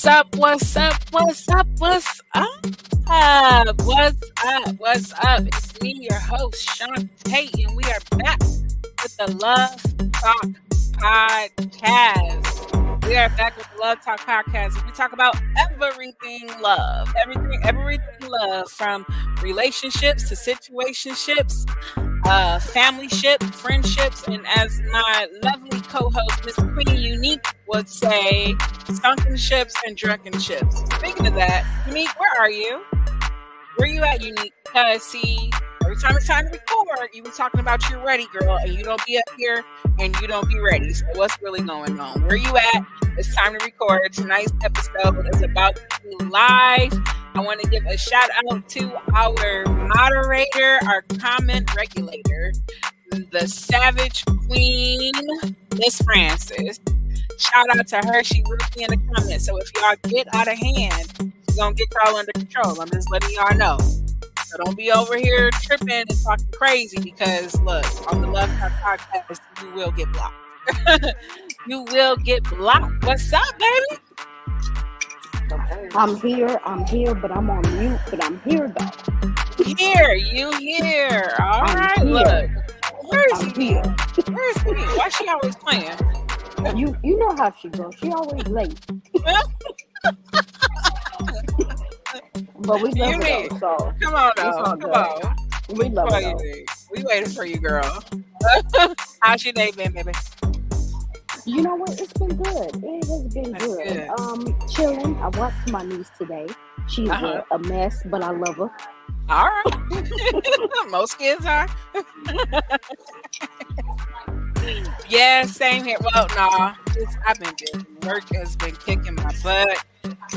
What's up? What's up? What's up? What's up? What's up? What's up? It's me, your host, Shonte, and we are back with the Love Talk Podcast. We are back with the Love Talk Podcast. And we talk about everything love. Everything love, from relationships to situationships, family ship, friendships, and as my lovely co-host, Miss Queen Unique, would say, sunken ships and drunken ships. Speaking of that, Unique, where are you? Where you at, Unique? Because see, every time it's time to record, you be talking about you're ready, girl, and you don't be up here and you don't be ready. So what's really going on? Where you at? It's time to record. Tonight's episode is about to be live. I want to give a shout out to our moderator, our comment regulator, the Savage Queen, Miss Francis. Shout out to her. She wrote me in the comments. So if y'all get out of hand, she's going to get y'all under control. I'm just letting y'all know. So don't be over here tripping and talking crazy because, look, on the Love Talk Podcast, you will get blocked. You will get blocked. What's up, baby? I'm here, but I'm on mute, but I'm here, though. Here. All right, here. Look. Where is he? Here. Where is he? Why she always playing? You know how she goes. She always late. But we love her, though, so come on, though. Come on. We love her. We waiting for you, girl. How's your day been, baby? You know what? It's been good. It has been good. Chilling. I watched my niece today. She's a mess, but I love her. All right. Most kids are. Yeah, same here. Well, nah. I've been busy. Work has been kicking my butt.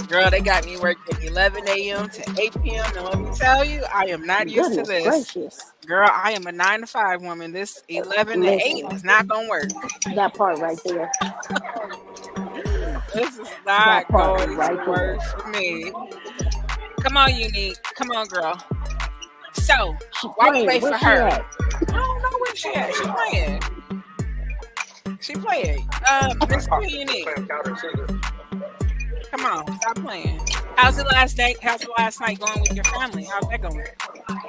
Girl, they got me working 11 a.m. to 8 p.m. And let me tell you, I am not used to this. Gracious. Girl, I am a 9 to 5 woman. This 11 to 8 is not going to work. That part right there. This is not going to work for me. Come on, Unique. Come on, girl. So, while we wait for her, I don't know where she at. She playing. Miss Queen Unique. Come on, stop playing. How's the last night going with your family? How's that going?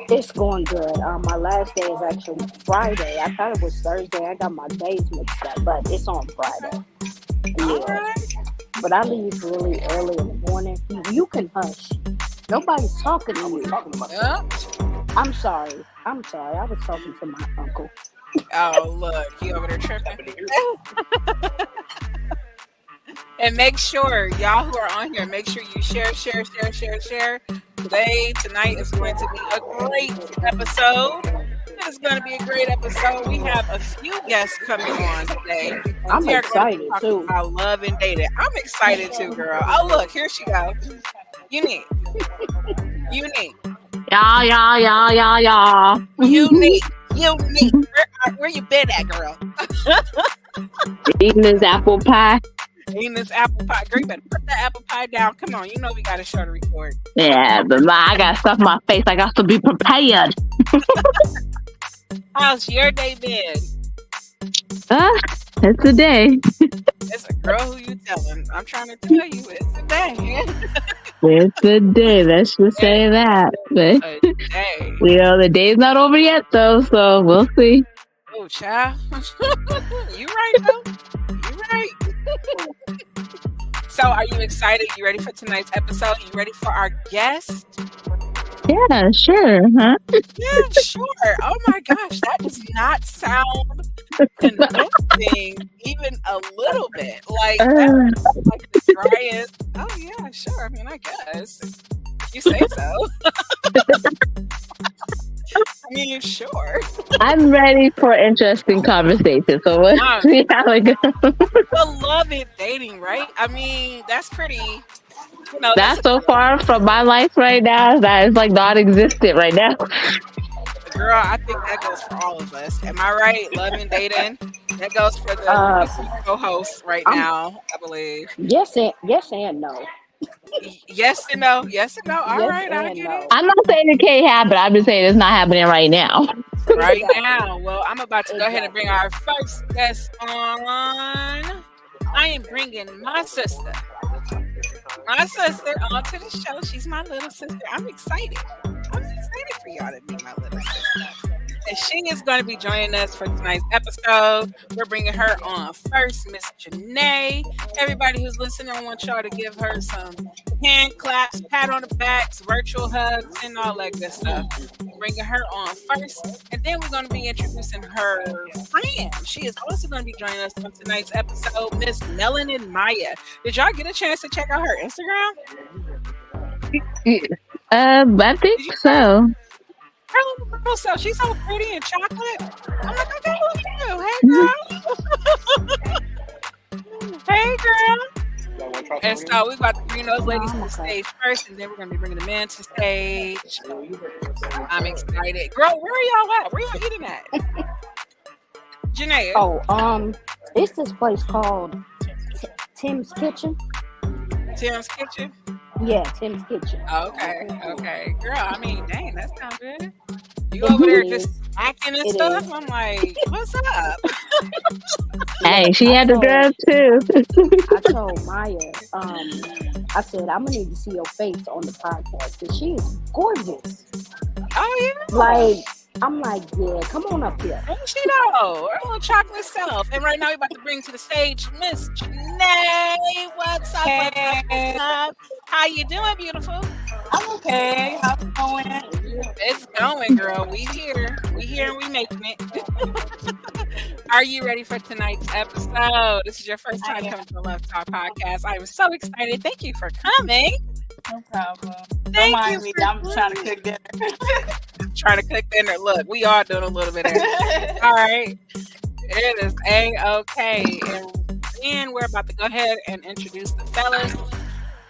It's going good. My last day is actually Friday. I thought it was Thursday. I got my days mixed up, but it's on Friday. Yeah. Right. But I leave really early in the morning. You can hush. Nobody's talking to you. I'm sorry. I was talking to my uncle. Oh, look. He over there tripping. And make sure, y'all who are on here, make sure you share. Tonight is going to be a great episode. It's going to be a great episode. We have a few guests coming on today. I'm excited, too. Yeah. Unique. Where you been at, girl? Eating this apple pie. Girl, you better put that apple pie down. Come on, you know we got a show to record. Yeah, but I got stuff in my face. I got to be prepared. How's your day been? It's a day. It's a girl who you telling. I'm trying to tell you, it's a day. It's a day. Let's just say that. But the day's not over yet, though, so we'll see. Oh, child. You right, though. You right. So, are you excited? You ready for tonight's episode? You ready for our guest? Yeah, sure. Huh? Yeah, sure. Oh my gosh, that does not sound convincing even a little bit. Like that's like the driest. Oh yeah, sure. I mean, I guess you say so. I mean, sure. I'm ready for interesting conversation. So let's see how it goes. Well, love and dating, right? I mean, that's pretty. That's so far from my life right now that is like non-existent right now. Girl, I think that goes for all of us. Am I right? Love and dating. That goes for the co-host right now, I believe. Yes and no. Yes and no. All right, I get it. I'm not saying it can't happen. I'm just saying it's not happening right now. Right now. Well, I'm about to go ahead and bring our first guest on. I am bringing my sister. My sister onto the show. She's my little sister. I'm excited. I'm excited for y'all to meet my little sister. And she is going to be joining us for tonight's episode. We're bringing her on first, Miss Janae. Everybody who's listening, I want y'all to give her some hand claps, pat on the backs, virtual hugs, and all that good stuff. We're bringing her on first, and then we're going to be introducing her friend. She is also going to be joining us for tonight's episode, Miss Melanin Maya. Did y'all get a chance to check out her Instagram? I think so. Her little girl, so she's so pretty and chocolate. I'm like, okay, who are you? Hey, girl. Hey, girl. And so we're about to bring those ladies to the stage first, and then we're going to be bringing the men to stage. I'm excited. Girl, where are y'all at? Where y'all eating at? Janae. Oh, it's this place called Tim's Kitchen. Tim's Kitchen? Yeah, Tim's Kitchen. Okay. Girl, I mean, dang, that sounds good. You over there just acting and stuff? I'm like, what's up? Hey, she had to drive too. I told Maya, I said, I'm going to need to see your face on the podcast because she is gorgeous. Oh, yeah? Like, I'm like, yeah, come on up here. Ain't she though? Her little chocolate self. And right now we're about to bring to the stage Miss Janae. What's up? Hey. What's up? How you doing, beautiful? I'm okay. How's it going? It's going, girl. We here and we making it. Are you ready for tonight's episode? This is your first time coming to the Love Talk podcast. I was so excited. Thank you for coming. No problem. Thank Don't mind you me. for I'm trying to cook dinner. Trying to cook dinner. Look, we are doing a little bit of it. All right. It is A-okay. And then we're about to go ahead and introduce the fellas.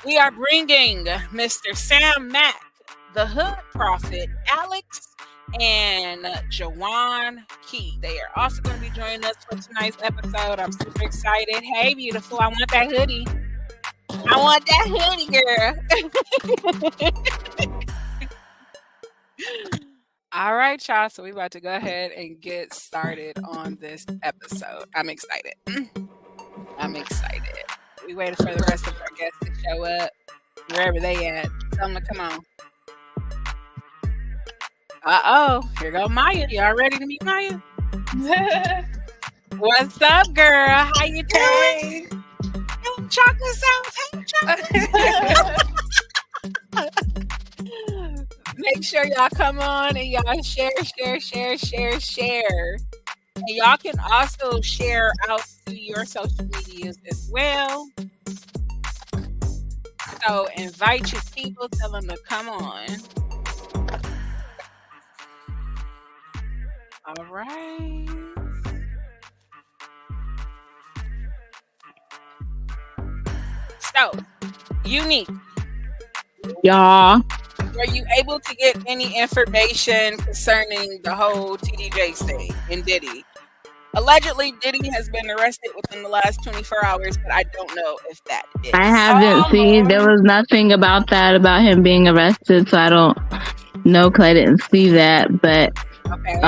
We are bringing Mr. Sam Mack, the Hood Prophet, Alex, and Jawan Key. They are also going to be joining us for tonight's episode. I'm super excited. Hey, beautiful. I want that hoodie. I want that hoodie, girl. All right, y'all. So we're about to go ahead and get started on this episode. I'm excited. We waited for the rest of our guests to show up wherever they at. Tell them to come on. Here go Maya. Y'all ready to meet Maya? What's up, girl? How you doing? Chocolate sounds. Make sure y'all come on and y'all share. And y'all can also share out to your social medias as well. So invite your people, tell them to come on. All right. So, Unique. Y'all. Were you able to get any information concerning the whole TDJ thing and Diddy? Allegedly, Diddy has been arrested within the last 24 hours, but I don't know if that is. I haven't seen. There was nothing about that, about him being arrested, so I don't know because I didn't see that. But okay.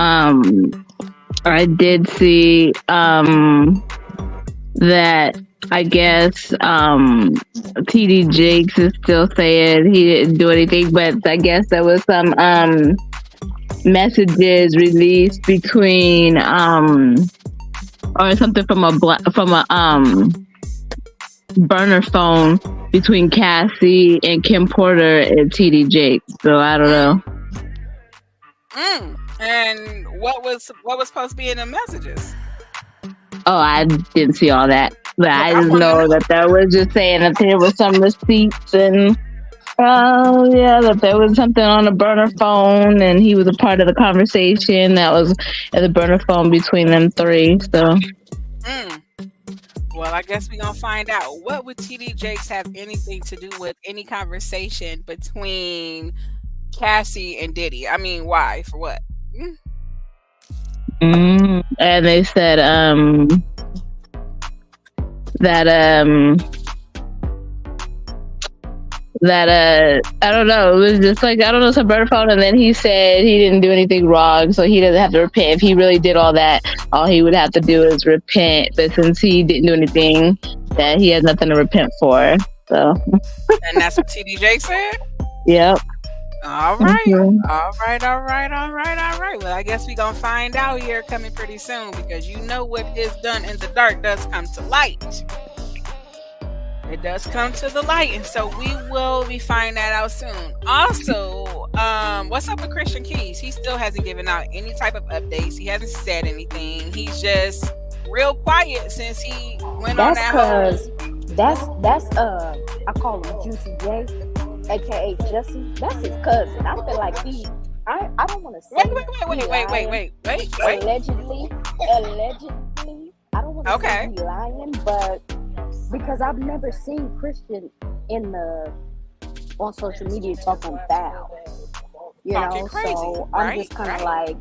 I did see that I guess TD Jakes is still saying he didn't do anything, but I guess there was some messages released between or something from a burner phone between Cassie and Kim Porter and TD Jakes. So I don't know. And what was supposed to be in the messages? Oh, I didn't see all that. But I just know that there was just saying that there was some receipts and that there was something on a burner phone and he was a part of the conversation that was at the burner phone between them three. So, well, I guess we're gonna find out. What would TD Jakes have anything to do with any conversation between Cassie and Diddy? I mean, why? For what? And they said that I don't know, it was just like, I don't know, some burner phone, and then he said he didn't do anything wrong, so he doesn't have to repent. If he really did all that, all he would have to do is repent, but since he didn't do anything, that he has nothing to repent for. So, And that's what TDJ said? yep. All right. Mhm. All right. Well, I guess we're going to find out here coming pretty soon because you know what is done in the dark does come to light. It does come to the light, and so we will be finding that out soon. Also, what's up with Christian Keys? He still hasn't given out any type of updates. He hasn't said anything. He's just real quiet since he went on that whole... That's I call him Juicy J, aka Jesse. That's his cousin. I feel like I don't want to say Wait. Allegedly. I don't want to say he lying, but because I've never seen Christian on social media talking foul. You Talking know, crazy, so right, I'm just kind of right. like,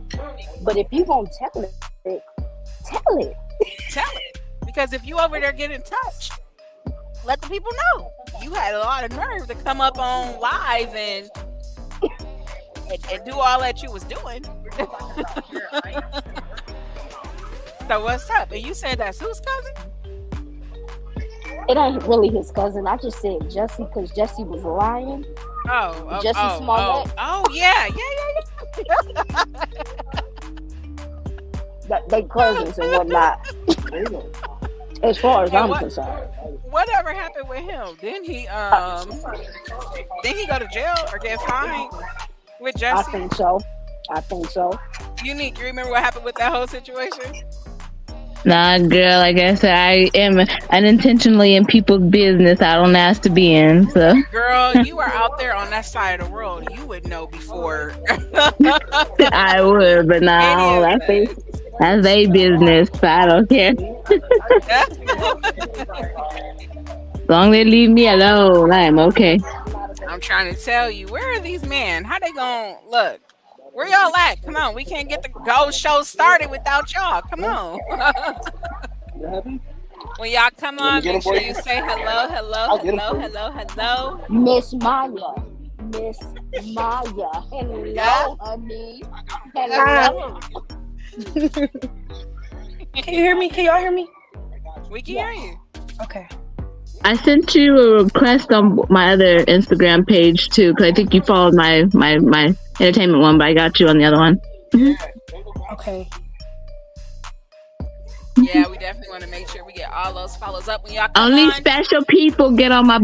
but if you gonna tell it. Tell it. Because if you over there getting touched, let the people know. You had a lot of nerve to come up on live and do all that you was doing. So what's up? And you said that's whose cousin? It ain't really his cousin. I just said Jesse because Jesse was lying. Jesse Smollett. Oh, yeah. That they cousins and whatnot. As far as I'm concerned. Whatever happened with him? Didn't he go to jail or get fined with Jesse? I think so. Unique, you remember what happened with that whole situation? Nah, girl, like I said, I am unintentionally in people's business I don't ask to be in. So, girl, you are out there on that side of the world. You would know before. I would, but no, that's their business. So I don't care. As long as they leave me alone, I'm okay. I'm trying to tell you, where are these men? How they gonna look? Where y'all at? Come on, we can't get the ghost show started without y'all. Come on. When y'all come on, make sure you say hello. Miss Maya. Hello, honey. Hello. Can you hear me? Can y'all hear me? We can hear you. Okay. I sent you a request on my other Instagram page too, because I think you followed my entertainment one, but I got you on the other one. Okay. Yeah, we definitely want to make sure we get all those follows up when y'all come Only on. special people get on my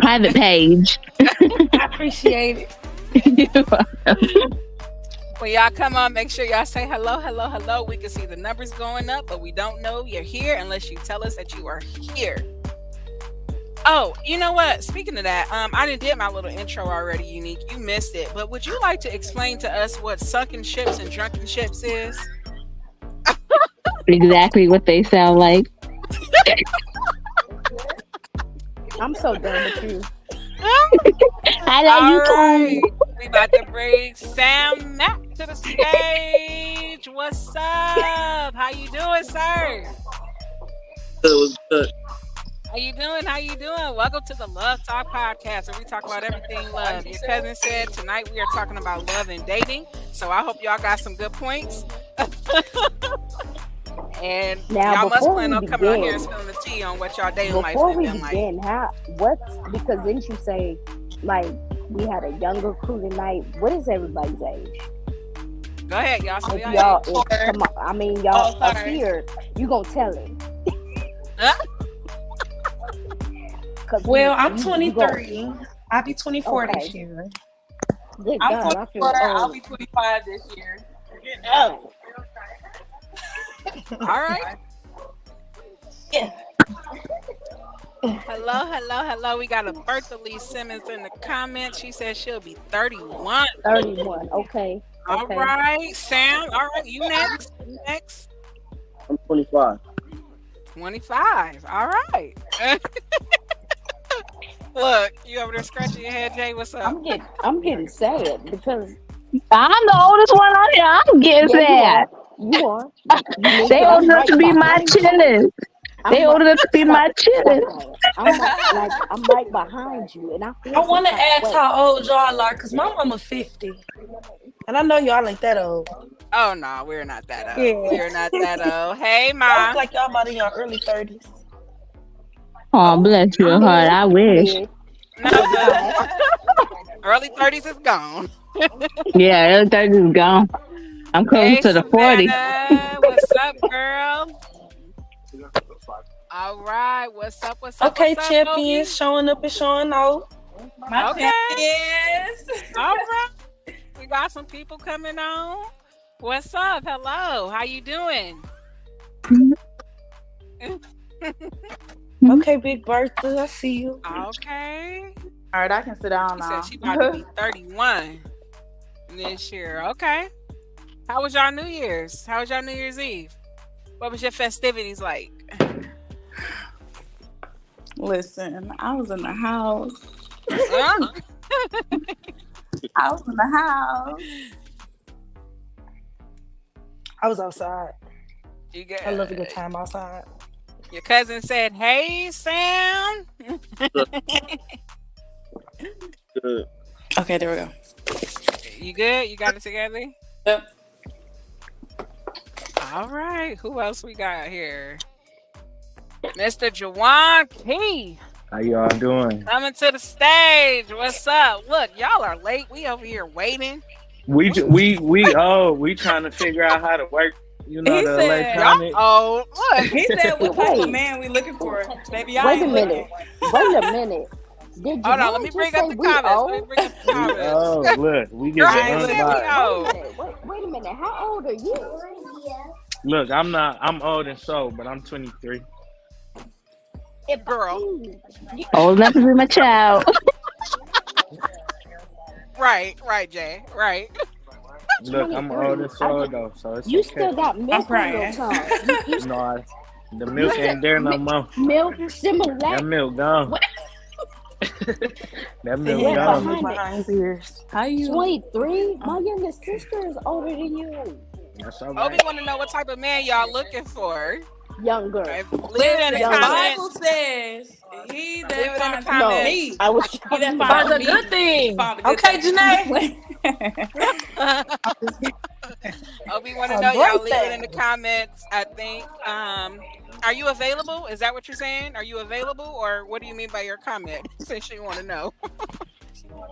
private page. I appreciate it. You're welcome. When y'all come on, make sure y'all say hello. We can see the numbers going up, but we don't know you're here unless you tell us that you are here. Oh, you know what? Speaking of that, I did my little intro already, Unique. You missed it. But would you like to explain to us what sunken ships and drunken ships is? Exactly what they sound like. I'm so done with you. I love you too. We about to bring Sam Mack to the stage. What's up? How you doing, sir? It was good. How you doing? Welcome to the Love Talk Podcast, where we talk about everything love. Your cousin said tonight we are talking about love and dating, so I hope y'all got some good points. And now, y'all must plan on begin, coming out here and spilling the tea on what y'all dating life before has we been begin, like. because didn't you say, like, we had a younger crew tonight? What is everybody's age? Go ahead, y'all. So Come on. I mean, y'all up here, you gonna tell it. Well, I'm 23. I'll be 24 this year. Good I'm God, I 24. feel I'll old. be 25 this year. Oh. All right. Yeah. Hello. We got a Bertha Lee Simmons in the comments. She says she'll be 31. 31. Okay. All right, Sam. All right, you next. I'm 25. 25. All right. Look, you over there scratching your head, Jay. What's up? I'm getting sad because I'm the oldest one on here. I'm getting sad. You are. They old enough to be my chillin'. They old enough to be my chillin'. I'm right behind you, and I want to ask how old y'all are, because my mama 50. And I know y'all ain't that old. Oh, no, we're not that old. Yeah. We're not that old. Hey, I Ma. look like y'all about in your early 30s. Oh, Oh, bless your heart. Mid, I wish. mid, no, mid-pack. early 30s is gone. Yeah, that is gone. I'm close Hey, to the 40. Savannah, what's up, girl? All right, what's up? What's up? Okay, What's up, champions Obi? showing up and showing out. My Okay, champions. all right. We got some people coming on. What's up? Hello, how you doing? Okay, Big Bertha, I see you. Okay. All right, I can sit down She now. said she about to be 31 this year. Okay. How was y'all New Year's? How was y'all New Year's Eve? What was your festivities like? Listen, I was in the house. Huh? I was in the house. I was outside. You got, I love a good time outside. your cousin said, "Hey, Sam." Good. Okay, there we go. You good? You got it together? Yep. All right. Who else we got here? Mr. Jawan P. How y'all doing? Coming to the stage. What's up? Look, y'all are late. We over here waiting. We trying to figure out how to work. You know, He the said- electronic. Oh, look. He said, "What type of Wait. man we looking for, baby? I Wait a ain't minute. Wait a minute. Did you Hold on. Let me bring up the comments. Let me bring up the comments. Oh, look, we get Girl, the you said we unboxed. old. Wait a minute. How old are you? Look, I'm old and so, but I'm 23. Girl. Old enough to be my child. Right, Jay. Right. Look, I'm old and so though, so it's You okay. still got milk on your crying. tongue. No, the milk ain't there no more. Milk similar. That milk gone. That milk Yeah, gone. look behind his ears. How you? 23. My youngest sister is older than you. That's all Obi right. want to know what type of man y'all looking for. Younger. Leave it in the Listen, The Bible comments. says, "He Leave it that in the finds comments. me, I was he that Find finds a me, good thing. found a good Okay, thing." Janae. Obi want to A know, y'all. great Leave it in thing. the comments. I think. Are you available? Is that what you're saying? Are you available, or what do you mean by your comment? Since you want to know,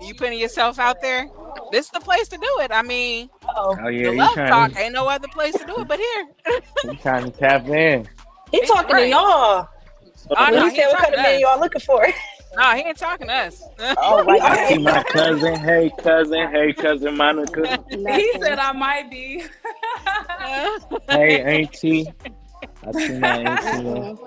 you putting yourself out there. This is the place to do it. I mean, Oh, Oh yeah, the you love talk trying ain't no other place to do it but here. to tap in. he talking to Right. y'all. Oh When no, he he said ain't what kind talking of to man us. y'all looking for. No, he ain't talking to us. Oh, right. I see my cousin. Hey cousin Monica. He said, "I might be." Hey auntie. I see my auntie.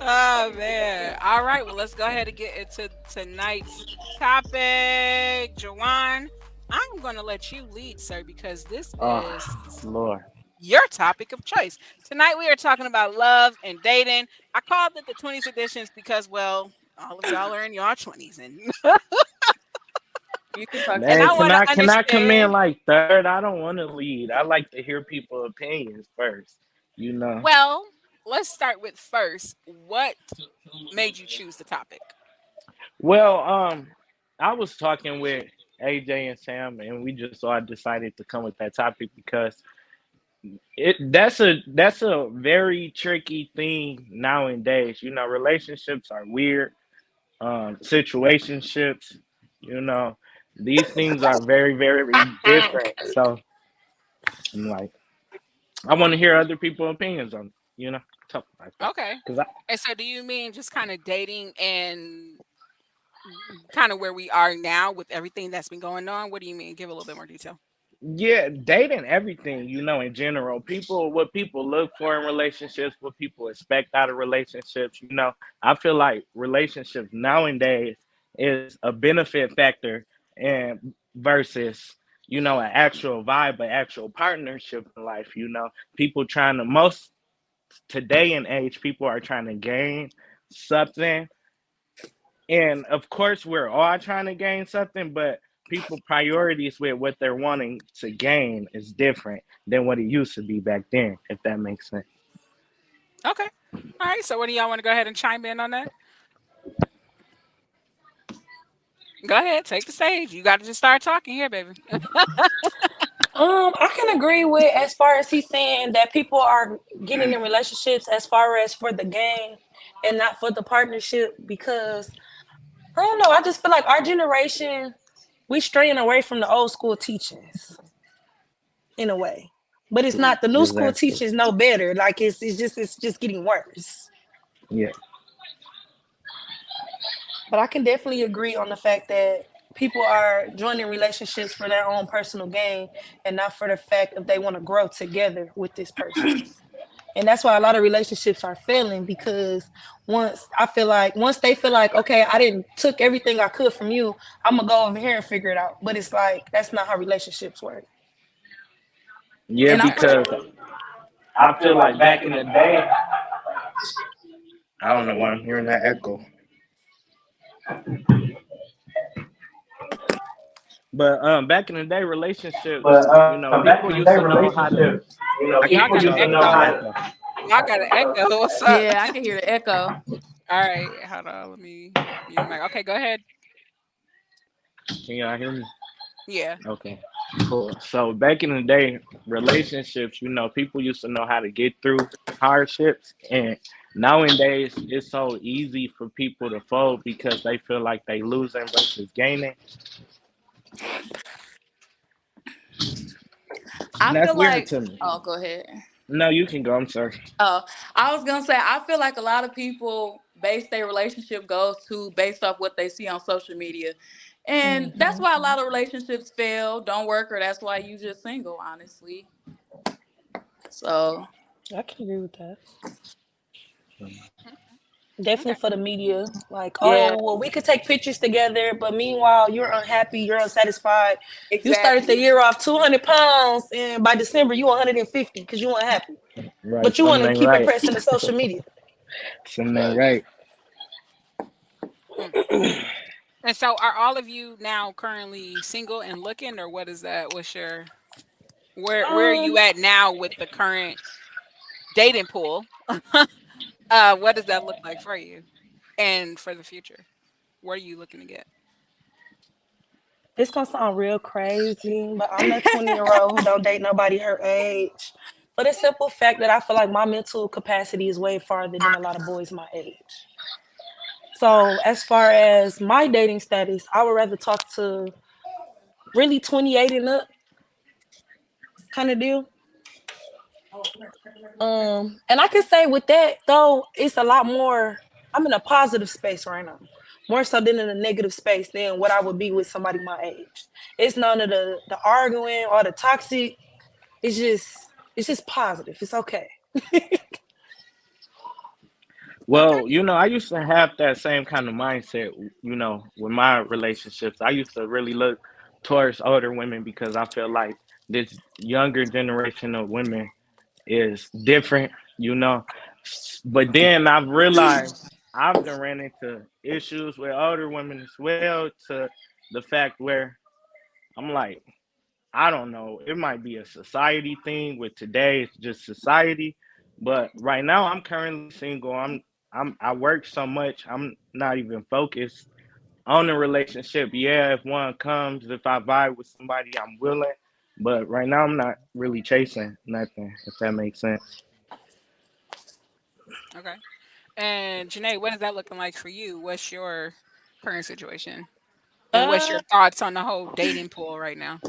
Oh man. All right. Well, let's go ahead and get into tonight's topic. Jawan, I'm gonna let you lead, sir, because this Oh is Lord. your topic of choice. Tonight we are talking about love and dating. I called it the 20s editions because, well, all of y'all are in your 20s, and You can talk. and Man, I want to can I come in understand. like third? I don't want to lead. I like to hear people's opinions first. You know. Well, let's start with first. What made you choose the topic? Well, I was talking with AJ and Sam, and we just all decided to come with that topic because that's a very tricky thing nowadays. You know, relationships are weird. Situationships, you know, these things are very, very different. So I'm like, I want to hear other people's opinions on, you know, stuff like that. Okay. Because And so, do you mean just kind of dating and kind of where we are now with everything that's been going on? What do you mean? Give a little bit more detail. yeah, dating everything, you know, in general. What people look for in relationships, what people expect out of relationships, you know. I feel like relationships nowadays is a benefit factor and versus, you know, an actual vibe, an actual partnership in life, you know. People trying to most today in age, people are trying to gain something. And of course we're all trying to gain something, but people priorities with what they're wanting to gain is different than what it used to be back then, if that makes sense. Okay. All right. So, what do y'all want to go ahead and chime in on that? Go ahead. Take the stage. You got to just start talking here, baby. I can agree with as far as he's saying that people are getting in relationships as far as for the game and not for the partnership because I don't know. I just feel like our generation we straying away from the old school teachings in a way, but it's not the new school Exactly. teachings no better. Like it's just getting worse. Yeah. But I can definitely agree on the fact that people are joining relationships for their own personal gain and not for the fact that they want to grow together with this person. And that's why a lot of relationships are failing because once they feel like, okay, I didn't took everything I could from you, I'm gonna go over here and figure it out. But it's like that's not how relationships work. Yeah, And I feel like because I feel like back in the day, I don't know why I'm hearing that echo. But back in the day, relationships, Back people in the used day, to know how to. relationships, I Y'all can't people got hear an used to y'all. know Y'all echo. how to. echo. Y'all got an echo. What's up? yeah, I can hear the echo. All right, hold on. Let me mute my. Okay, go ahead. Can y'all hear me? Yeah. Okay, cool. So back in the day, relationships, people used to know how to get through hardships, and nowadays it's so easy for people to fold because they feel like they losing versus gaining, and I that's feel weird like to me. oh, go ahead. No, you can go. I'm sorry. Oh, I was gonna say I feel like a lot of people base their relationship goals to based off what they see on social media. And that's Hmm. why a lot of relationships fail, don't work, or that's why you just single, honestly. So I can agree with that. Okay. Definitely for the media. Like, yeah, oh, well, we could take pictures together, but meanwhile, you're unhappy, you're unsatisfied. You started the exactly. year off 200 pounds, and by December, you 150 because you unhappy. Right, But you want something to ain't keep it right. pressing to social media. Something ain't right. Hmm. And so, are all of you now currently single and looking, or what is that? What's your where are you Um, at now with the current dating pool? What does that look like for you, and for the future? What are you looking to get? it's gonna sound real crazy, but I'm that 20-year-old who don't date nobody her age. For the simple fact that I feel like my mental capacity is way farther than a lot of boys my age. So as far as my dating status, I would rather talk to really 28 and up kind of deal. And I can say with that though, it's a lot more. I'm in a positive space right now, more so than in a negative space than what I would be with somebody my age. It's none of the arguing or the toxic. It's just positive. It's okay. Okay. Well, I used to have that same kind of mindset, with my relationships. I used to really look towards older women because I feel like this younger generation of women is different, you know. But then I've realized I've done ran into issues with older women as well, to the fact where I'm like, I don't know. It might be a society thing with today. It's just society. But right now, I'm currently single. I work so much. I'm not even focused on a relationship. Yeah, if one comes, if I vibe with somebody, I'm willing. But right now, I'm not really chasing nothing. If that makes sense. Okay. And Janae, what is that looking like for you? What's your current situation? And what's your Uh thoughts on the whole dating pool right now?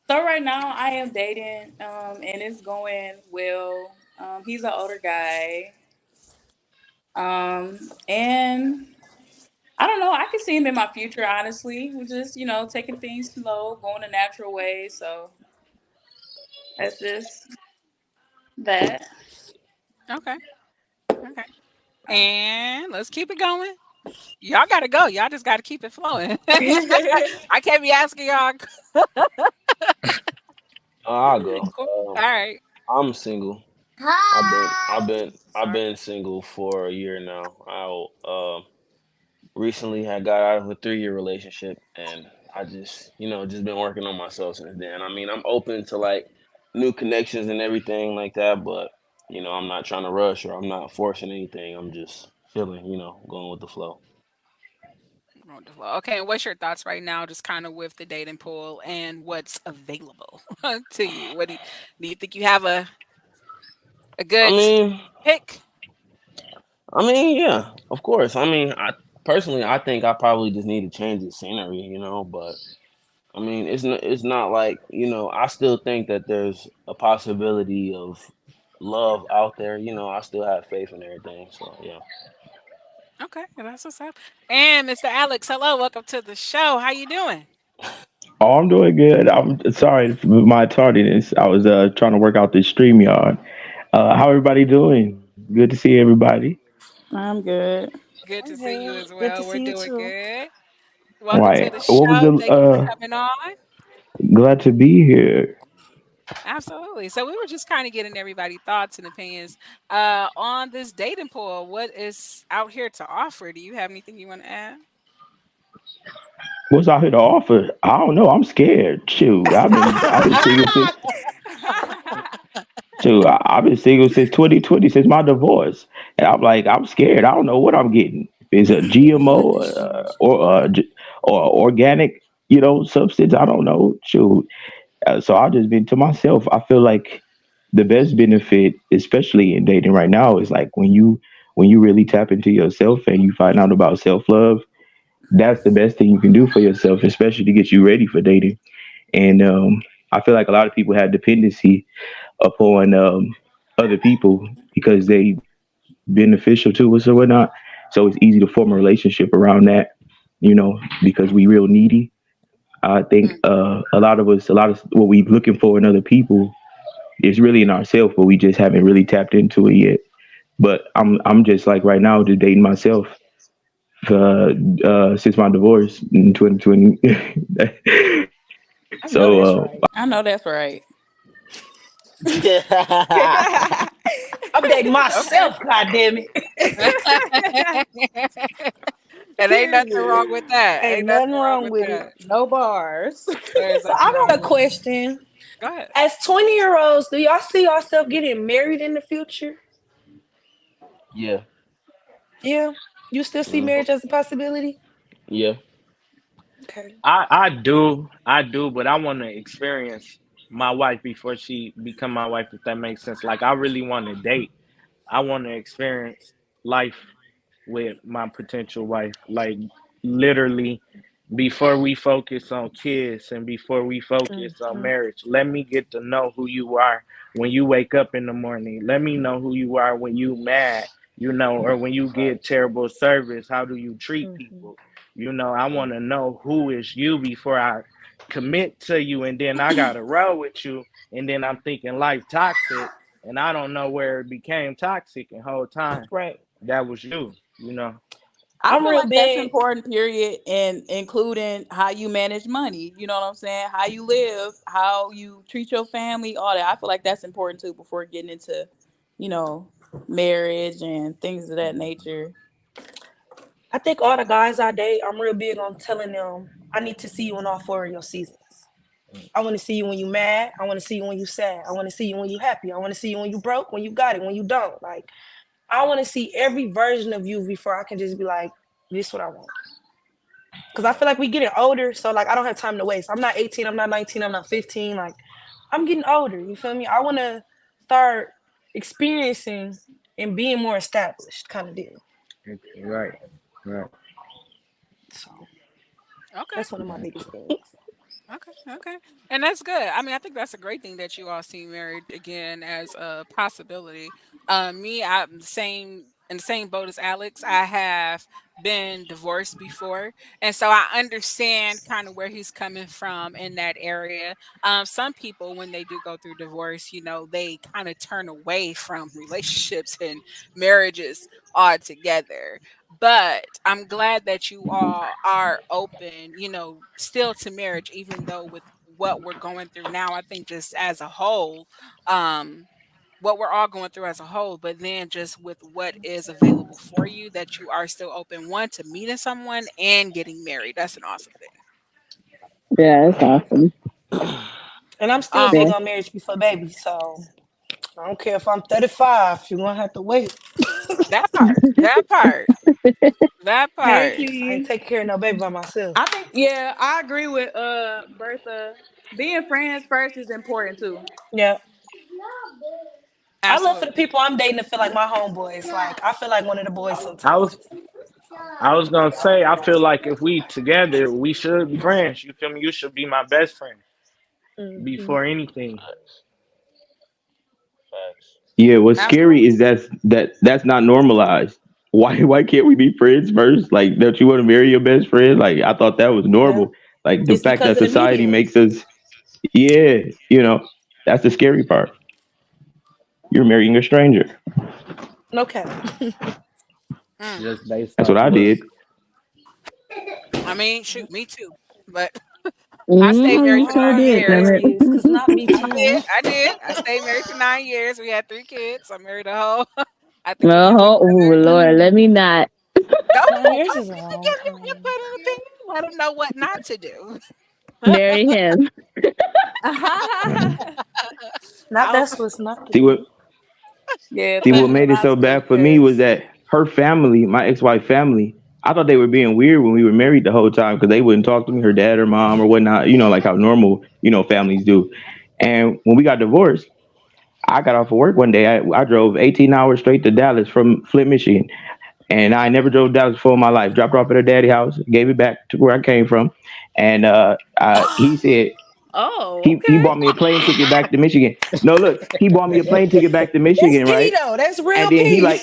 so right now I am dating, and it's going well. He's an older guy. And I don't know, I can see him in my future, honestly. We're just, taking things slow, going a natural way. So that's just that. Okay. Okay. And let's keep it going. Y'all gotta go. Y'all just gotta keep it flowing. I can't be asking y'all. I'll go. Cool. All right. I'm single. I've been single for a year now. I recently had got out of a 3 year relationship, and I just been working on myself since then. I mean, I'm open to like new connections and everything like that, but I'm not trying to rush or I'm not forcing anything. I'm just feeling, going with the flow. Wonderful. Okay, and what's your thoughts right now, just kind of with the dating pool and what's available to you? What do you think you have a I good mean, pick? yeah, of course. I personally, I think I probably just need to change the scenery, but it's not like, I still think that there's a possibility of love out there. I still have faith in everything. So yeah. Okay, well, that's what's up. And Mr. Alex, hello, welcome to the show. How you doing? Oh, I'm doing good. I'm sorry for my tardiness. I was trying to work out this StreamYard. How everybody doing? Good to see everybody. I'm good. Good to I'm see you good. as Good to well. We're see you doing too. good. Welcome to Right. the What was show. the Thank you for coming on. glad to be here. Absolutely. So we were just kind of getting everybody thoughts and opinions on this dating pool. What is out here to offer? Do you have anything you want to add? What's out here to offer? I don't know. I'm scared. Shoot. I've been single since shoot, I've been single since 2020, since my divorce. And I'm like, I'm scared. I don't know what I'm getting. Is a GMO or organic, substance? I don't know. Shoot. So I've just been to myself. I feel like the best benefit, especially in dating right now, is like when you really tap into yourself and you find out about self love. That's the best thing you can do for yourself, especially to get you ready for dating. And I feel like a lot of people have dependency upon other people because they beneficial to us or whatnot. So it's easy to form a relationship around that, because we real needy. I think Mm, a lot of what we looking for in other people is really in ourselves, but we just haven't really tapped into it yet. But I'm just like right now just dating myself since my divorce in 2020. I So know that's right. I know that's right. I'm dating okay. myself, god damn it. And ain't nothing wrong Period. with that. Ain't Ain't nothing nothing wrong wrong with with it. that. No bars. There's So nothing I wrong got a with it. question. Go ahead. As 20-year-olds, do y'all see yourself getting married in the future? Yeah. Yeah. You still see Hmm. marriage as a possibility? Yeah. Okay. I do, but I want to experience my wife before she become my wife. If that makes sense. Like I really want to date. I want to experience life with my potential wife. Like literally, before we focus on kids and before we focus on Hmm. marriage, let me get to know who you are when you wake up in the morning. Let me know who you are when you mad, or when you get terrible service. How do you treat Hmm. people? I want to know who is you before I commit to you, and then I gotta roll with you, and then I'm thinking life toxic, and I don't know where it became toxic, and whole time Right. that was you. I I'm feel real like that's big. important, period, and including how you manage money. You know what I'm saying? How you live, how you treat your family, all that. I feel like that's important too before getting into, you know, marriage and things of that nature. I think all the guys I date, I'm real big on telling them I need to see you in all four of your seasons. I want to see you when you mad. I want to see you when you sad. I want to see you when you happy. I want to see you when you broke, when you got it, when you don't. Like I want to see every version of you before I can just be like, this is what I want. Because I feel like we getting older, so like I don't have time to waste. I'm not 18. I'm not 19. I'm not 15. Like I'm getting older. You feel me? I want to start experiencing and being more established, kind of deal. Right, right. So Okay. that's one of my biggest things. Okay, okay, and that's good. I mean, I think that's a great thing that you all see married again as a possibility. Me, I'm the same in the same boat as Alex. I have been divorced before, and so I understand kind of where he's coming from in that area. Some people, when they do go through divorce, they kind of turn away from relationships and marriages altogether, but I'm glad that you all are open, still to marriage, even though with what we're going through now, I think just as a whole, um, what we're all going through as a whole, but then just with what is available for you, that you are still open, one, to meeting someone and getting married. That's an awesome thing. Yeah, it's awesome. And I'm still Um, big Yeah. on marriage before baby, so I don't care if I'm 35. You're gonna have to wait. That part. That part. That Hey, part. I ain't T. taking care of no baby by myself. I think yeah, I agree with Bertha. Being friends first is important too. Yeah. I love for the Absolutely. people I'm dating to feel like my homeboys. Like I feel like one of the boys I sometimes. was I was gonna say I feel like if we together, we should be friends. You feel me? You should be my best friend Hmm. before anything. Facts. Facts. Yeah, what's scary Absolutely. is that's not normalized. Why can't we be friends first? Like, don't you want to marry your best friend? Like, I thought that was Yeah. normal. Like the It's fact because that of the society media. makes us, yeah, that's the scary part. You're marrying a stranger. No cap. Mm. Just based That's what off I did. looks. I mean, shoot, me too. But I stayed married You for sure Oh, 9 did, damn years. it. hilarious. Cause not me I did. too. I did. I stayed married for 9 years. We had 3 kids. I married a hoe. I think we knew each Oh, ooh, other. Lord, let me not. Go. 9 years Oh, is a you can long give your time. input and opinion. Let them know what not to do. Marry him. Not I, that's what's not to See what do. Yeah, See but what thinking made it not so to do bad for me was because that her family, my ex-wife family, I thought they were being weird when we were married the whole time because they wouldn't talk to me, her dad or mom or whatnot, like how normal, families do. And when we got divorced, I got off of work one day. I drove 18 hours straight to Dallas from Flint, Michigan. And I never drove Dallas before in my life. Dropped her off at her daddy's house, gave it back to where I came from. And he said, oh, he okay. bought me a plane ticket back to Michigan. No, look, he bought me a plane ticket back to That's Michigan, P right? though. That's And real then he P. like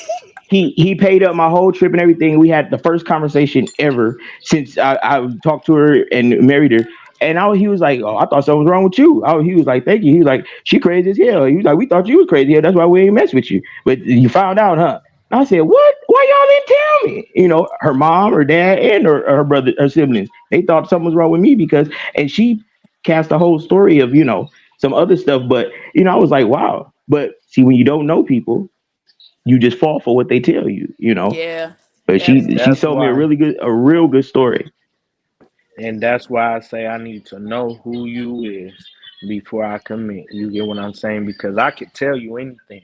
he paid up my whole trip and everything. We had the first conversation ever since I talked to her and married her. And he was like, "Oh, I thought something was wrong with you." He was like, "Thank you." He was like, "She crazy as hell." He was like, "We thought you was crazy. That's why we ain't mess with you. But you found out, huh?" And I said, "What? Why y'all didn't tell me?" Her mom, her dad, and her brother, her siblings, they thought something was wrong with me and she cast a whole story of some other stuff. But I was like, wow. But see, when you don't know people, you just fall for what they tell you. Yeah, But that is she And she true. that's told me why a real good story. I say I need to know who you is before I commit. You get what I'm saying? Because I could tell you anything.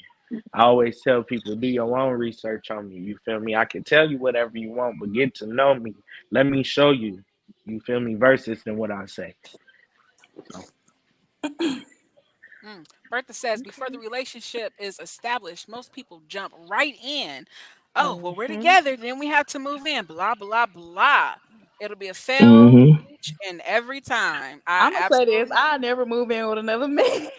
I always tell people do your own research on me. You feel me? I can tell you whatever you want, but get to know me. Let me show you. You feel me? Versus than what I say. So Bertha says before the relationship is established, most people jump right in. Oh, well, we're Hmm. together, then we have to move in. Blah blah blah. It'll be a fail Hmm. each and every time. I I'm gonna say this: absolutely. I never move in with another man.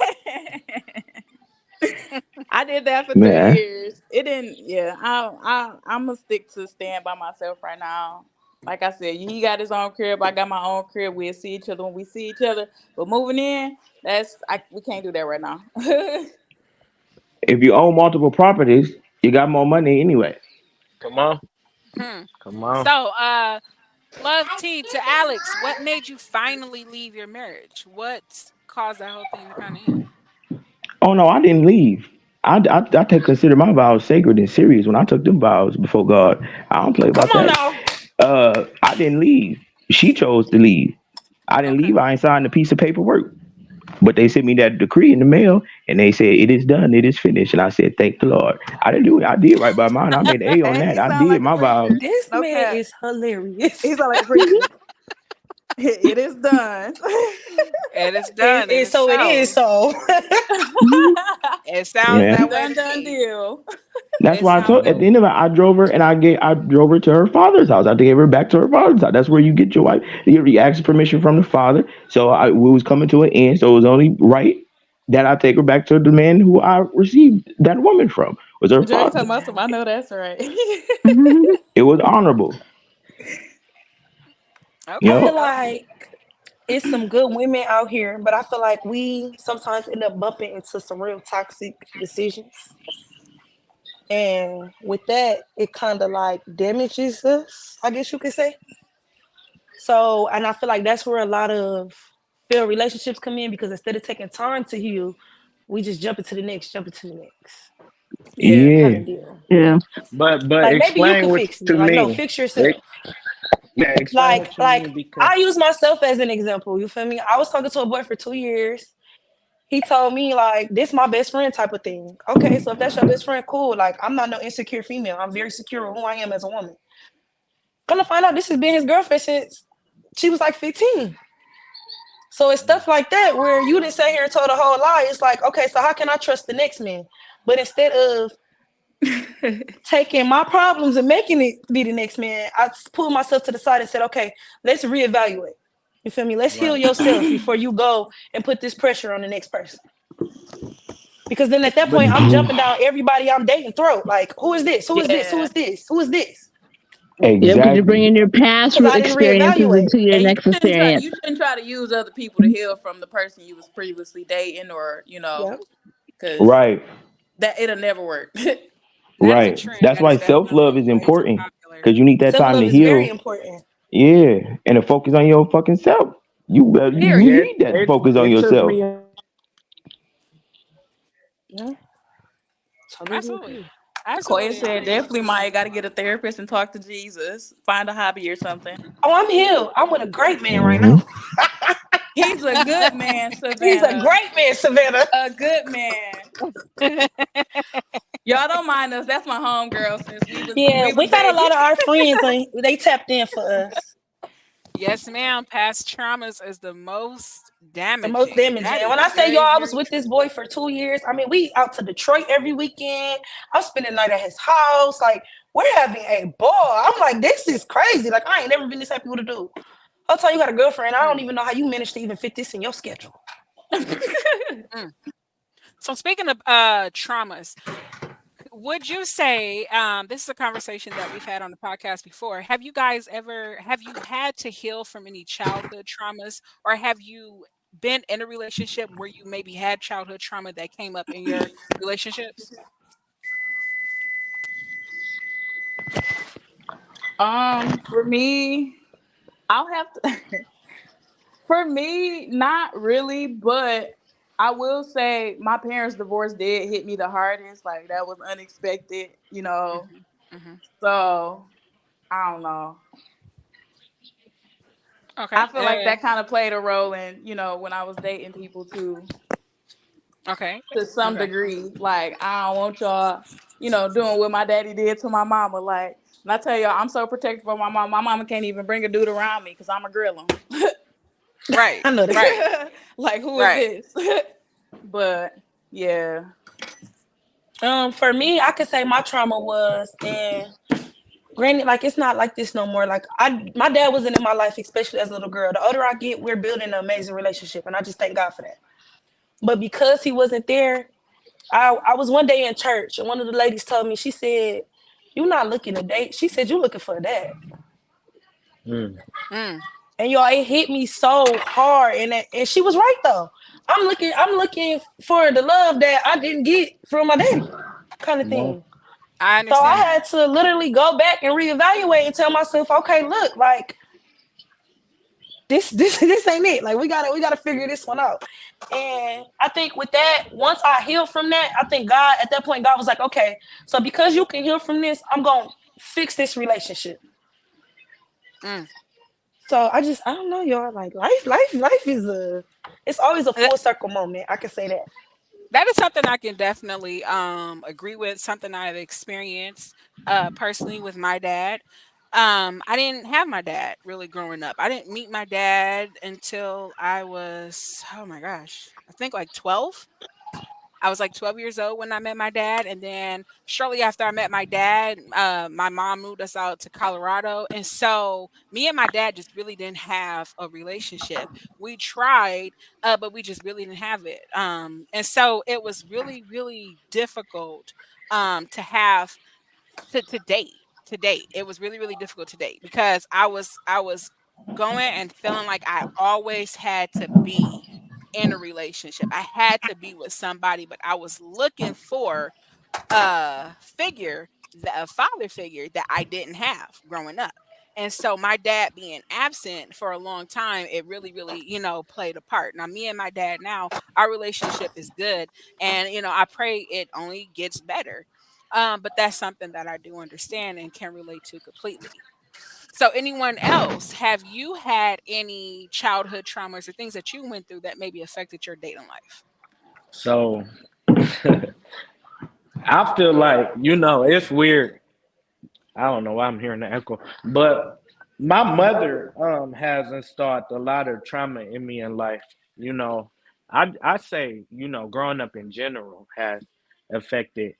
I did that for three Man, years. It didn't. Yeah, I'm gonna stick to staying by myself right now. Like I said, he got his own crib. I got my own crib. We'll see each other when we see each other. But moving in, we can't do that right now. if you own multiple properties, you got more money anyway. come on, Hmm. come on. So, love T to Alex. What made you finally leave your marriage? What caused that whole thing to kind of end? Oh no, I didn't leave. I take consider my vows sacred and serious when I took them vows before God. I don't play Come about on that. now. I didn't leave. She chose to leave. I didn't Okay. leave. I ain't signed a piece of paperwork. But they sent me that decree in the mail and they said, "It is done, it is finished." And I said, "Thank the Lord." I didn't do it. I did right by mine. I made an A on And that. he I sound did like a my vows. preacher. This No man cap. is hilarious. He sound like a preacher. It is done. It is It, done. It it is so it is so. so. It sounds Yeah. that way Done, to done me. deal. That's It why I sounds told that at the No, end of it, I drove her to her father's house. I gave her back to her father's house. That's where you get your wife. You ask permission from the father. So we was coming to an end. So it was only right that I take her back to the man who I received that woman from, was her Jerry father. told myself, I know that's right. It was honorable. You I okay. feel know, Okay. like it's some good women out here, but I feel like we sometimes end up bumping into some real toxic decisions. And with that, it kind of like damages us, I guess you could say. So, and I feel like that's where a lot of failed relationships come in because instead of taking time to heal, we just jump into the next Yeah. kind yeah. of deal. Yeah. but Like maybe you explain could what fix you me. Like no, mean. fix Ex- yourself. yeah, explain Like what you like mean because I use myself as an example. You feel me? I was talking to a boy for 2 years. he told me like, this my best friend type of thing. Okay, so if that's your best friend, cool. Like, I'm not no insecure female. I'm very secure with who I am as a woman. Gonna find out this has been his girlfriend since she was like 15. So it's stuff like that where you didn't sit here and told a whole lie. It's like, okay, so how can I trust the next man? But instead of taking my problems and making it be the next man, I pulled myself to the side and said, okay, let's reevaluate. You feel me? Let's heal Right. yourself before you go and put this pressure on the next person. Because then at that But point, I'm Mhm. jumping down everybody I'm dating throat. Like, who is this? Who is this? Who Yeah. is this? Who is this? Yeah, because you're Exactly. bringing your past Because I didn't experiences reevaluate. into your And next you experience. shouldn't try to use other people to heal from the person you was previously dating, or Yeah. because Right. that it'll never work. That is a Right. trend That's that why is self love definitely is way too important popular. because you need that Self time love to is very heal. important. Yeah, and to focus on your fucking self. You Period. yeah, need that to focus on it took yourself. me Yeah. Totally Absolutely. agree. Koya Absolutely said agree. definitely Maya got to get a therapist and talk to Jesus. Find a hobby or something. Oh, I'm healed. I'm with a great man right Hmm. now. He's a good man, He's a Savannah. great man, Savannah. A good man. Y'all don't mind us. That's my homegirl since Yeah, we we was got a babies. lot of our friends and they tapped in for us. Yes, ma'am. Past traumas is the most The most damaging. damaging. That And is when I say y'all, very, I was very with this true. boy for 2 years. I mean, we out to Detroit every weekend. I'm spending the night at his house. Like, we're having a ball. I'm like, this is crazy. Like, I ain't never been this happy with a dude. I'll tell you got a girlfriend. I don't Mm, even know how you managed to even fit this in your schedule. mm. So speaking of traumas, would you say this is a conversation that we've had on the podcast before? Have you had to heal from any childhood traumas, or have you been in a relationship where you maybe had childhood trauma that came up in your relationships? For me, I'll have to. For me, not really, but I will say my parents' divorce did hit me the hardest. Like that was unexpected. Hmm. Hmm. So I don't know. Okay. I feel like that kind of played a role in when I was dating people too, Okay. to some Okay. degree. Like I don't want y'all doing what my daddy did to my mama. Like, and I tell y'all, I'm so protective of my mom. My mama can't even bring a dude around me because I'ma grill him. Right. I know that. Right. Like, who is Right. this? But yeah. For me, I could say my trauma was, and granted, like it's not like this no more. Like my dad wasn't in my life, especially as a little girl. The older I get, we're building an amazing relationship, and I just thank God for that. But because he wasn't there, I was one day in church, and one of the ladies told me, she said, "You're not looking to date." She said, "You're looking for a dad." mm, Mm. And y'all, it hit me so hard, and she was right though. I'm looking for the love that I didn't get from my daddy, kind of well, thing. I So I understand that. had to literally go back and reevaluate and tell myself, okay, look, like this ain't it. Like we gotta figure this one out. And I think with that, once I healed from that, I think God at that point, God was like, okay, so because you can heal from this, I'm gonna fix this relationship. Mm. So I don't know, y'all. Like life is it's always a Th- full circle moment. I can say that. That is something I can definitely agree with. Something I've experienced personally with my dad. I didn't have my dad really growing up. I didn't meet my dad until I was, oh my gosh, I think like 12. I was like 12 years old when I met my dad. And then shortly after I met my dad, my mom moved us out to Colorado. And so me and my dad just really didn't have a relationship. We tried, but we just really didn't have it. And so it was really, really difficult to have to date. To date. It was really, really difficult to date because I was going and feeling like I always had to be in a relationship. I had to be with somebody, but I was looking for a father figure that I didn't have growing up. And so my dad being absent for a long time, it really, really, played a part. Now, me and my dad now, our relationship is good. And, I pray it only gets better. But that's something that I do understand and can relate to completely. So, anyone else, have you had any childhood traumas or things that you went through that maybe affected your dating life? So I feel like, it's weird. I don't know why I'm hearing the echo, but my mother has installed a lot of trauma in me in life. You know, I say, growing up in general has affected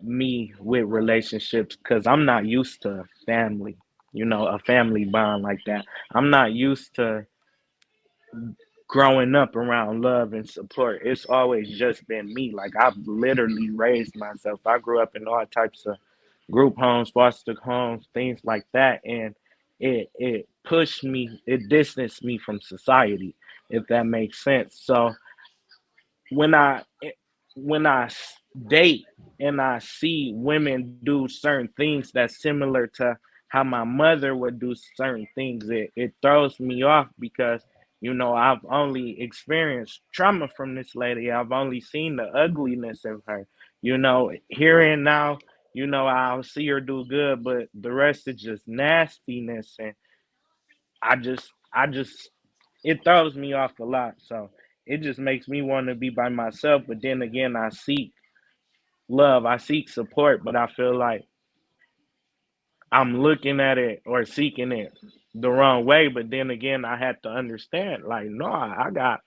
me with relationships because I'm not used to family, a family bond like that. I'm not used to growing up around love and support. It's always just been me. Like I've literally raised myself. I grew up in all types of group homes, foster homes, things like that, and it pushed me, it distanced me from society, if that makes sense. So when I date and I see women do certain things that's similar to how my mother would do certain things, it throws me off because I've only experienced trauma from this lady. I've only seen the ugliness of her. Here and now, I'll see her do good, but the rest is just nastiness, and I just it throws me off a lot. So it just makes me want to be by myself. But then again, I seek love, I seek support, but I feel like I'm looking at it or seeking it the wrong way. But then again, I had to understand, like, no, I got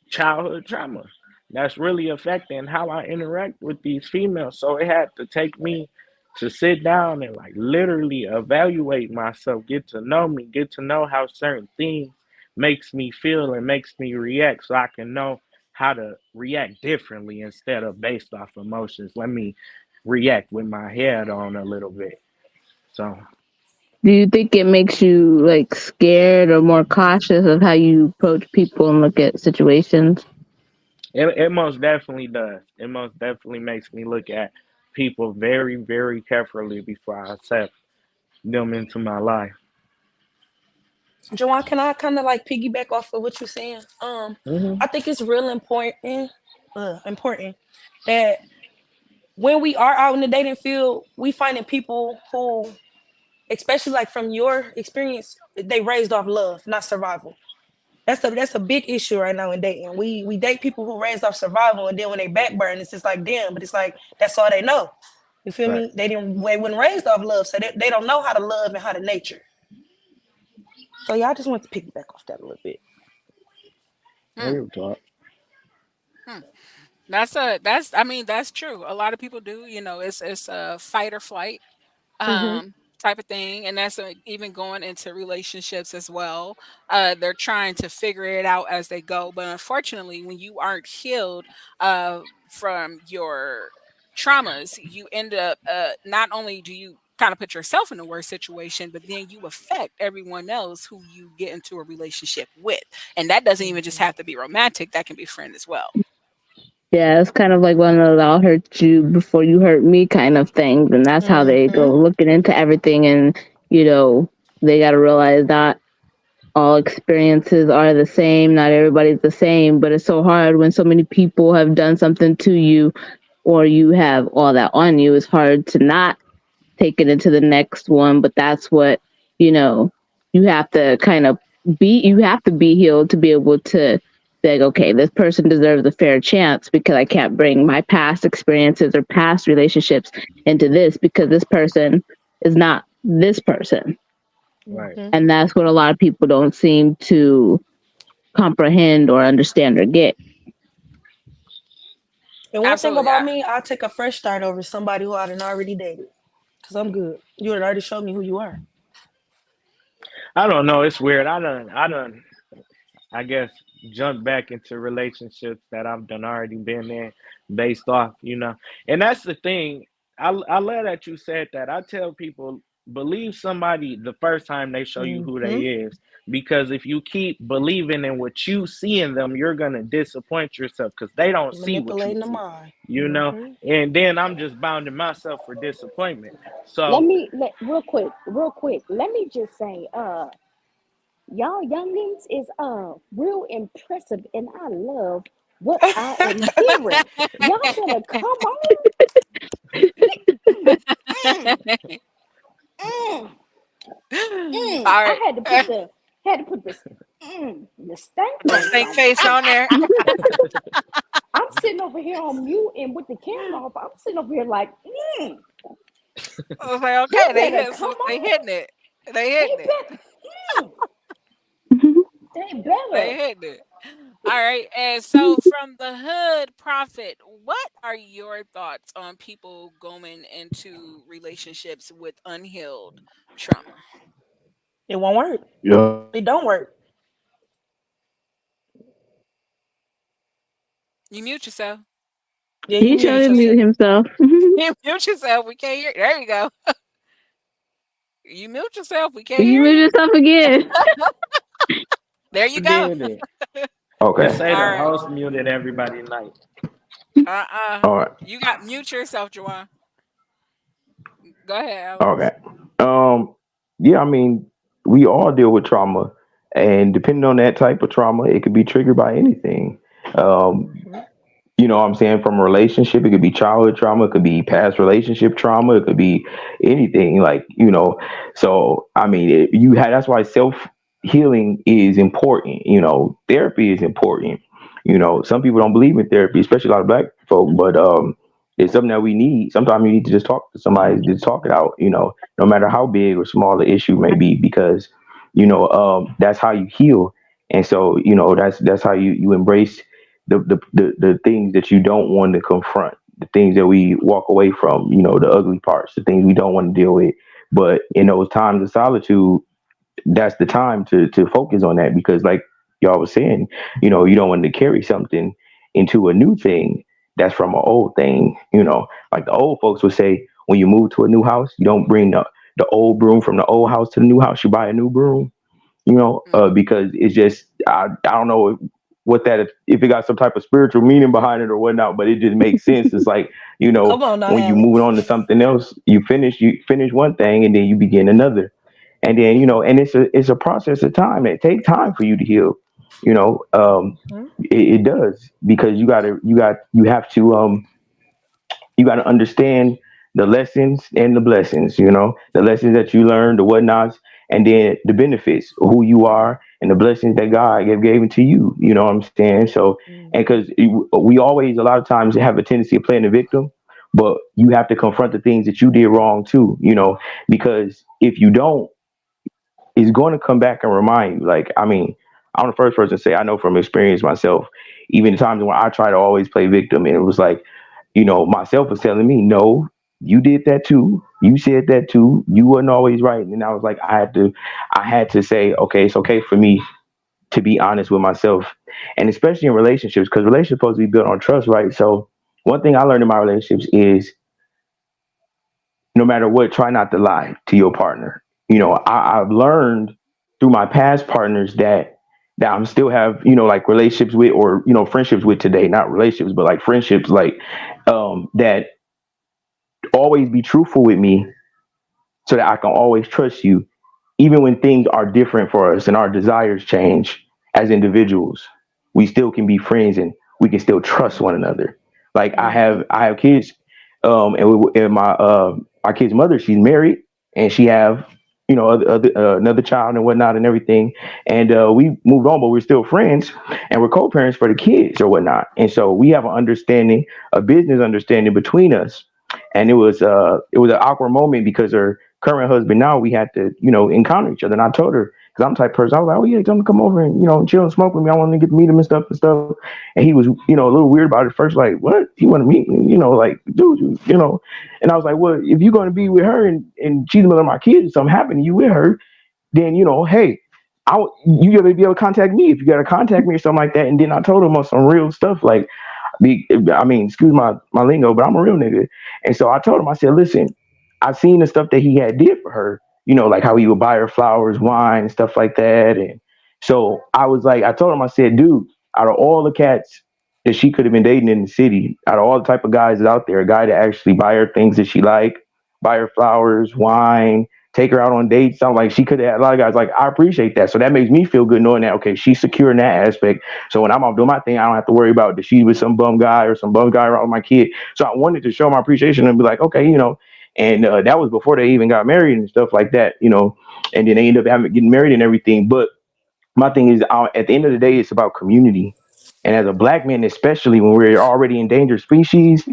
childhood trauma that's really affecting how I interact with these females. So it had to take me to sit down and like literally evaluate myself, get to know me, get to know how certain things makes me feel and makes me react so I can know how to react differently instead of based off emotions. Let me react with my head on a little bit. So Do you think it makes you like scared or more cautious of how you approach people and look at situations? it most definitely does. It most definitely makes me look at people very, very carefully before I accept them into my life. Joanne, can I kind of like piggyback off of what you're saying? Hmm. I think it's real important that when we are out in the dating field, we finding people who, especially like from your experience, they raised off love, not survival. That's a big issue right now in dating. We date people who raised off survival, and then when they backburn, it's just like damn. But it's like that's all they know. You feel Right. me? They wasn't raised off love, so they don't know how to love and how to nature. So yeah, I just want to piggyback off that a little bit. Hmm. Real talk. Hmm. That's I mean that's true. A lot of people do. It's a fight or flight Mm-hmm. type of thing, and that's even going into relationships as well. They're trying to figure it out as they go, but unfortunately, when you aren't healed from your traumas, you end up not only do you kind of put yourself in a worse situation, but then you affect everyone else who you get into a relationship with, and that doesn't even just Mm-hmm. have to be romantic; that can be friend as well. Yeah, it's kind of like one of those "I'll hurt you before you hurt me" kind of things, and that's how they Mm-hmm. go looking into everything. And you know, they got to realize that all experiences are the same. Not everybody's the same, but it's so hard when so many people have done something to you, or you have all that on you. It's hard to not take it into the next one. But that's what you know. You have to kind of be. You have to be healed to be able to be like, okay, this person deserves a fair chance because I can't bring my past experiences or past relationships into this because this person is not this person. Right. Mm-hmm. And that's what a lot of people don't seem to comprehend or understand or get. And one thing Absolutely. about me, I'll take a fresh start over somebody who I done already dated. Cause I'm good. You had already showed me who you are. I don't know. It's weird. I done I guess jump back into relationships that I've done already been in based off, And that's the thing. I love that you said that. I tell people believe somebody the first time they show you who they Mm-hmm. is. Because if you keep believing in what you see in them, you're gonna disappoint yourself because they don't see what you Manipulating the see. mind. You know? Mm-hmm. And then I'm just bounding myself for disappointment. Let So me let real quick. Let me just say, y'all youngins is real impressive, and I love what I am hearing. Y'all better come on. Mm, mm, All I right. had to put the the stank The face stank on it. face on there. sitting over here on mute and with the camera off. I'm sitting over here like, I was like, they okay, they better hit come some, they on. hitting it. They They hitting it. better. Mm, they They better. hitting it. All right. And so from the hood prophet, what are your thoughts on people going into relationships with unhealed trauma? It won't work. Yeah. It don't work. You mute yourself. Yeah, He you tried muted to mute yourself. himself. You mute yourself. We can't hear. There you go. You mute yourself. We can't You hear mute you. yourself again. There you I go. did it. It Okay. say All the right. host muted everybody night. All right. You got mute yourself, Jawan. Go ahead, Okay. Alex. Um. Yeah. I mean, we all deal with trauma, and depending on that type of trauma, it could be triggered by anything. Um. Mhm. You know what I'm saying? From a relationship, it could be childhood trauma, it could be past relationship trauma, it could be anything. Like, so I mean, you had that's why self healing is important. Therapy is important. Some people don't believe in therapy, especially a lot of black folk, but it's something that we need. Sometimes you need to just talk to somebody to talk it out. No matter how big or small the issue may be, because that's how you heal. And so that's how you embrace the things that you don't want to confront, the things that we walk away from, the ugly parts, the things we don't want to deal with. But in those times of solitude, that's the time to focus on that, because like y'all was saying, you don't want to carry something into a new thing that's from an old thing. Like the old folks would say, when you move to a new house, you don't bring the old broom from the old house to the new house, you buy a new broom. Because it's just I don't know what that if it got some type of spiritual meaning behind it or whatnot, but it just makes sense. It's like Come on now, when you move Alex. on to something else, you finish one thing and then you begin another, and then and it's a process of time. It takes time for you to heal. You know, Mhm. it does, because you have to you got to understand the lessons and the blessings, the lessons that you learned, the whatnots, and then the benefits of who you are and the blessings that God have given to you. You know what I'm saying? So, and Mhm. because we always, a lot of times, have a tendency of playing the victim, but you have to confront the things that you did wrong too, because if you don't, it's going to come back and remind you. Like, I mean, I'm the first person to say I know from experience myself, even the times when I try to always play victim, and it was like, myself was telling me, no, you did that too. You said that too. You wasn't always right. And I was like, I had to say, okay, it's okay for me to be honest with myself. And especially in relationships, because relationships are supposed to be built on trust, right? So one thing I learned in my relationships is, no matter what, try not to lie to your partner. I've learned through my past partners that I'm still have, like relationships with, or, friendships with today, not relationships, but like friendships, like, that always be truthful with me so that I can always trust you, even when things are different for us and our desires change as individuals. We still can be friends, and we can still trust one another. Like Mhm. I have kids, and my kid's mother, she's married, and she have, another child and whatnot and everything. And we moved on, but we're still friends, and we're co-parents for the kids or whatnot. And so we have an understanding, a business understanding between us. And it was an awkward moment, because her current husband, now we had to, encounter each other. And I told her, because I'm the type of person, I was like, oh yeah, tell him to come over and, chill and smoke with me. I want to get to meet him and stuff. And he was, a little weird about it first, like, what? He want to meet me? Like, dude, And I was like, well, if you're going to be with her, and she's one of my kids, something happened to you with her, then, hey, you gotta be able to contact me if you got to contact me or something like that. And then I told him on some real stuff, like, I mean, excuse my lingo, but I'm a real nigga. And so I told him, I said, listen, I seen the stuff that he had did for her, like how he would buy her flowers, wine, and stuff like that. And so I was like, I told him, I said, dude, out of all the cats that she could have been dating in the city, out of all the type of guys out there, a guy to actually buy her things that she like, buy her flowers, wine, take her out on dates. Sound like she could have had a lot of guys. Like, I appreciate that. So that makes me feel good knowing that, okay, she's secure in that aspect. So when I'm out doing my thing, I don't have to worry about that she's with some bum guy or some bum guy around with my kid. So I wanted to show my appreciation and be like, okay, and that was before they even got married and stuff like that, and then they ended up getting married and everything. But my thing is, at the end of the day, it's about community. And as a black man, especially when we're already endangered species,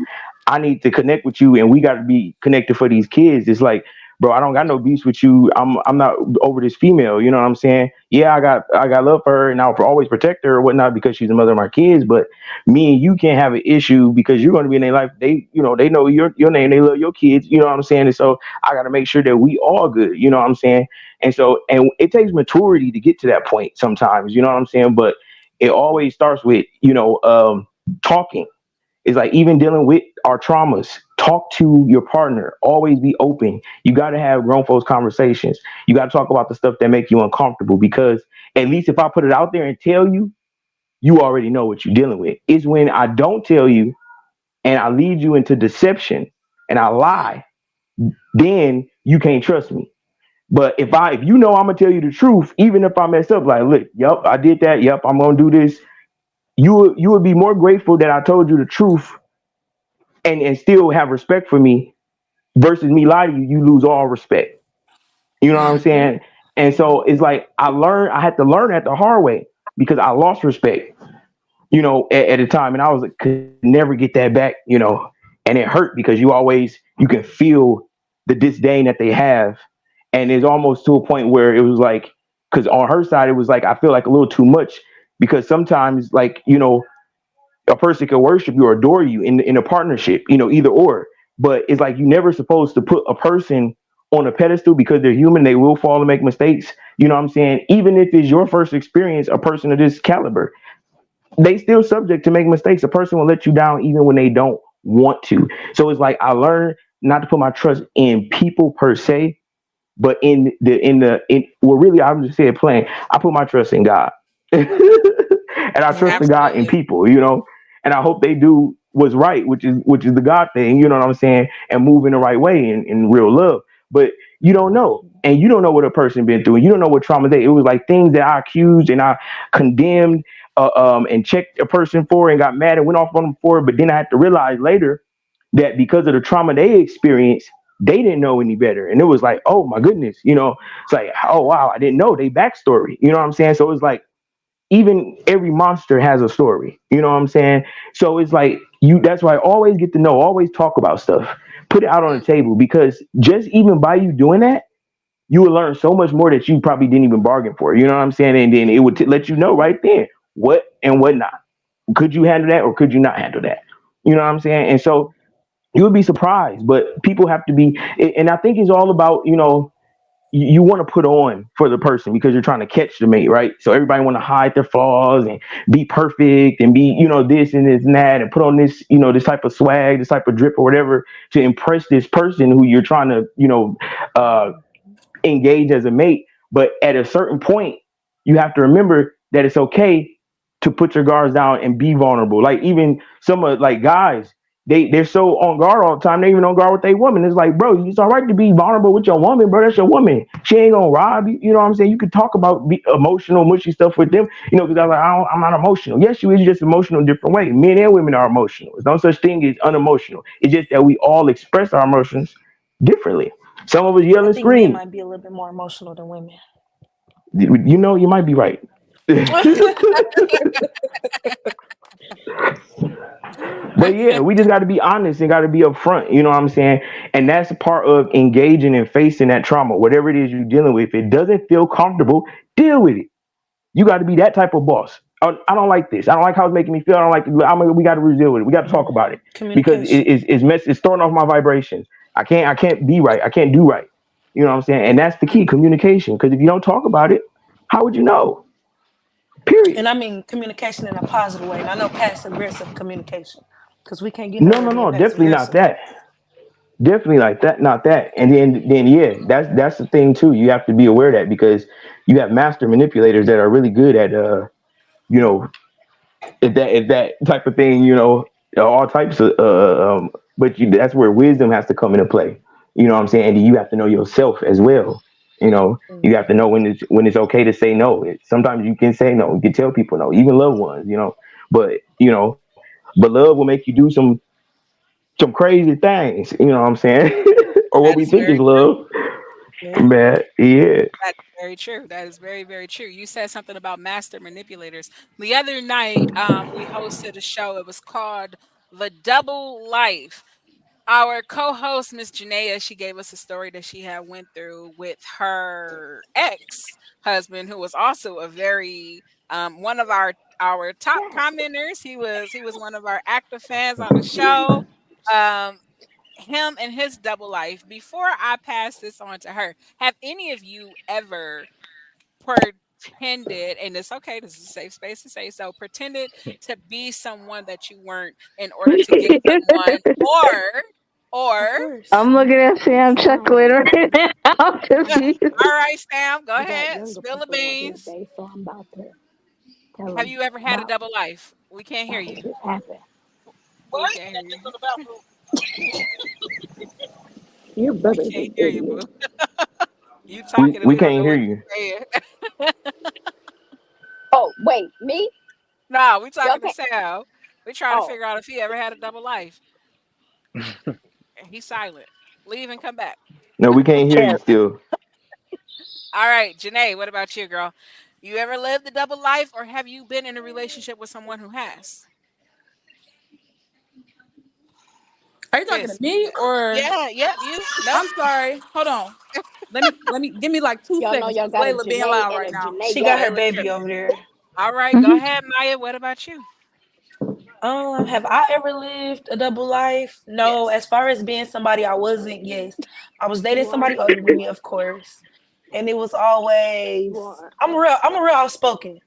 I need to connect with you, and we got to be connected for these kids. It's like, bro, I don't got no beefs with you. I'm not over this female. You know what I'm saying? Yeah, I got love for her, and I'll always protect her or whatnot because she's the mother of my kids. But me and you can't have an issue because you're going to be in their life. They know your name. They love your kids. You know what I'm saying? And so I got to make sure that we all good. You know what I'm saying? And it takes maturity to get to that point sometimes. You know what I'm saying? But it always starts with talking. It's like even dealing with our traumas. Talk to your partner. Always be open. You got to have grown folks conversations. You got to talk about the stuff that make you uncomfortable because at least if I put it out there and tell you, you already know what you're dealing with. It's when I don't tell you and I lead you into deception and I lie, then you can't trust me. But if you know I'm gonna tell you the truth, even if I mess up, like look, yep, I did that, yep, I'm gonna do this. You would be more grateful that I told you the truth and still have respect for me versus me lie to you, you lose all respect. You know what I'm Mm-hmm. saying? And so it's like I had to learn that the hard way because I lost respect, at the time. And I was like, could never get that back, and it hurt because you can feel the disdain that they have. And it's almost to a point where it was like, because on her side, it was like, I feel like a little too much because sometimes, like, a person can worship you or adore you in a partnership, either or. But it's like you never supposed to put a person on a pedestal because they're human. They will fall and make mistakes. You know what I'm saying? Even if it's your first experience, a person of this caliber, they still subject to make mistakes. A person will let you down even when they don't want to. So it's like I learned not to put my trust in people per se, but well, really, I'm just saying plain. I put my trust in God, and I trust the God in Absolutely. people, and I hope they do what's right, which is the God thing, you know what I'm saying, and move in the right way in real love. But you don't know, and you don't know what a person been through, and you don't know what trauma they. It was like things that I accused and I condemned, and checked a person for, and got mad and went off on them for, but then I had to realize later that because of the trauma they experienced, they didn't know any better. And it was like, oh my goodness, it's like, oh wow, I didn't know they backstory. You know what I'm saying? So it's like even every monster has a story. You know what I'm saying? So it's like that's why I always get to know, always talk about stuff. Put it out on the table because just even by you doing that, you will learn so much more that you probably didn't even bargain for. You know what I'm saying? And then it would let you know right then what and what not. Could you handle that or could you not handle that? You know what I'm saying? And so you would be surprised, but people have to be, and I think it's all about, you want to put on for the person because you're trying to catch the mate, right? So everybody want to hide their flaws and be perfect and be, this and this and that and put on this, this type of swag, this type of drip or whatever to impress this person who you're trying to, uh, engage as a mate. But at a certain point, you have to remember that it's okay to put your guards down and be vulnerable. Like even some of like guys, they're so on guard all the time. They even on guard with their woman. It's like, bro, it's all right to be vulnerable with your woman, bro. That's your woman. She ain't gonna rob you. You know what I'm saying? You could talk about emotional, mushy stuff with them. Because I'm like, I'm not emotional. Yes, you is just emotional in a different way. Men and women are emotional. There's no such thing as unemotional. It's just that we all express our emotions differently. Some of us yell I and think men scream. might be a little bit more emotional than women. You might be right. But yeah, we just got to be honest and got to be upfront. You know what I'm saying? And that's a part of engaging and facing that trauma, whatever it is you're dealing with. If it doesn't feel comfortable, deal with it. You got to be that type of boss. I don't like this. I don't like how it's making me feel. I don't like it. We got to deal with it. We got to talk about it because Communication. it's throwing off my vibrations. I can't be right. I can't do right. You know what I'm saying? And that's the key, communication. Because if you don't talk about it, how would you know? Period. And I mean communication in a positive way. And I know passive aggressive communication. Because we can't get No, nowhere no, being no, passive definitely not aggressive. that. Definitely like that, not that. And then yeah, that's the thing too. You have to be aware of that because you have master manipulators that are really good at you know, if that type of thing, all types of but that's where wisdom has to come into play. You know what I'm saying? And you have to know yourself as well. You have to know when it's okay to say no. Sometimes you can say no. You can tell people no, even loved ones. But but love will make you do some crazy things. You know what I'm saying? Or what That we is think is very true. love. Yeah. Man, yeah. That's very true. That is very, very true. You said something about master manipulators. The other night, we hosted a show. It was called The Double Life. Our co-host, Miss Janaea, she gave us a story that she had went through with her ex-husband, who was also a very one of our top commenters. He was one of our active fans on the show. Um, him and his double life. Before I pass this on to her, have any of you ever pretended, and it's okay, this is a safe space to say so, pretended to be someone that you weren't in order to get someone, Of or course. I'm looking at Sam chuckling Fine. right now. I'm all confused. right, Sam, go We got ahead, younger spill the people on here beans. today, so I'm about to tell Have them you ever had a about double life? We can't hear how you. this happened. We can't hear you. Your We brother's can't an hear you, idiot. boo. You We talking and we we don't can't know hear what you. you're saying. Oh, wait, me? No, we Y'all talking to can't. Sam. We trying to Oh, figure out if he ever had a double life. And he's silent. Leave and come back. No, we can't hear you Yeah. still. All right, Janae, what about you, girl? You ever lived a double life, or have you been in a relationship with someone who has? Are you talking to Sis. me or? Yeah, yep, you. Nope. I'm sorry. Hold on. Let me give me like two y'all know seconds y'all because got a Layla being Janae loud and right a now. Janae She got her Layla gang. baby tripping. over there. All right, go Mhm. ahead, Maya. What about you? Have I ever lived a double life? No. Yes. As far as being somebody I wasn't, yes. I was dating You are. somebody older than me, of course. And it was You always are. I'm a real outspoken.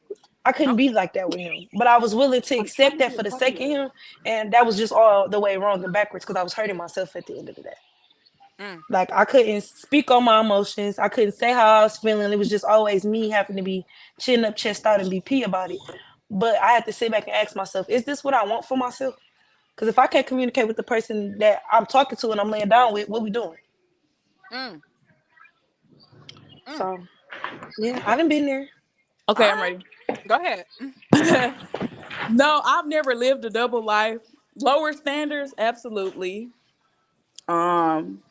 I couldn't Okay. be like that with him. But I was willing to I'm trying accept to that be a for the part of sake of this. him. And that was just all the way wrong and backwards because I was hurting myself at the end of the day. Mm, Like I couldn't speak on my emotions. I couldn't say how I was feeling. It was just always me having to be chin up, chest out, and BP about it. But I had to sit back and ask myself, is this what I want for myself? Because if I can't communicate with the person that I'm talking to and I'm laying down with, what we doing? mm, mm. So yeah, I done been there. All Okay, I'm right. ready. Go ahead. Mm, No, I've never lived a double life. Lower standards, absolutely. Um,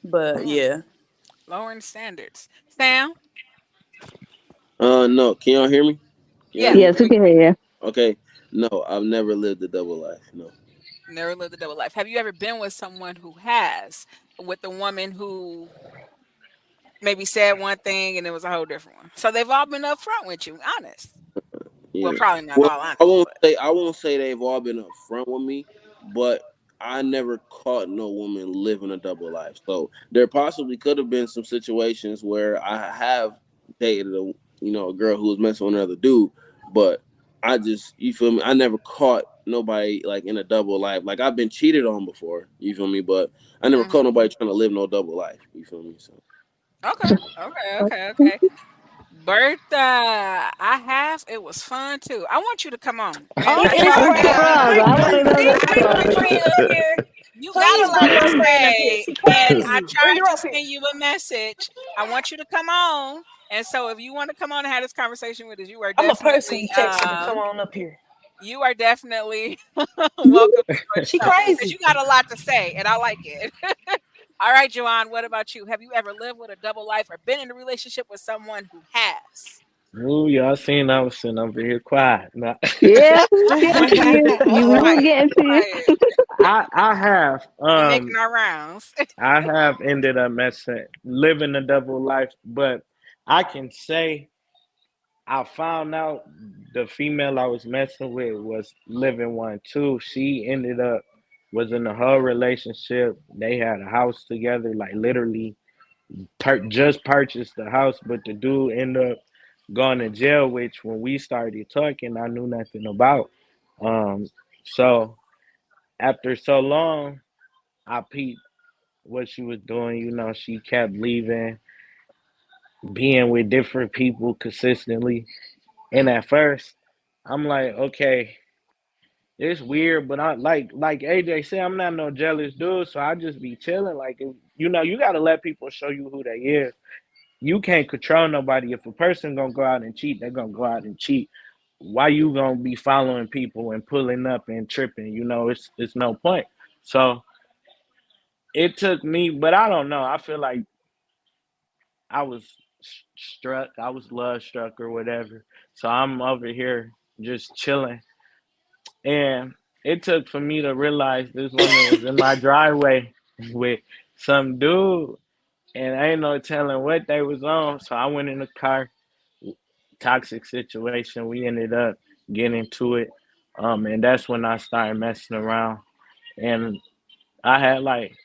but mm. yeah. Lowering standards. Sam? No. Can y'all hear me? Can y'all hear Yeah. me? Yes, we can hear you. Okay. No, I've never lived a double life. No. Never lived a double life. Have you ever been with someone who has, with a woman who maybe said one thing and it was a whole different one? So they've all been upfront with you, honest. Well, Yeah. probably not Well, all I honest, won't but say I won't say they've all been upfront with me, but I never caught no woman living a double life. So there possibly could have been some situations where I have dated a girl who was messing with another dude, but I just you feel me. I never caught nobody like in a double life. Like I've been cheated on before, you feel me, but I never caught mhm. nobody trying to live no double life. You feel me? So Okay. Okay. Okay. Okay. Bertha, I have. It was fun too. I want you to come on, and Oh, I please Tell bring the Brian. tried. story. I want to know Please the bring my story. friend up here. You got a Please lot bring to my friend up here. say, She and I crazy. Bring tried her to up here. send you a message. I want you to come on, and so if you want to come on and have this conversation with us, I'm a personally text her to come on up here. you are definitely welcome to join the She show because crazy. you got a lot to say, and I like it. All right, Joanne, what about you? Have you ever lived with a double life or been in a relationship with someone who has? Ooh, y'all seen I was sitting over here quiet. No. Yeah, we getting to you. You Be we were quiet. getting Be to you. quiet. I have We making our rounds. I have ended up messing living a double life, but I can say I found out the female I was messing with was living one too. She ended up was in a whole relationship. They had a house together, like literally just purchased the house, but the dude ended up going to jail, which when we started talking, I knew nothing about. Um, so after so long, I peeped what she was doing. She kept leaving, being with different people consistently. And Mm, at first, I'm like, okay, it's weird, but I like AJ said, I'm not no jealous dude, so I just be chilling. Like, you gotta let people show you who they is. You can't control nobody. If a person gonna go out and cheat, they're gonna go out and cheat. Why you gonna be following people and pulling up and tripping? It's no point. So it took me, but I don't know. I feel like I was struck. I was love struck or whatever. So I'm over here just chilling, and it took for me to realize this woman was in my driveway with some dude, and ain't no telling what they was on. So I went in the car. Toxic situation. We ended up getting into it, and that's when I started messing around. And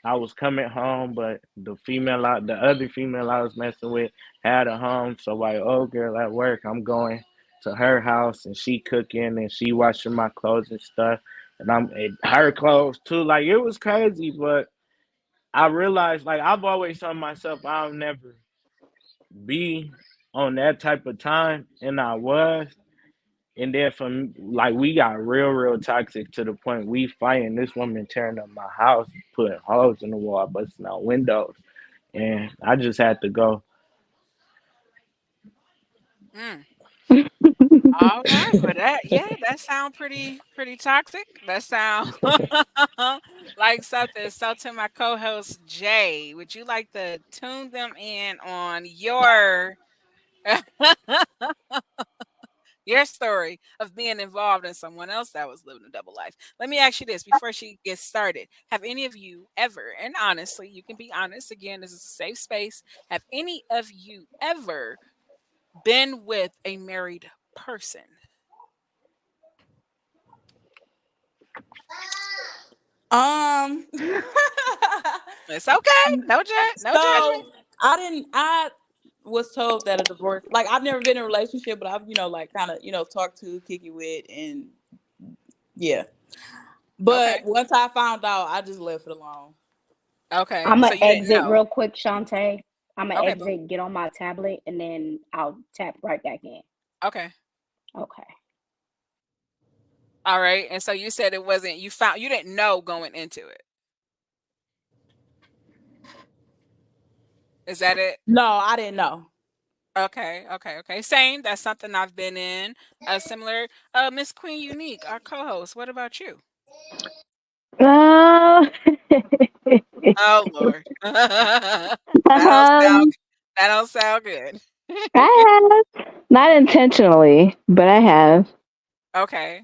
I was coming home, but the other female I was messing with had a home. So like, old girl at work, I'm going to her house and she cooking and she washing my clothes and stuff, and her clothes too. Like it was crazy, but I realized like I've always told myself I'll never be on that type of time, and I was. And then from like we got real toxic to the point we fighting. This woman tearing up my house, putting holes in the wall, busting out windows, and I just had to go. Mm. All right. Well, that sound pretty toxic. That sound like something. So to my co-host Jay, would you like to tune them in on your story of being involved in someone else that was living a double life? Let me ask you this before she gets started. Have any of you ever, and honestly, you can be honest again, this is a safe space. Have any of you ever been with a married person? Um. It's okay. No judgment. So I didn't. I was told that a divorce. Like I've never been in a relationship, but I've like kind of talked to, kick it with, and yeah. Okay. But once I found out, I just left it alone. Okay. I'm So gonna you didn't exit know. real quick, Shonte. I'm gonna Okay, boom. exit, get on my tablet, and then I'll tap right back in. Okay. Okay. All right. And so you said it wasn't you didn't know going into it. Is that it? No, I didn't know. Okay. Same. That's something I've been in. Similar. Miss Queen Unique, our co-host. What about you? Uh, Oh Lord. That don't sound um, that don't sound good. I have not intentionally, but I have. Okay.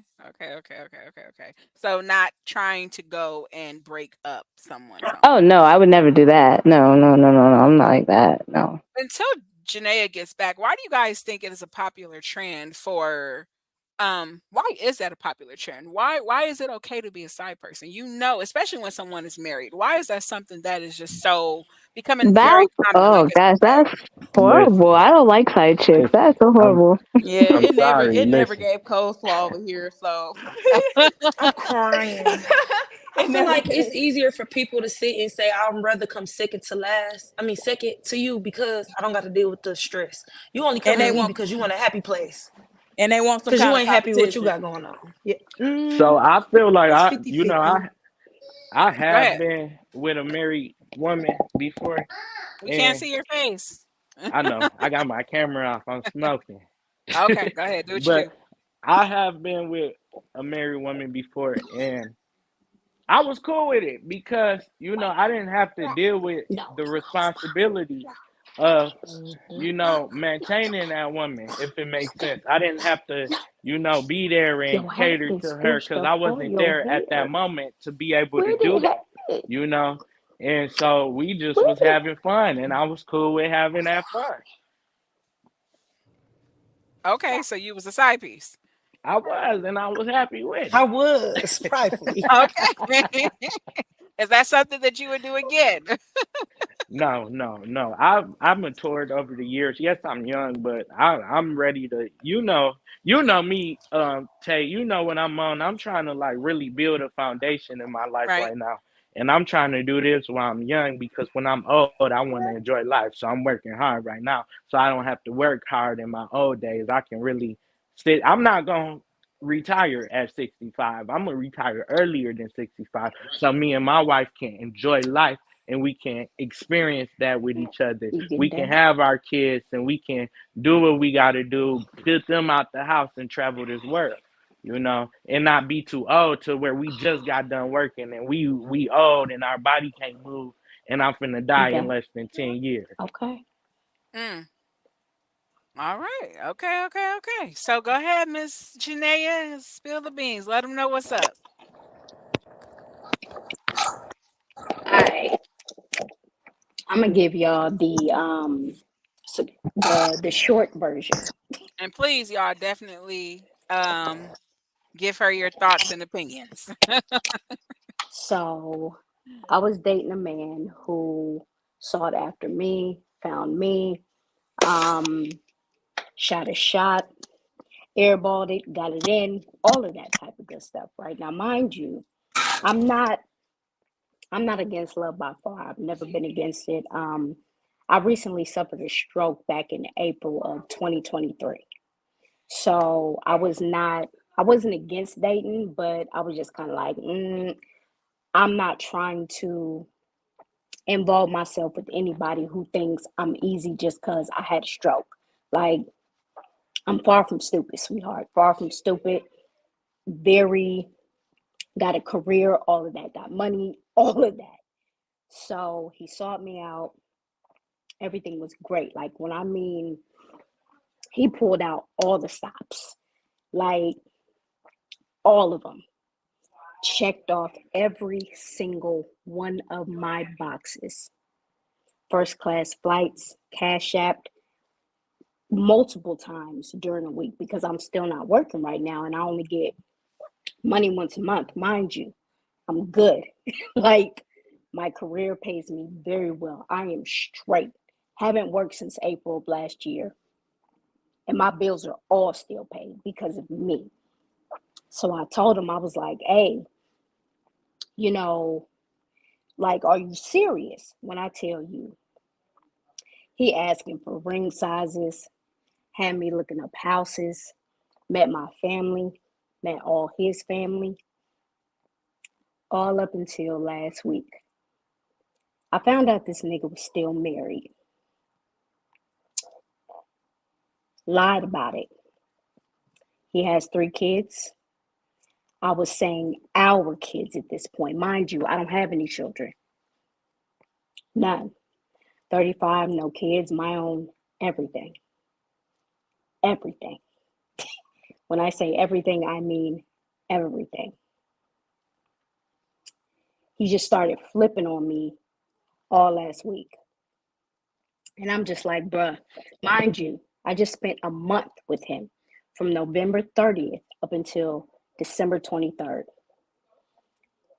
So not trying to go and break up someone's home. Oh no, I would never do that. No, no, no, no, no. I'm not like that. No. Until Janaea gets back, why do you guys think it is a popular trend for why is that a popular trend? Why is it okay to be a side person? You know, especially when someone is married. Why is that something that is just so becoming very That's common, like oh it's gosh, okay? that's horrible. Listen, I don't like side chicks. listen. That's so I'm horrible. Yeah, I'm sorry. it never Listen, gave coleslaw over here, so I'm crying. I it feel never like it's gave. easier for people to sit and say, I'd rather come second to last. I mean, second to you because I don't got to deal with the stress. You only And coming to they me want because you want a happy place. some Because you kind of ain't happy with what you competition. got going on. Yeah. so I feel like It's 50 50. I Go have ahead. been with a married woman before, We can't and see your face. I know I got my camera off. I'm smoking, Okay, go ahead. Do what you do. but I have been with a married woman before, and I was cool with it because I didn't have to deal with No, the the coleslaw. responsibility of Mhm. maintaining that woman if it makes sense. I didn't have to be there and Your hat cater is to her scrunched because up I for wasn't your there at that hair. moment to be able to Where do did that, that? you know. And so we just Where was did having fun, and I was cool with having that fun. Okay, so you was a side piece. I was, and I was happy with I it. was, pridefully. Okay. Is that something that you would do again? No. I've matured over the years. Yes, I'm young, but I'm ready to. You know me, Tay. You know when I'm on. I'm trying to like really build a foundation in my life Right. right now, and I'm trying to do this while I'm young because when I'm old, I want to enjoy life. So I'm working hard right now, so I don't have to work hard in my old days. I can really sit. I'm not gonna retire at 65. I'm gonna retire earlier than 65, so me and my wife can enjoy life and we can experience that with each other. you We get can that? have our kids and we can do what we got to do, put them out the house and travel this world, and not be too old to where we just got done working and we old and our body can't move and I'm finna die in Okay. less than 10 years. Okay. Mm. All right. Okay. Okay. Okay. So go ahead, Miss Janaea, and spill the beans. Let them know what's up. I I'm gonna give y'all so the short version. And please, y'all, definitely give her your thoughts and opinions. So I was dating a man who sought after me, found me, um, shot a shot, airballed it, got it in, all of that type of good stuff. Right now, mind you, I'm not I'm not against love by far. I've never been against it. I recently suffered a stroke back in April of 2023. So I wasn't against dating, but I was just kind of like, I'm not trying to involve myself with anybody who thinks I'm easy just because I had a stroke. Like, I'm far from stupid, sweetheart. Far from stupid. Very, got a career, all of that, got money, all of that. So he sought me out. Everything was great. Like, when I mean, he pulled out all the stops, like all of them, checked off every single one of my boxes. First class flights, cash app, multiple times during the week because I'm still not working right now and I only get money once a month. Mind you, I'm good. Like, my career pays me very well. I am straight. Haven't worked since April of last year. And my bills are all still paid because of me. So I told him, I was like, hey, you know, like, are you serious when I tell you? He asking for ring sizes, had me looking up houses, met my family, met all his family, all up until last week. I found out this nigga was still married. Lied about it. He has 3 kids. I was saying our kids at this point. Mind you, I don't have any children. None. 35, no kids, my own, everything. Everything. When I say everything, I mean everything. He just started flipping on me all last week. And I'm just like, bruh, mind you, I just spent a month with him from November 30th up until December 23rd.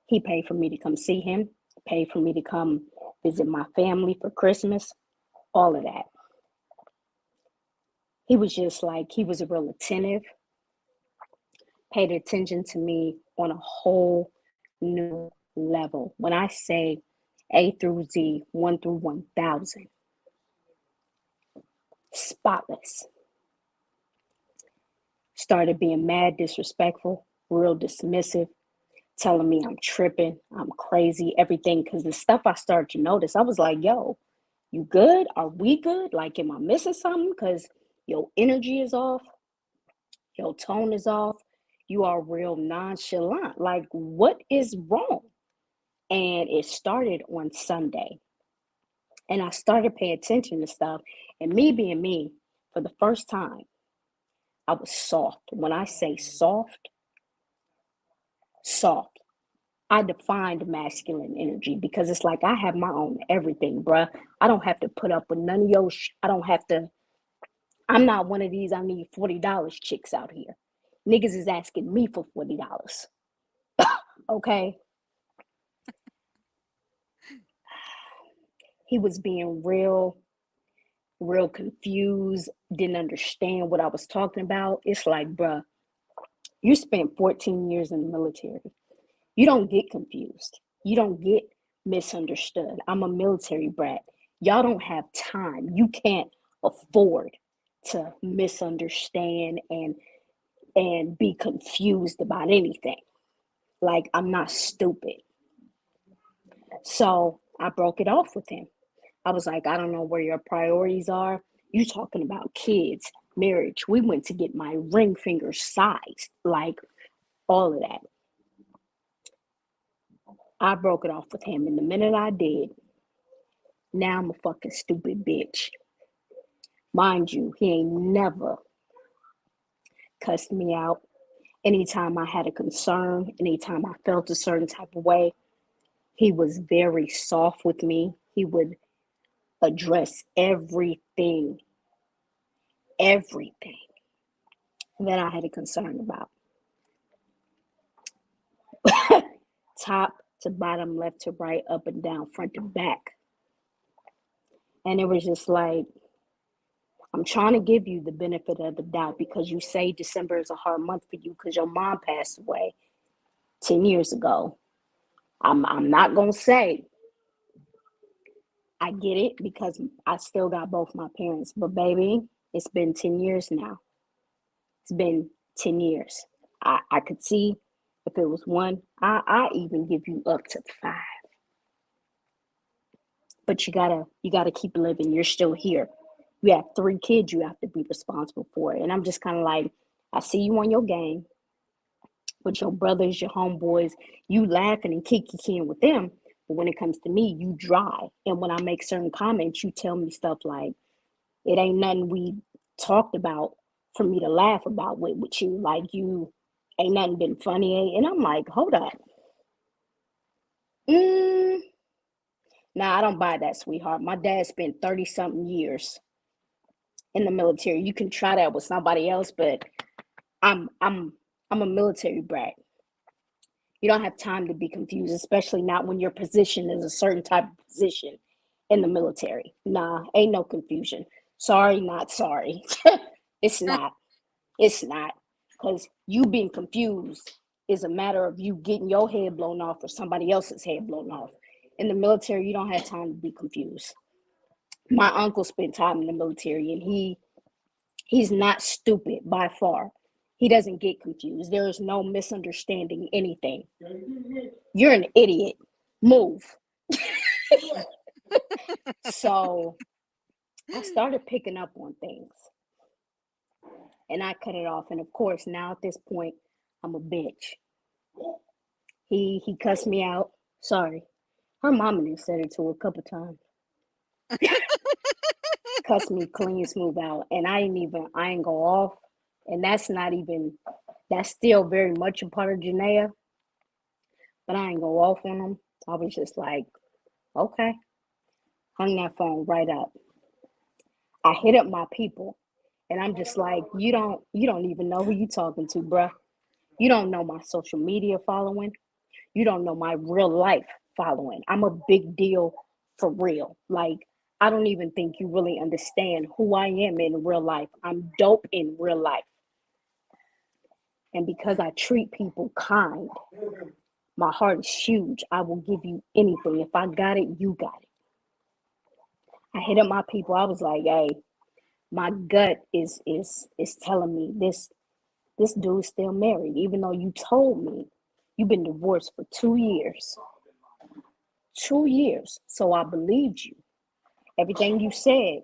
He paid for me to come see him, paid for me to come visit my family for Christmas, all of that. He was just like, he was real attentive, paid attention to me on a whole new level. When I say A through Z, 1 through 1,000, spotless. Started being mad, disrespectful, real dismissive, telling me I'm tripping, I'm crazy, everything. Because the stuff I started to notice, I was like, yo, you good? Are we good? Like, am I missing something? Because your energy is off, your tone is off, you are real nonchalant. Like, what is wrong? And it started on Sunday. And I started paying attention to stuff. And me being me, for the first time, I was soft. When I say soft, soft. I defined masculine energy because it's like I have my own everything, bruh. I don't have to put up with none of your I don't have to. I'm not one of these I need $40 chicks out here. Niggas is asking me for $40. Okay? He was being real confused, didn't understand what I was talking about. It's like, bruh, you spent 14 years in the military. You don't get confused. You don't get misunderstood. I'm a military brat. Y'all don't have time. You can't afford to misunderstand and be confused about anything. Like, I'm not stupid. So I broke it off with him. I was like, I don't know where your priorities are. You talking about kids, marriage. We went to get my ring finger sized, like all of that. I broke it off with him. And the minute I did, now I'm a fucking stupid bitch. Mind you, he ain't never cussed me out. Anytime I had a concern, anytime I felt a certain type of way, he was very soft with me. He would address everything that I had a concern about. Top to bottom, left to right, up and down, front to back. And it was just like, I'm trying to give you the benefit of the doubt because you say December is a hard month for you because your mom passed away 10 years ago. I'm not going to say I get it because I still got both my parents. But baby, it's been 10 years now. It's been 10 years. I could see if it was one, I even give you up to 5. But you gotta keep living. You're still here. You have 3 kids you have to be responsible for. And I'm just kind of like, I see you on your game with your brothers, your homeboys, you laughing and kicking with them. But when it comes to me, you dry. And when I make certain comments, you tell me stuff like, it ain't nothing we talked about for me to laugh about with you. Like, you ain't nothing been funny. And I'm like, hold up. Nah, I don't buy that, sweetheart. My dad spent 30 something years in the military. You can try that with somebody else, but I'm I'm I'm a military brat. You don't have time to be confused, especially not when your position is a certain type of position in the military. Nah, ain't no confusion. Sorry, not sorry. It's not. It's not. Because you being confused is a matter of you getting your head blown off or somebody else's head blown off. In the military, you don't have time to be confused. My uncle spent time in the military and he's not stupid by far. He doesn't get confused. There is no misunderstanding anything. You're an idiot. Move. So I started picking up on things and I cut it off. And of course, now at this point, I'm a bitch. He cussed me out. Sorry. Her mama done said it to her a couple times. Cussed me clean smooth out. And I ain't go off. And that's still very much a part of Janaea. But I ain't go off on him. I was just like, okay. Hung that phone right up. I hit up my people. And I'm just like, you don't even know who you talking to, bruh. You don't know my social media following. You don't know my real life following. I'm a big deal for real. Like, I don't even think you really understand who I am in real life. I'm dope in real life. And because I treat people kind, my heart is huge. I will give you anything. If I got it, you got it. I hit up my people. I was like, hey, my gut is telling me this dude's still married, even though you told me you've been divorced for 2 years. 2 years. So I believed you. Everything you said,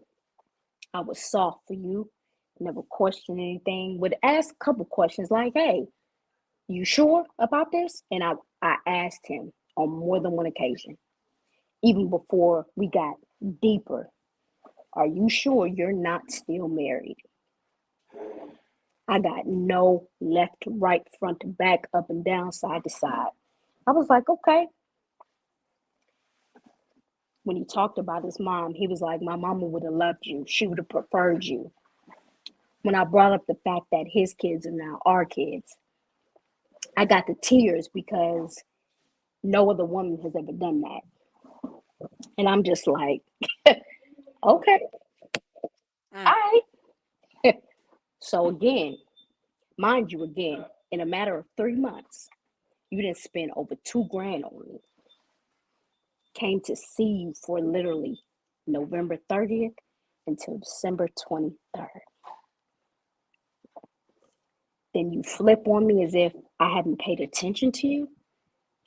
I was soft for you. Never questioned anything. Would ask a couple questions like, hey, you sure about this? And I asked him on more than one occasion, even before we got deeper. Are you sure you're not still married? I got no left, right, front to back, up and down, side to side. I was like, okay. When he talked about his mom, he was like, my mama would have loved you. She would have preferred you. When I brought up the fact that his kids are now our kids, I got the tears because no other woman has ever done that. And I'm just like, okay, all right. So again, mind you, in a matter of 3 months, you didn't spend over $2,000 on me. Came to see you for literally November 30th until December 23rd. Then you flip on me as if I haven't paid attention to you,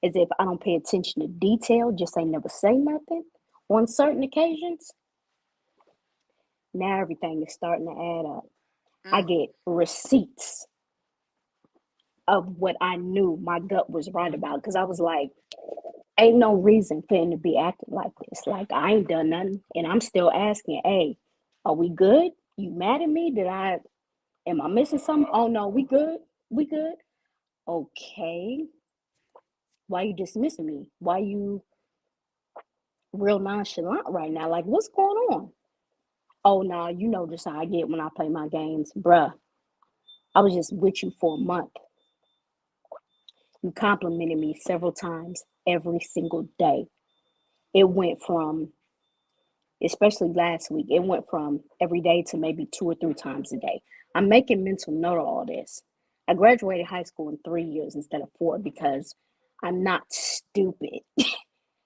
as if I don't pay attention to detail, just ain't never say nothing on certain occasions. Now everything is starting to add up. I get receipts of what I knew my gut was right about because I was like, ain't no reason for him to be acting like this. Like, I ain't done nothing. And I'm still asking, hey, are we good? You mad at me? Am I missing something? Oh no, we good. We good. Okay. Why you dismissing me? Why you real nonchalant right now? Like, what's going on? Oh no, you know just how I get when I play my games. Bruh, I was just with you for a month. You complimented me several times every single day. It went from, especially last week, it went from every day to maybe 2 or 3 times a day. I'm making mental note of all this. I graduated high school in 3 years instead of 4 because I'm not stupid.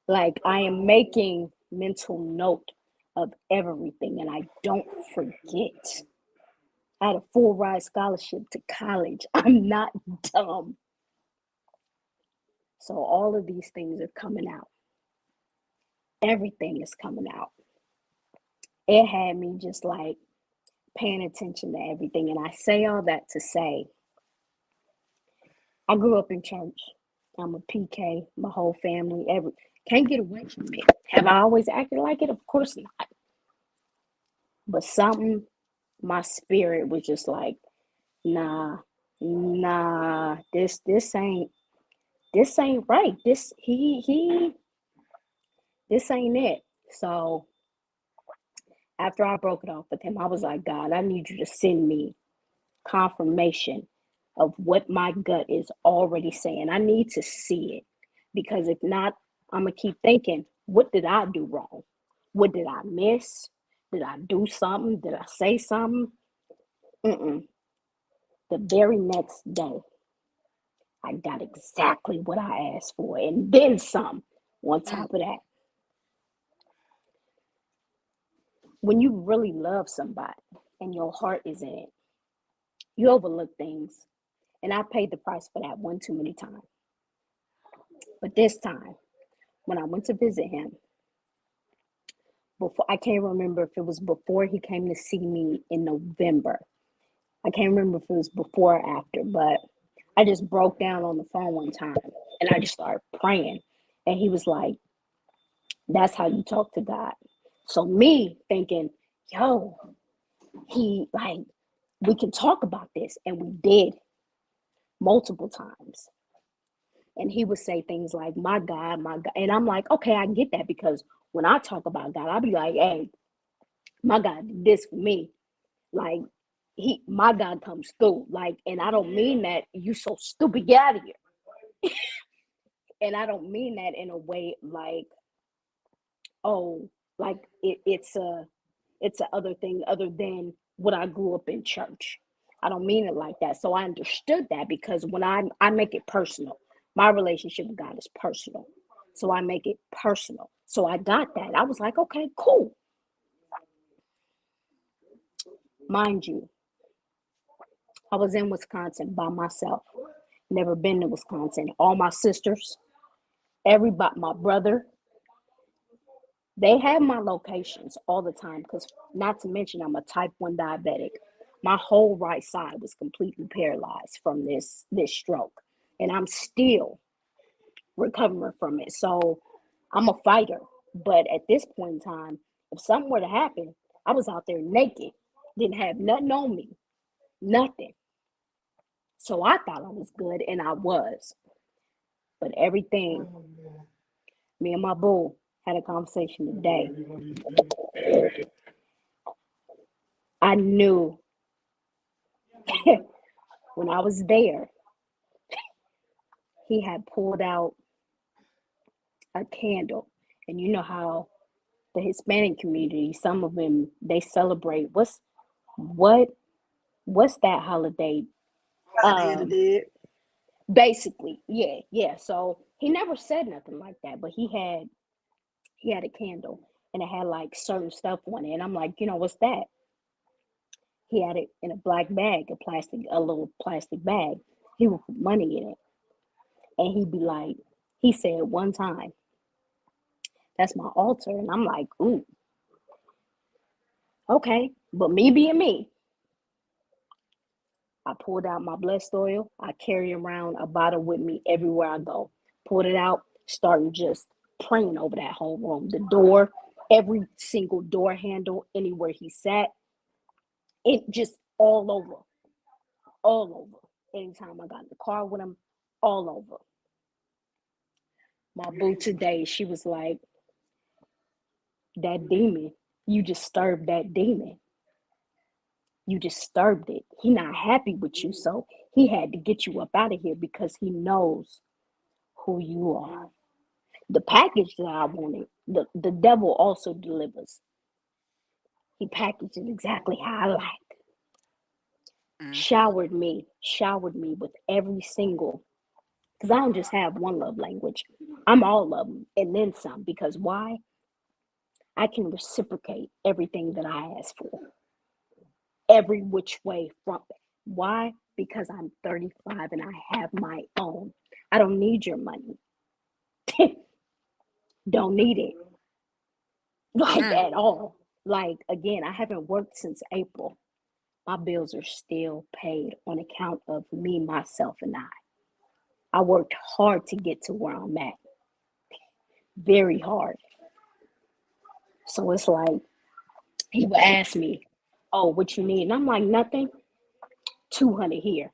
Like, I am making mental note of everything and I don't forget. I had a full ride scholarship to college. I'm not dumb. So all of these things are coming out. Everything is coming out. It had me just like paying attention to everything. And I say all that to say, I grew up in church. I'm a PK, my whole family, can't get away from it. Have I always acted like it? Of course not. But something, my spirit was just like, nah, this ain't right. This ain't it. So after I broke it off with him, I was like, God, I need you to send me confirmation of what my gut is already saying. I need to see it, because if not, I'm gonna keep thinking, what did I do wrong? What did I miss? Did I do something? Did I say something? Mm-mm. The very next day, I got exactly what I asked for, and then some on top of that. When you really love somebody and your heart is in it, you overlook things. And I paid the price for that one too many times. But this time, when I went to visit him, before, I can't remember if it was before he came to see me in November. I can't remember if it was before or after, but I just broke down on the phone one time and I just started praying. And he was like, that's how you talk to God. So me thinking, yo, he like, we can talk about this. And we did multiple times. And he would say things like, my God, my God. And I'm like, okay, I get that, because when I talk about God, I'll be like, hey, my God did this for me. Like, my God comes through. Like, and I don't mean that you so stupid, get out of here. And I don't mean that in a way like, oh, like it's a other thing other than what I grew up in church. I don't mean it like that. So I understood that, because when I make it personal, my relationship with God is personal. So I make it personal. So I got that. I was like, okay, cool. Mind you, I was in Wisconsin by myself. Never been to Wisconsin. All my sisters, everybody, my brother, they have my locations all the time, because not to mention I'm a type 1 diabetic. My whole right side was completely paralyzed from this stroke, and I'm still recovering from it. So I'm a fighter. But at this point in time, if something were to happen, I was out there naked, didn't have nothing on me, nothing. So I thought I was good, and I was. But everything, me and my boo had a conversation today. I knew when I was there, he had pulled out a candle. And you know how the Hispanic community, some of them, they celebrate what what's that holiday? Did. Basically, yeah. So he never said nothing like that, but he had a candle and it had like certain stuff on it. And I'm like, what's that? He had it in a black bag, a little plastic bag. He would put money in it. And he'd be like, he said one time, that's my altar. And I'm like, ooh, okay. But me being me, I pulled out my blessed oil. I carry around a bottle with me everywhere I go. Pulled it out, starting just praying over that whole room. The door, every single door handle, anywhere he sat. It just all over. Anytime I got in the car with him, all over. My boo today, she was like, that demon, you disturbed that demon. You disturbed it. He not happy with you, so he had to get you up out of here because he knows who you are. The package that I wanted, the devil also delivers. He packaged it exactly how I like. Mm-hmm. Showered me with every single, because I don't just have one love language. I'm all of them and then some. Because why? I can reciprocate everything that I ask for, every which way from it. Why? Because I'm 35 and I have my own. I don't need your money. Don't need it. Like Mm. at all. Like again, I haven't worked since April. My bills are still paid on account of me, myself, and I. I worked hard to get to where I'm at. Very hard. So it's like he would ask me, "Oh, what you need?" And I'm like, "Nothing. 200 here,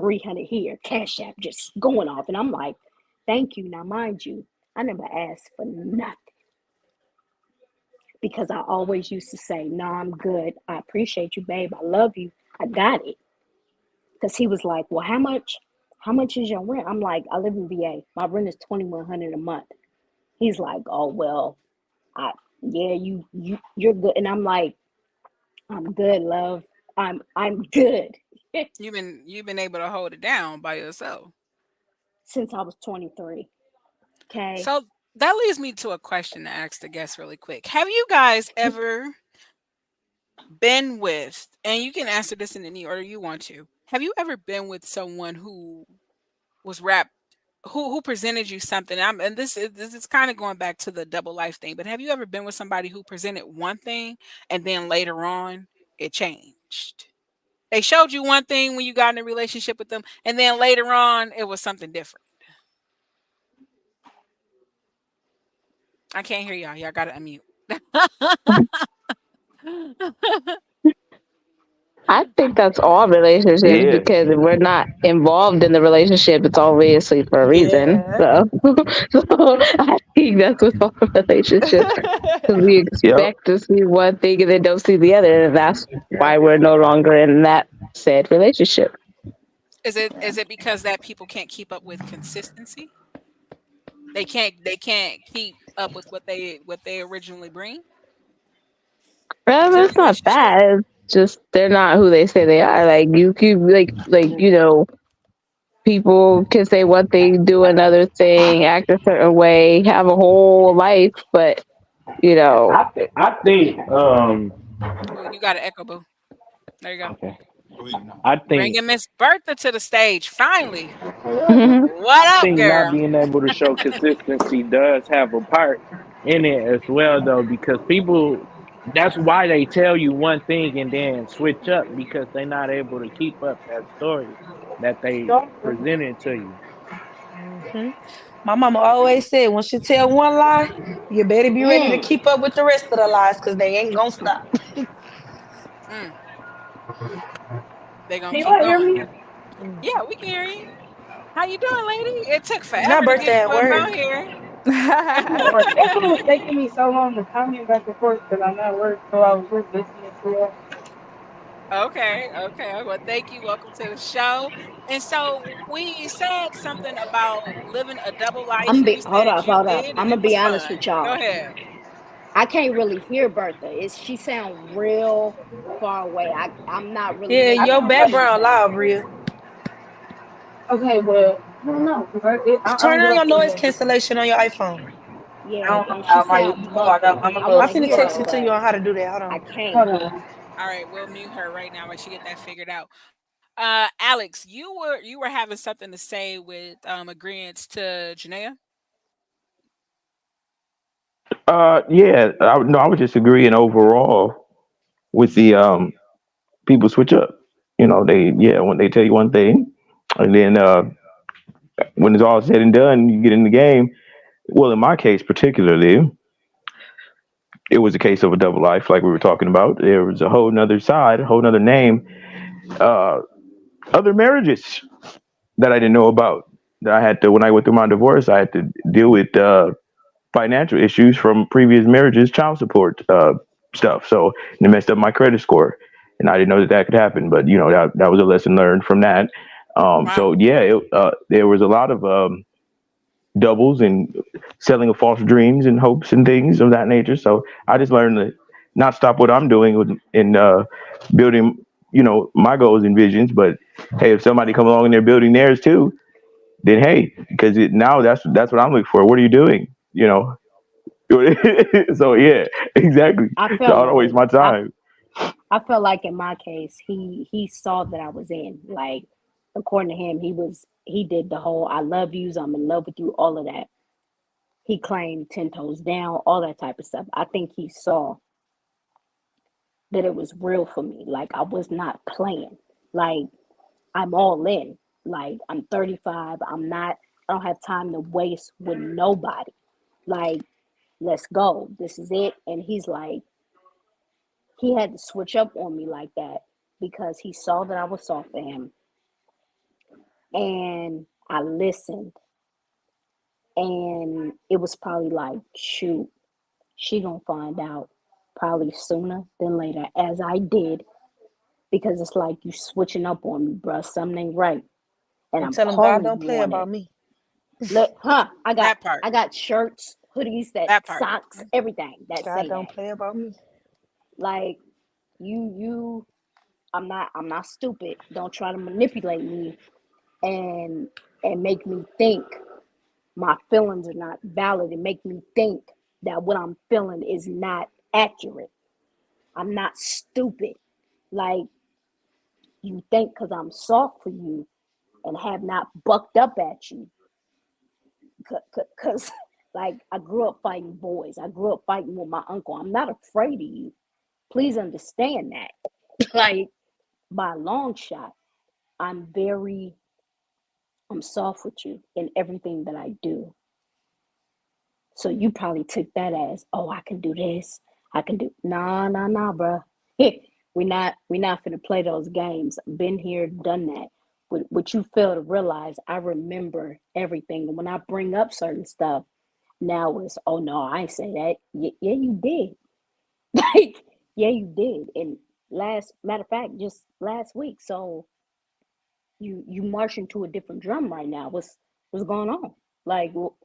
300 here, Cash App just going off." And I'm like, "Thank you." Now, mind you, I never asked for nothing because I always used to say, "No, I'm good. I appreciate you, babe. I love you. I got it." Because he was like, "Well, how much? How much is your rent?" I'm like, "I live in VA. My rent is 2,100 a month." He's like, "Oh well, I yeah, you're good." And I'm like, "I'm good, love. I'm good." You've been able to hold it down by yourself. Since I was 23. Okay. So that leads me to a question to ask the guests really quick. Have you guys ever been with, and you can answer this in any order you want to. Have you ever been with someone who was rap who presented you something? And this is kind of going back to the double life thing, but have you ever been with somebody who presented one thing and then later on it changed? They showed you one thing when you got in a relationship with them, and then later on it was something different. I can't hear y'all. Y'all gotta unmute. I think that's all relationships Yeah. because if we're not involved in the relationship, it's obviously for a reason. Yeah. So, so I think that's with all relationships because we Yep. expect to see one thing and then don't see the other, and that's why we're no longer in that said relationship. Is it because that people can't keep up with consistency? They can't keep up with what they originally bring to the It's not relationship. that. It's just they're not who they say they are. Like you keep people can say one thing, do another thing, act a certain way, have a whole life, but you know, I think Oh, you got an echo, boo. There you go. okay. I think Bringing Miss Bertha to the stage finally. mhm. What up, think not girl? being able to show consistency does have a part in it as well though because people that's why they tell you one thing and then switch up because they're not able to keep up that story that they presented to you. Hmm. My mama always said, once you tell one lie, you better be ready to Mm, keep up with the rest of the lies because they ain't gonna stop. mm. They gonna keep going. Yeah, we can hear you. How you doing, lady? It took Not forever to get birthday at you up work. out here. It's taking me so long to come here back and forth because I'm at work, so I was just listening to it. Okay, okay. Well, thank you. Welcome to the show. And so we said something about living a double life, and you Hold said up, you hold up. did, I'm and it gonna was be honest fun. with Go y'all. ahead. I can't really hear Bertha. Is she sound real far away? I'm not really Yeah, I making your out sound what like, she's background saying. loud, Rhea. okay, well, I don't know. I Turn don't on go your through noise the, cancellation on your iPhone. I Yeah, don't know and she how my sound hold on, muffled. I'm gonna I go I'm want to ahead and finna hear try text her, it it. to you but on how to do that. Hold I on. can't. Hold on. All right, we'll mute her right now while she get that figured out. Alex, you were having something to say with agreements to Janaea. Yeah. No, I was just agreeing overall with the people switch up. They when they tell you one thing, and then when it's all said and done, you get in the game. Well, in my case particularly, it was a case of a double life, like we were talking about. There was a whole nother side, a whole nother name, uh, other marriages that I didn't know about. That I had to, when I went through my divorce, I had to deal with financial issues from previous marriages, child support stuff. So it messed up my credit score, and I didn't know that that could happen. But that was a lesson learned from that. Wow. So yeah, there was a lot of doubles and selling of false dreams and hopes and things of that nature. So I just learned to not stop what I'm doing in building, my goals and visions. But hey, if somebody come along and they're building theirs too, then hey, because now that's what I'm looking for. What are you doing? So yeah, exactly. I So felt I don't waste like my time. I felt like in my case, he saw that I was in. Like, according to him, he did the whole "I love yous, I'm in love with you," all of that. He claimed 10 toes down, all that type of stuff. I think he saw that it was real for me. Like, I was not playing. Like, I'm all in. Like, I'm 35. I don't have time to waste with nobody. Like, let's go. This is it. And he's like, he had to switch up on me like that because he saw that I was soft for him. And I listened. And it was probably like, shoot, she gonna find out probably sooner than later, as I did, because it's like you switching up on me, bruh. Something ain't right, and And I'm tell them God calling don't you play on it. about me. I got That part. I got shirts, hoodies, that That part. socks, everything that God say don't that. play about me. Like, you, I'm not stupid. Don't try to manipulate me and make me think my feelings are not valid and make me think that what I'm feeling is not accurate. I'm not stupid. Like, you think because I'm soft for you and have not bucked up at you. Because, like, I grew up fighting boys. I grew up fighting with my uncle. I'm not afraid of you. Please understand that. Like, by a long shot, I'm very, I'm soft with you in everything that I do. So you probably took that as, oh, I can do this. I can do, nah, nah, nah, bro. We not finna play those games. Been here, done that. What you fail to realize, I remember everything. And when I bring up certain stuff, now it's, oh no, I ain't say that. Yeah, you did. Like, yeah, you did. And matter of fact, just last week. So you marching to a different drum right now. What's going on? Like, well,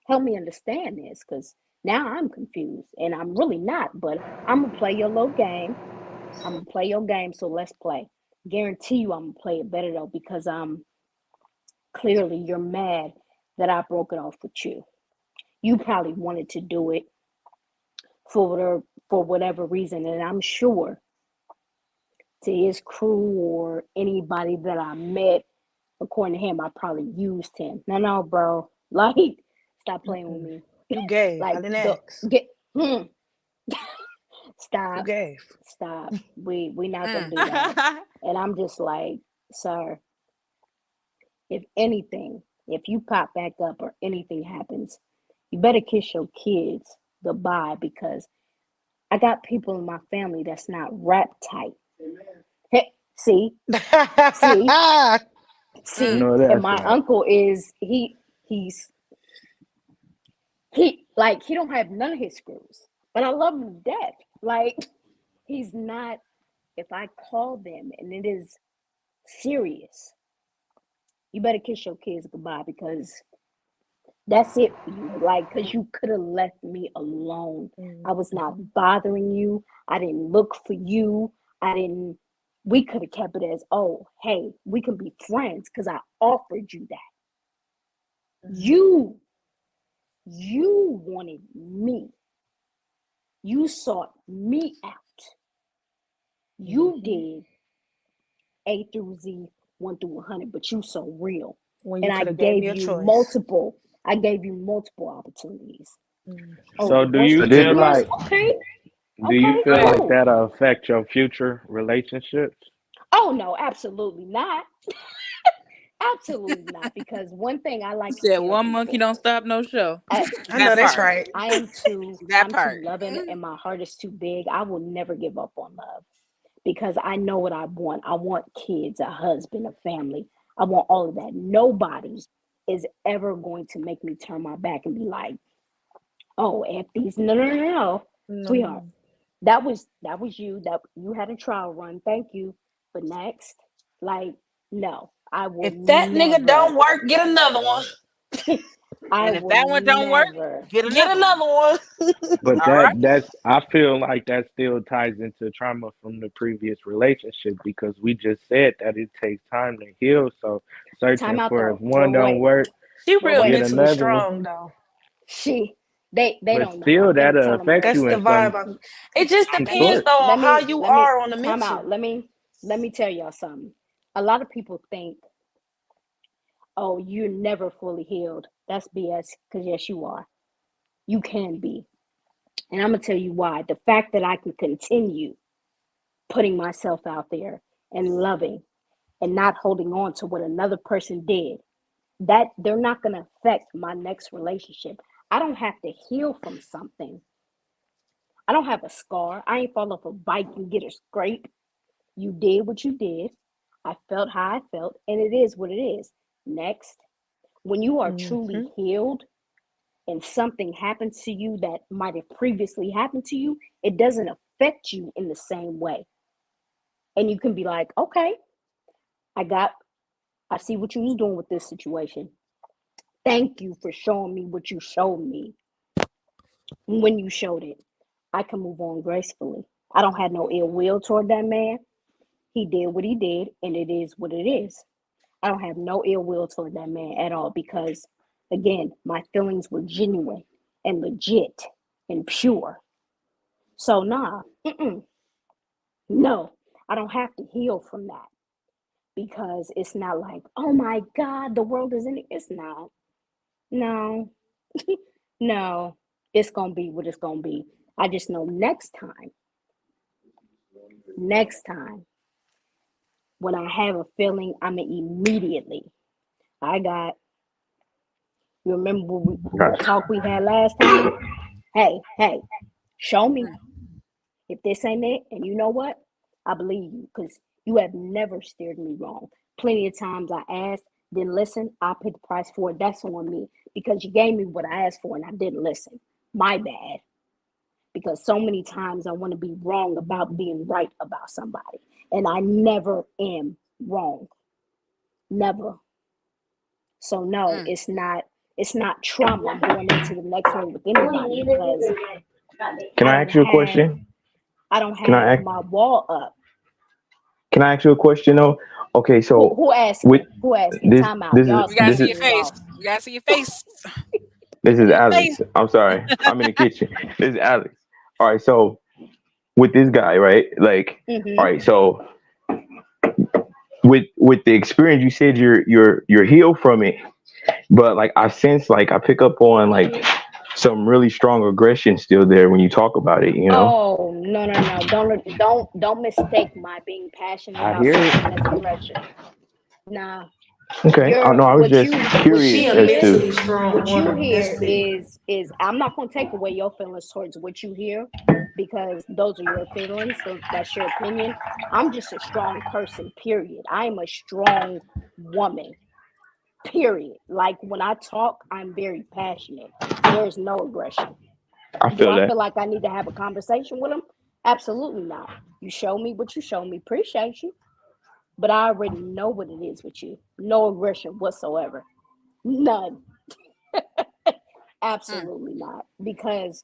help me understand this, because now I'm confused and I'm really not. But I'm gonna play your little game. I'm gonna play your game. So let's play. Guarantee you, I'm gonna play it better though, because clearly you're mad that I broke it off with you. You probably wanted to do it for whatever reason, and I'm sure to his crew or anybody that I met, according to him, I probably used him. No, bro. Like, stop playing with Mm-mm. me. You gave. I Like, didn't the ask. get You stop, gave. stop. We not gonna Mm. do that. And I'm just like, sir, if anything, if you pop back up or anything happens, you better kiss your kids goodbye, because I got people in my family that's not rap tight. Hey, see, I Mm. see, know and that's my right. uncle is he's he like he don't have none of his screws, but I love him to death. Like, he's not. If I call them and it is serious, you better kiss your kids goodbye, because that's it for you. Like, because you could have left me alone. I was not Mhm. bothering you. I didn't look for you. I didn't. We could have kept it as, oh, hey, we can be friends because I offered you that. Mhm. You wanted me. You sought me out. You Mhm. did A through Z, 1 through 100, but you so real. When you And could have gave me a choice. I gave you multiple opportunities. Oh, So do divorce you for I 10 feel did. years? like Okay. do you Okay, feel Right. like cool. that'll affect your future relationships? Oh, no, absolutely not. Absolutely not. Because one thing I like to Said tell one monkey people, don't stop no show. I, I know That that's part. right. That I'm too part. loving, and my heart is too big. I will never give up on love because I know what I want. I want kids, a husband, a family. I want all of that. Nobody is ever going to make me turn my back and be like, "Oh, F these." No, no, no, no, sweetheart. No. That was you. That you had a trial run. Thank you. But next, like, no, I will If that nigga don't never. work, get another one. I And if will that one don't work, never. get Get another one. another one. But All right. that's I feel like that still ties into trauma from the previous relationship because we just said that it takes time to heal. So Time searching out for if though. But one don't wait, work, She but real wait. get mentally another one. strong though. She, they But don't know. still I've been that'll telling them affect that. That's you the in some vibe. It just Let me, depends sort. though on let how me, you let me are on the time out. mental. Let me tell y'all something. A lot of people think, oh, you're never fully healed. That's BS. Because yes, you are. You can be, and I'm gonna tell you why. The fact that I can continue putting myself out there and loving and not holding on to what another person did, that they're not going to affect my next relationship. I don't have to heal from something. I don't have a scar. I ain't fall off a bike and get a scrape. You did what you did. I felt how I felt, and it is what it is. Next, when you are truly Hmm. healed and something happens to you that might have previously happened to you, it doesn't affect you in the same way. And you can be like, okay, I got, I see what you was doing with this situation. Thank you for showing me what you showed me when you showed it. I can move on gracefully. I don't have no ill will toward that man. He did what he did, and it is what it is. I don't have no ill will toward that man at all because, again, my feelings were genuine and legit and pure. So, nah, no, I don't have to heal from that because it's not like, oh my God, the world is in it. It's not. No, no, it's going to be what it's going to be. I just know next time, when I have a feeling, I'm immediately. I got. You remember the Gotcha. talk we had last time? Hey, hey, show me Mm. if this ain't it. And you know what? I believe you because you have never steered me wrong. Plenty of times I asked, didn't listen. I paid the price for it. That's on me because you gave me what I asked for and I didn't listen. My bad. Because so many times I want to be wrong about being right about somebody, and I never am wrong. Never. So no, Mm. it's not trauma going into the next one with anybody because Can I I don't ask you a have question? I don't Can I have ask? my wall up. Can I ask you a question though? Okay, Who so who with asking? Who asking? this, Time out. this is Y'all We gotta this see is your spacing it face. off. We gotta see your face. this is See your Alex. face. I'm sorry, I'm in the kitchen. This is Alex. All right, so with this guy, right? Like, all Mm-hmm. right, so with the experience, you said you're healed from it, but like I sense, like I pick up on like some really strong aggression still there when you talk about it. You know? Oh no no no! Don't mistake my being passionate I about hear it. something as aggression. Nah, Okay. I you're know. I was what just you what She curious a you as hear mentally to. strong what you woman. That's hear big. is I'm not going to take away your feelings towards what you hear because those are your feelings, so that's your opinion. I'm just a strong person, period. I am a strong woman, period. Like when I talk, I'm very passionate. There's no aggression. I Do feel I that. feel like I need to have a conversation with them? Absolutely not. You show me what you show me, appreciate you, but I already know what it is with you. No aggression whatsoever. None. Mm. Absolutely not. Because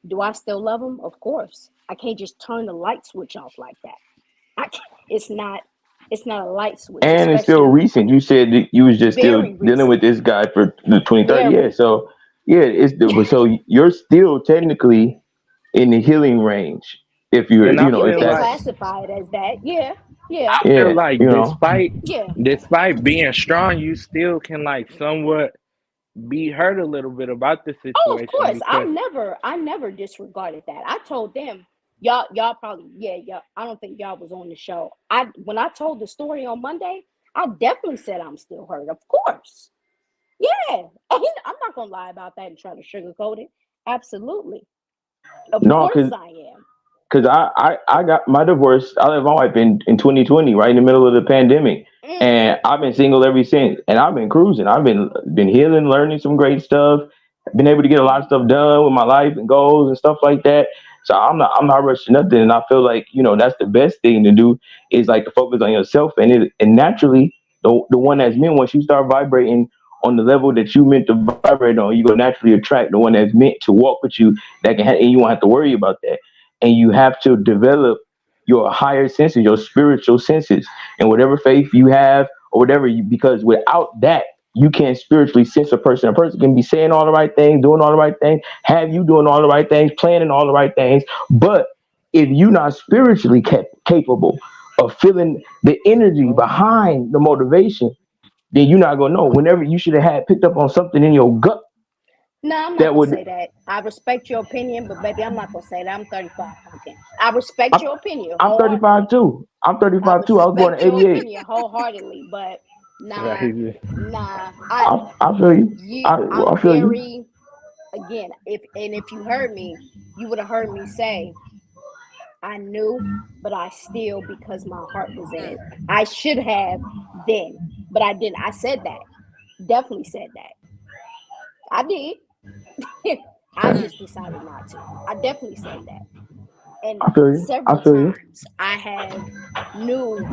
do I still love them? Of course. I can't just turn the light switch off like that. I can't, it's not a light switch, And it's still especially recent. You said that you was just still very dealing with recent. this guy for the 2030. Yeah. Very. So yeah, so you're still technically in the healing range if you're And I if feel You can like that's classify it as that. Yeah. Yeah. I feel yeah like you know Yeah. despite being strong, you still can like somewhat be hurt a little bit about the Oh, of situation course. I because never I never disregarded that. I told them, y'all probably, yeah, y'all, I don't think y'all was on the show. When I told the story on Monday, I definitely said I'm still hurt. Of course. Yeah. I'm not gonna lie about that and try to sugarcoat it. Absolutely. Of No, course I am. because I got my divorce. I left my wife in 2020, right in the middle of the pandemic, Mm. and I've been single ever since. And I've been cruising. I've been healing, learning some great stuff. Been able to get a lot of stuff done with my life and goals and stuff like that. So I'm not rushing nothing, and I feel like that's the best thing to do is like to focus on yourself, and naturally the one that's meant once you start vibrating on the level that you meant to vibrate on, you go naturally attract the one that's meant to walk with you that and you won't have to worry about that. And you have to develop your higher senses, your spiritual senses, and whatever faith you have or whatever. Because without that, you can't spiritually sense a person. A person can be saying all the right things, doing all the right things, have you doing all the right things, planning all the right things, but if you're not spiritually capable of feeling the energy behind the motivation, then you're not gonna know. Whenever you should have had picked up on something in your gut No, I'm not that gonna would. say that. I respect your opinion, but baby, I'm not gonna say that. I'm 35, pumpkin. I respect I'm, your opinion I'm 35 wholeheartedly. too. I'm I 35 too. I was born in respect your '88. opinion wholeheartedly, but nah, Crazy. nah. I feel you. I I'm feel you. very again. If you heard me, you would have heard me say I knew, but I still because my heart was in it. I should have then, but I didn't. I said that. Definitely said that. I did. I just decided not to. I definitely said that. And I feel you. several I feel you. times I have knew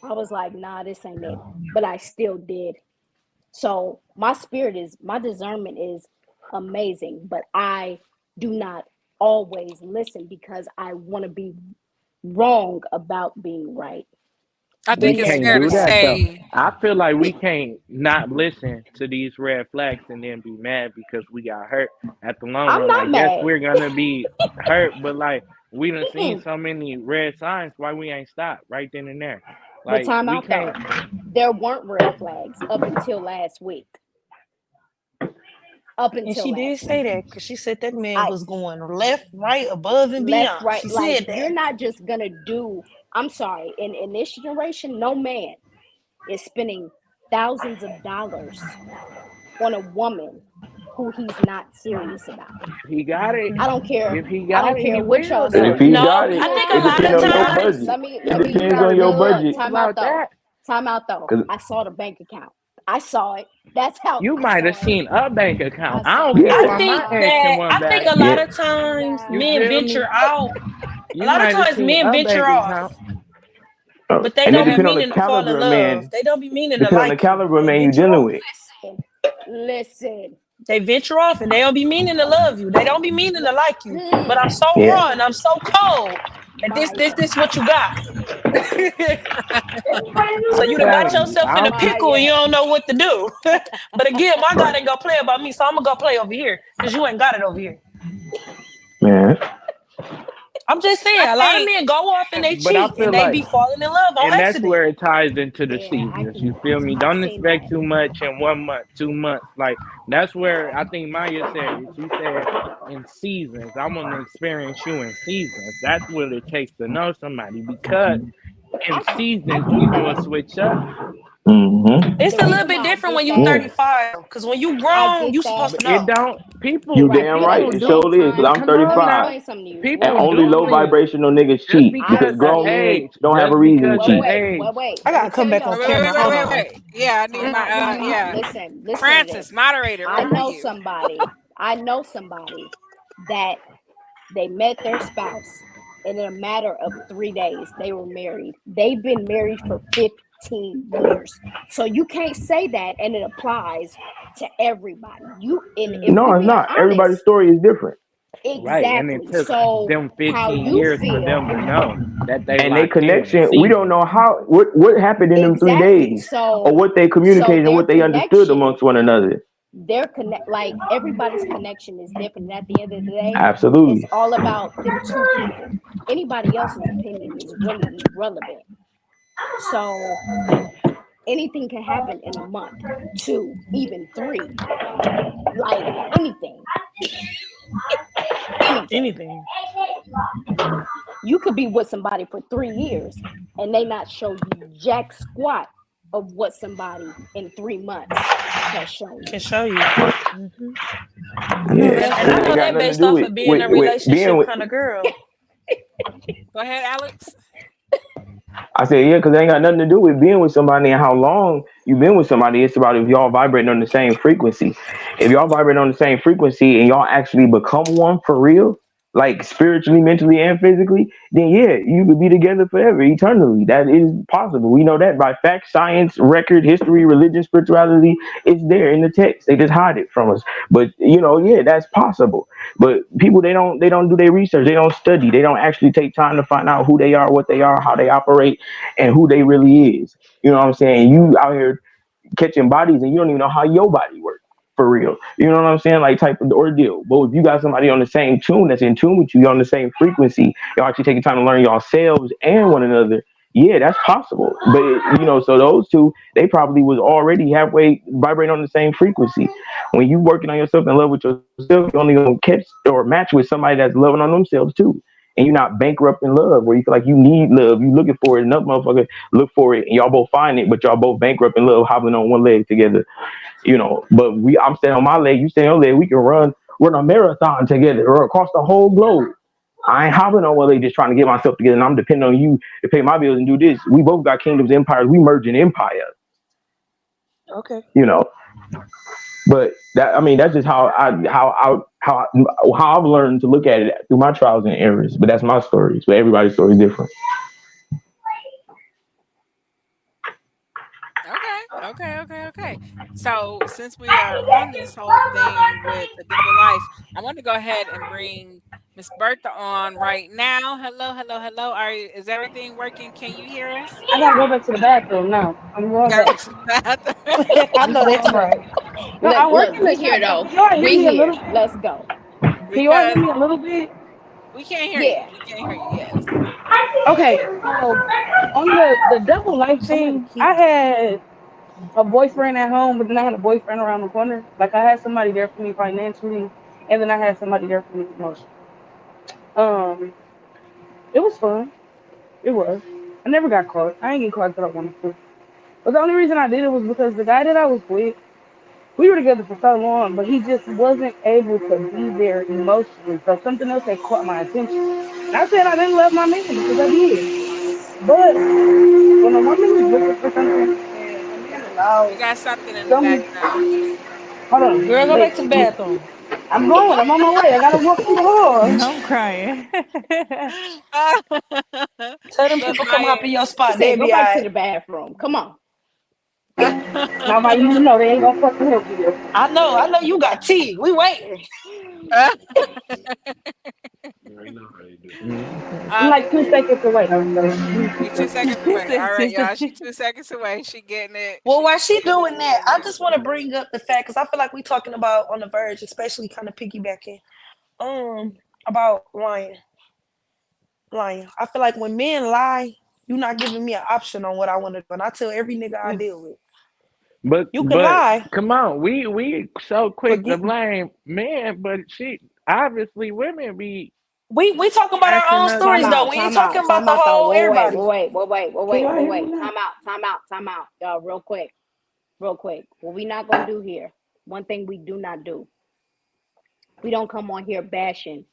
I was like, nah, this ain't it. But I still did. So my discernment is amazing, but I do not always listen because I want to be wrong about being right. I We think Been it's there, can't fair done to do that. that though. say I feel like we can't not listen to these red flags and then be mad because we got hurt at the long I'm run. not Like, yes, mad. we're gonna be hurt, but like we done seen Mm-mm. so many red signs. Why we ain't stopped right then and there? But Like time we out can't. though. There weren't red flags up until last week. Up And until she did last say week. that because she said that man I was going left, right, above, and left, beyond. right, She like said you're that. not just gonna do. I'm sorry. In this generation, no man is spending thousands of dollars on a woman who he's not serious about. He got it. I don't care. If he I got don't it, care he what will y'all If though. say. he No, got I it, think Nah, a it lot depends of on your times budget. let It me. You depends gotta on be your Look. budget. realistic Time out about though. that. Time out though. 'Cause- I saw the bank account. I saw it. That's how You I might have saw it. seen a bank I account. I don't saw care it. I about yeah, think my Nah, ex and that one I think back. a lot yeah. of times You nah. men feel venture me? out. A You lot of might have times seen men a venture bank off, account. but they And it don't be Yeah. depends on the meaning to fall in caliber of love. man. They don't be meaning to Depends on the like you. caliber of They man you're venture dealing off. with. Listen. They venture off and they don't be meaning to love you. They don't be meaning to like you. But I'm so Yeah. raw and I'm so cold. And Maya. this what you got. So I'm you done got telling you, yourself in a I pickle and you Maya. don't know what to do. But again, my God Right. ain't gonna play about me, so I'm gonna go play over here because you ain't got it over here. Man. I'm just saying, I a lot of think men go off and they but I cheat and feel they like be falling in love on and that's accident. where it ties into the Yeah, seasons. You feel me? I've Don't seen expect that. too much in 1 month, 2 months. Like that's where I think Maya said it. She said in seasons. I want to experience you in seasons. That's what it takes to know somebody because in I seasons get we will that. switch up. Mm-hmm. It's The a little reason bit why I different get when you that, Yeah. 35, because when you I grown, get you that. supposed But to it know. don't You people I damn get it. right. people It do surely is because I'm Sometimes, come on let me now. 35. explain something to you. And People What? only low do vibrational niggas just cheat I because because of grown see. men age, don't have a just reason to because of Wait, cheat. wait, age. wait, wait. I Let me gotta tell come back y'all on wait, wait, camera. wait, something. wait, Hold wait, on. wait. Yeah, I need Time my out. Time out. yeah. Listen to Francis, this. moderator, I where are know you? somebody. I know somebody that they met their spouse, and in a matter of 3 days, they were married. They've been married for 15 years. So you can't say that, and it applies to everybody. You and if Mm. No, we it's being not. Everybody's honest, story is different. Right. And it exactly. took So them how 15 you years for feel them to know that they And they locked in connection, we don't season. know what happened in them three exactly. days or what they So communicated and their what they understood connection, amongst one another. their connect like everybody's connection is different. And at the end of the day, it's Absolutely. all about them two people. Anybody else's opinion is really irrelevant. So anything can happen in a month, two, even three. Like anything, anything. Anything. You could be with somebody for 3 years and they not show you jack squat of what somebody in 3 months has shown Can you. show you. Hmm. I know Yeah, that's And I because it right. know ain't got that nothing to based do off with of being a being relationship with. kind of girl. Go ahead, Alex. I said, yeah, because it ain't got nothing to do with being with somebody and how long you've been with somebody. It's about if y'all vibrating on the same frequency. If y'all vibrate on the same frequency and y'all actually become one for real, like spiritually, mentally, and physically, then yeah, you could be together forever, eternally. That is possible. We know that by fact, science, record, history, religion, spirituality. It's there in the text. They just hide it from us. But yeah, that's possible. But people, they don't do their research. They don't study. They don't actually take time to find out who they are, what they are, how they operate, and who they really is. You know what I'm saying? You out here catching bodies and you don't even know how your body works for real. You know what I'm saying? Like type of ordeal. But if you got somebody on the same tune that's in tune with you, you're on the same frequency, y'all actually taking time to learn yourselves and one another. Yeah, that's possible. But so those two, they probably was already halfway vibrating on the same frequency. When you working on yourself and love with yourself, you only gonna catch or match with somebody that's loving on themselves too. And you're not bankrupt in love where you feel like you need love. You looking for it, another motherfucker look for it, and y'all both find it, but y'all both bankrupt in love, hobbling on one leg together. But I'm standing on my leg, you stand on your leg, we can run a marathon together or across the whole globe. I ain't hopping on one leg just trying to get myself together, and I'm depending on you to pay my bills and do this. We both got kingdoms, empires. We merge in empire, Okay. you know. But that's just how I've learned to look at it through my trials and errors. But that's my story. But everybody's story is different. Okay. So since we are on this whole thing with the double life, I want to go ahead and bring Miss Bertha on right now. Hello. Is everything working? Can you hear us? I gotta go back to the bathroom now. I'm You going gotta back. go to the bathroom. I I'm know that's going back. right. No, Look, I work look, in the we shop. here though. Can y'all hear We me a little here. bit? Let's go. Can y'all hear Because me a little bit? we can't hear you. Yeah. We can't hear you. Yes. Okay, so on the double life Somebody thing, I keeps. had a boyfriend at home, but then I had a boyfriend around the corner. Like I had somebody there for me financially, and then I had somebody there for me emotionally. Um, it was fun. It was. I never got caught. I ain't get caught till I wanted to. But the only reason I did it was because the guy that I was with, we were together for so long, but he just wasn't able to be there emotionally. So something else had caught my attention. Not saying I didn't love my man because I did. But when a woman is looking for something and a man You allows got something in the some, background. hold Girl, on, go wait, back to the bathroom. I'm going, I'm on my way. I gotta walk through the hall. I'm crying. Tell them Look, people come hop Maya. in your She spot. said, They'll "Go be back to alright. the bathroom. Come on." Now my you know they ain't gonna fucking help you. I know you got tea. We waiting. I'm uh, like 2 seconds away. you 2 seconds He away. said All right, y'all. She 2 seconds. 2 seconds away. She getting it. Well, She while she getting doing it. that, I just want to bring up the fact because I feel like we talking about on the verge, especially kind of piggybacking, about lying. I feel like when men lie, you're not giving me an option on what I want to do, and I tell every nigga I deal with, you can But lie, come on, we so but quick to get blame men, but she obviously women be we talking about our acting own up Time stories though. too. out. We ain't Time talking out. about Time the out. Though. whole Wait. Wait. everybody. Wait. Wait. Wait. Wait. Can Wait. y'all Wait. hear me Wait. now? Time out. Time out. Time out. Y'all, real quick. Real quick. What we not gonna do here? One thing we do not do. We don't come on here bashing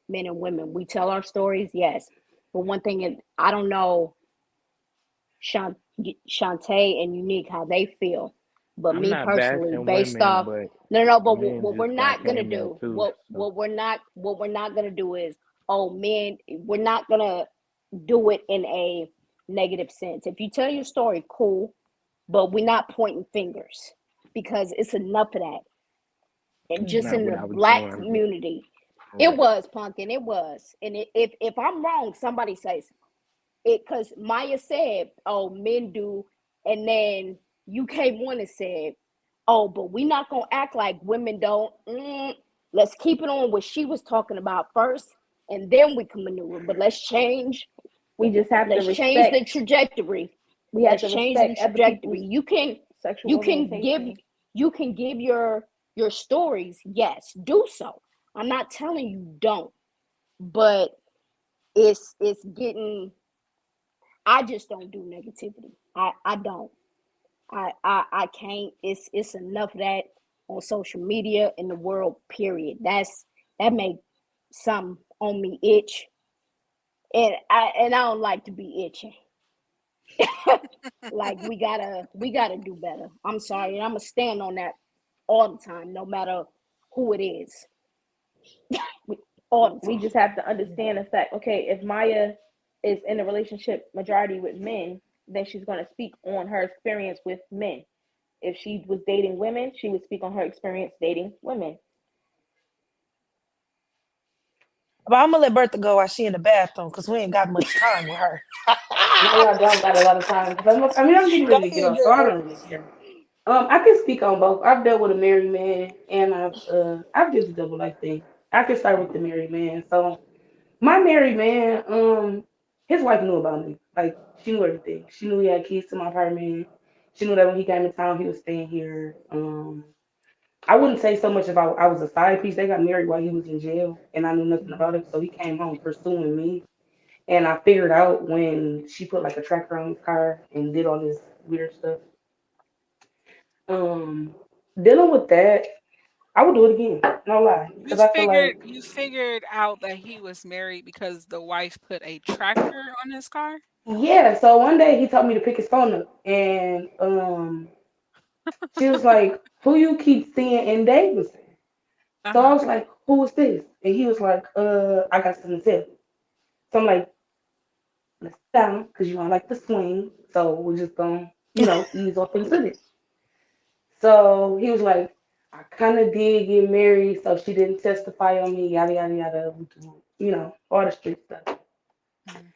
men and women. We tell our stories, yes. But one thing is, I don't know Shonte and Unique how they feel, but I'm me not personally, bashing based women, off, but no. But men what we're just got not gonna came at do, too. what So what we're not gonna do is, oh men, we're not gonna do it in a negative sense. If you tell your story, cool, but we're not pointing fingers because it's enough of that. And that's just not in what the I was black doing. community, it But was Pumpkin. It was, and if I'm wrong, somebody says it because Maya said, "Oh, men do," and then you came on and said, "Oh, but we not gonna act like women don't." Let's keep it on what she was talking about first, and then we can maneuver. But let's change. We just have to Let's change the respect. trajectory. We have Let's to change the respect other trajectory. people's You sexual can give orientation. you can give your stories. Yes, do so. I'm not telling you don't, but it's getting. I just don't do negativity. I don't. I can't. It's enough of that on social media in the world. Period. That make some on me itch, and I don't like to be itching. Like we gotta do better. I'm sorry, and I'm gonna stand on that all the time, no matter who it is. All the We time. just have to understand the fact. Okay, if Maya is in a relationship majority with men, then she's going to speak on her experience with men. If she was dating women, she would speak on her experience dating women. But I'm gonna let Bertha go while she in the bathroom because we ain't got much time with her. Now y'all don't got a lot of time. 'Cause I'm getting Go ready to get ahead, off, so I girl. don't really care. I can speak on both. I've dealt with a married man, and I've did the double life thing. I can start with the married man. So my married man, his wife knew about me. Like she knew everything. She knew he had keys to my apartment. She knew that when he came to town, he was staying here. I wouldn't say so much if I was a side piece. They got married while he was in jail, and I knew nothing about it. So he came home pursuing me, and I figured out when she put like a tracker on his car and did all this weird stuff. Um, Dealing with that, I would do it again. No lie, You because I feel figured like you figured out that he was married because the wife put a tracker on his car? yeah. So one day he told me to pick his phone up, and she was like, "Who you keep seeing in Davidson?" So I Uh-huh. was like, "Who is this?" And he was like, I got something to tell you." So I'm like, "Let's sit down, because you don't like to swing, so we're just gonna, ease off into this." So he was like, "I kind of did get married, so she didn't testify on me, yada yada yada, all the street stuff." Mhm.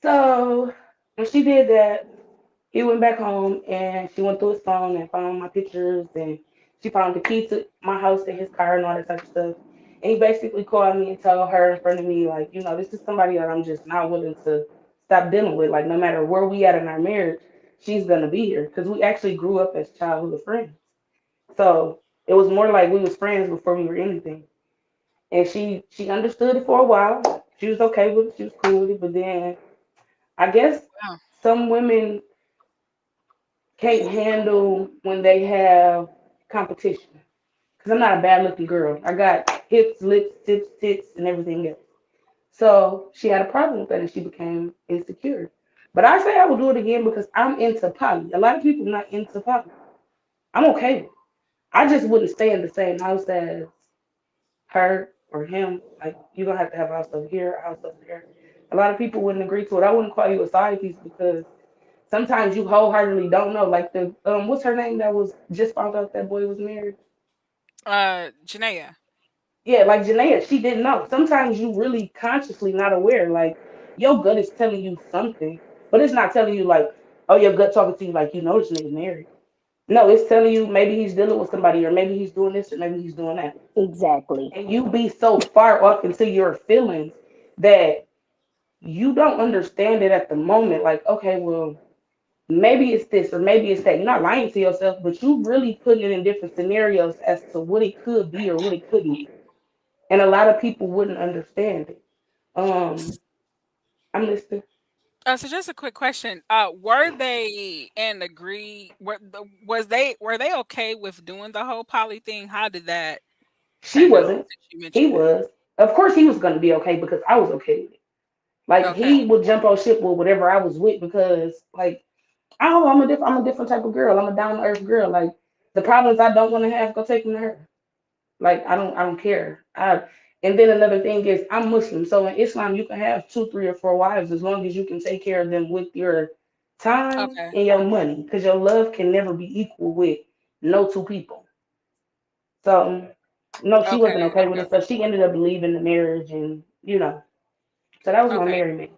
So when she did that, he went back home and she went through his phone and found my pictures, and she found the key to my house and his car and all that type of stuff. And he basically called me and told her in front of me, like, this is somebody that I'm just not willing to stop dealing with. Like, no matter where we at in our marriage, she's gonna be here. Because we actually grew up as childhood friends. So it was more like we was friends before we were anything. And she understood it for a while. She was okay with it. She was cool with it. But then I guess Wow. some women can't handle when they have competition. Because I'm not a bad looking girl. I got hips, lips, tips, tits, and everything else. So she had a problem with that and she became insecure. But I say I will do it again because I'm into poly. A lot of people not into poly. I'm okay with it. I just wouldn't stay in the same house as her or him. Like, you're going to have a house over here, a house over there. A lot of people wouldn't agree to it. I wouldn't call you a side piece because sometimes you wholeheartedly don't know. Like the what's her name that was just found out that boy was married? Janaea. Yeah, like Janaea, she didn't know. Sometimes you really consciously not aware. Like your gut is telling you something, but it's not telling you like, oh, your gut talking to you like this nigga married. No, it's telling you maybe he's dealing with somebody, or maybe he's doing this, or maybe he's doing that. Exactly. And you be so far off into your feelings that you don't understand it at the moment. Like, okay, well, maybe it's this or maybe it's that. You're not lying to yourself, but you really putting it in different scenarios as to what it could be or what it couldn't be. And a lot of people wouldn't understand it. Um, I'm listening. So just a quick question. Were they and agree were they okay with doing the whole poly thing? How did that She turn out wasn't. since you He mentioned it? was. Of course, he was gonna be okay because I was okay with it. Like Okay. he would jump on ship with whatever I was with because, like, I don't know, I'm a different type of girl. I'm a down to earth girl. Like the problems I don't want to have, go take them to her. Like I don't care. And then another thing is I'm Muslim, so in Islam you can have two, three, or four wives as long as you can take care of them with your time Okay. and your Okay. money, because your love can never be equal with no two people. So no, she Okay. wasn't okay with Okay. it, so she ended up leaving the marriage, and so that was my Okay. married man.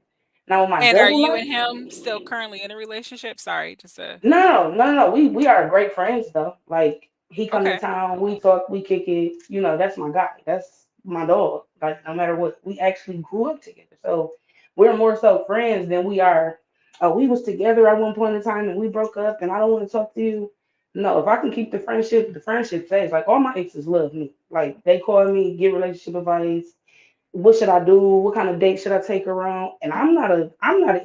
Now with my And are double you life. and him still currently in a relationship? Sorry, just a No, no, no, no. We are great friends though. Like he come to okay. town, we talk, we kick it. That's my guy. That's my dog. Like no matter what, we actually grew up together. So we're more so friends than we are. Oh, we was together at one point in time and we broke up, and I don't want to talk to you. No, if I can keep the friendship stays. Like all my exes love me. Like they call me, give relationship advice. What should I do? What kind of date should I take her on? And I'm not an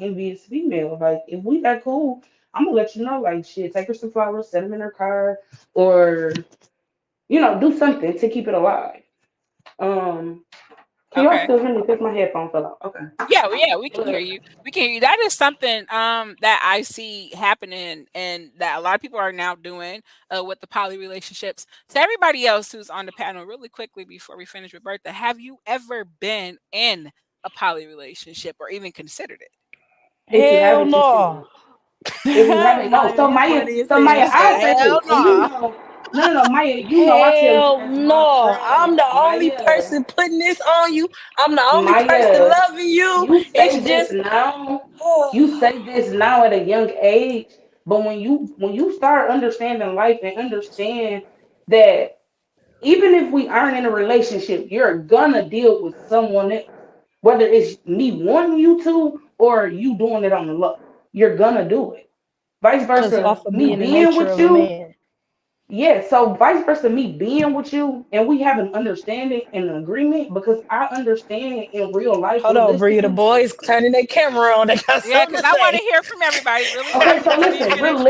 envious female. Like if we that cool, I'm gonna let you know, like shit, take her some flowers, set them in her car, or do something to keep it alive. Um, can y'all Okay. still hear me? Because my headphone fell out. Okay. Yeah, well, yeah, we can hear But you. We can hear you. That is something that I see happening and that a lot of people are now doing with the poly relationships. To everybody else who's on the panel, really quickly before we finish with Bertha, have you ever been in a poly relationship or even considered it? if you Hell haven't, you no. should. If you haven't, no. Maya, So you Maya, funny as so She Maya, hell. I'll said, say "Hell this, and no." no, Maya, I tell you Hell as my no. I'm friend, the only Maya, person putting this on you. I'm the only person Maya, loving you. you It's say this just now, you say this now at a young age, but when you start understanding life and understand that even if we aren't in a relationship, you're gonna deal with someone else. Whether it's me wanting you to or you doing it on the low. You're gonna do it. Vice because versa, off of me being the being nature with of a you, man. yeah, so vice versa, me being with you and we have an understanding and an agreement because I understand in real life Hold on, Bria. The realistically. boys turning their camera on. They got Yeah, something because to I want to say. hear from everybody really Okay, quickly so before you listen, finish.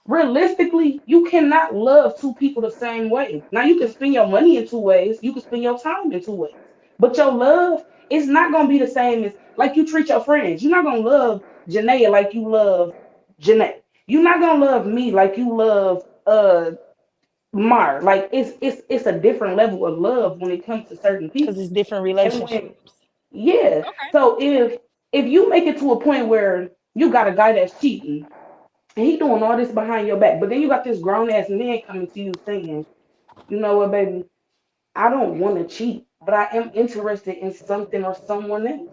realistically, you cannot love two people the same way. Now you can spend your money in two ways, you can spend your time in two ways. But your love is not gonna be the same as like you treat your friends. You're not gonna love Janaea like you love Janae. You're not gonna love me like you love Mar. Like it's a different level of love when it comes to certain Because people. it's different And when relationships. yeah, Okay. so if you make it to a point where you got a guy that's cheating and he doing all this behind your back, but then you got this grown ass man coming to you saying, you know what, baby, I don't want to cheat, but I am interested in something or someone else.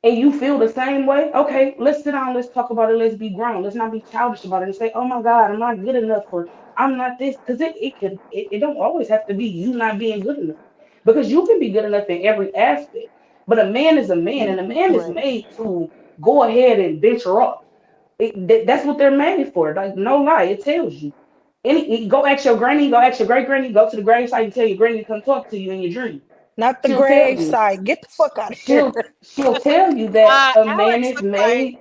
And you feel the same way, okay, let's sit down, let's talk about it, let's be grown. Let's not be childish about it and say, oh my God, I'm not good enough or I'm not this. Because it don't always have to be you not being good enough. Because you can be good enough in every aspect. But a man is a man, and a man is Right. made to go ahead and venture off. That's what they're made for. Like, no lie, it tells you. Go ask your granny, go ask your great granny, go to the gravesite and tell your granny to come talk to you in your dream. Not the She'll tell grave you. site. Get the fuck out of here. She'll tell you that a man Alex is looks like made.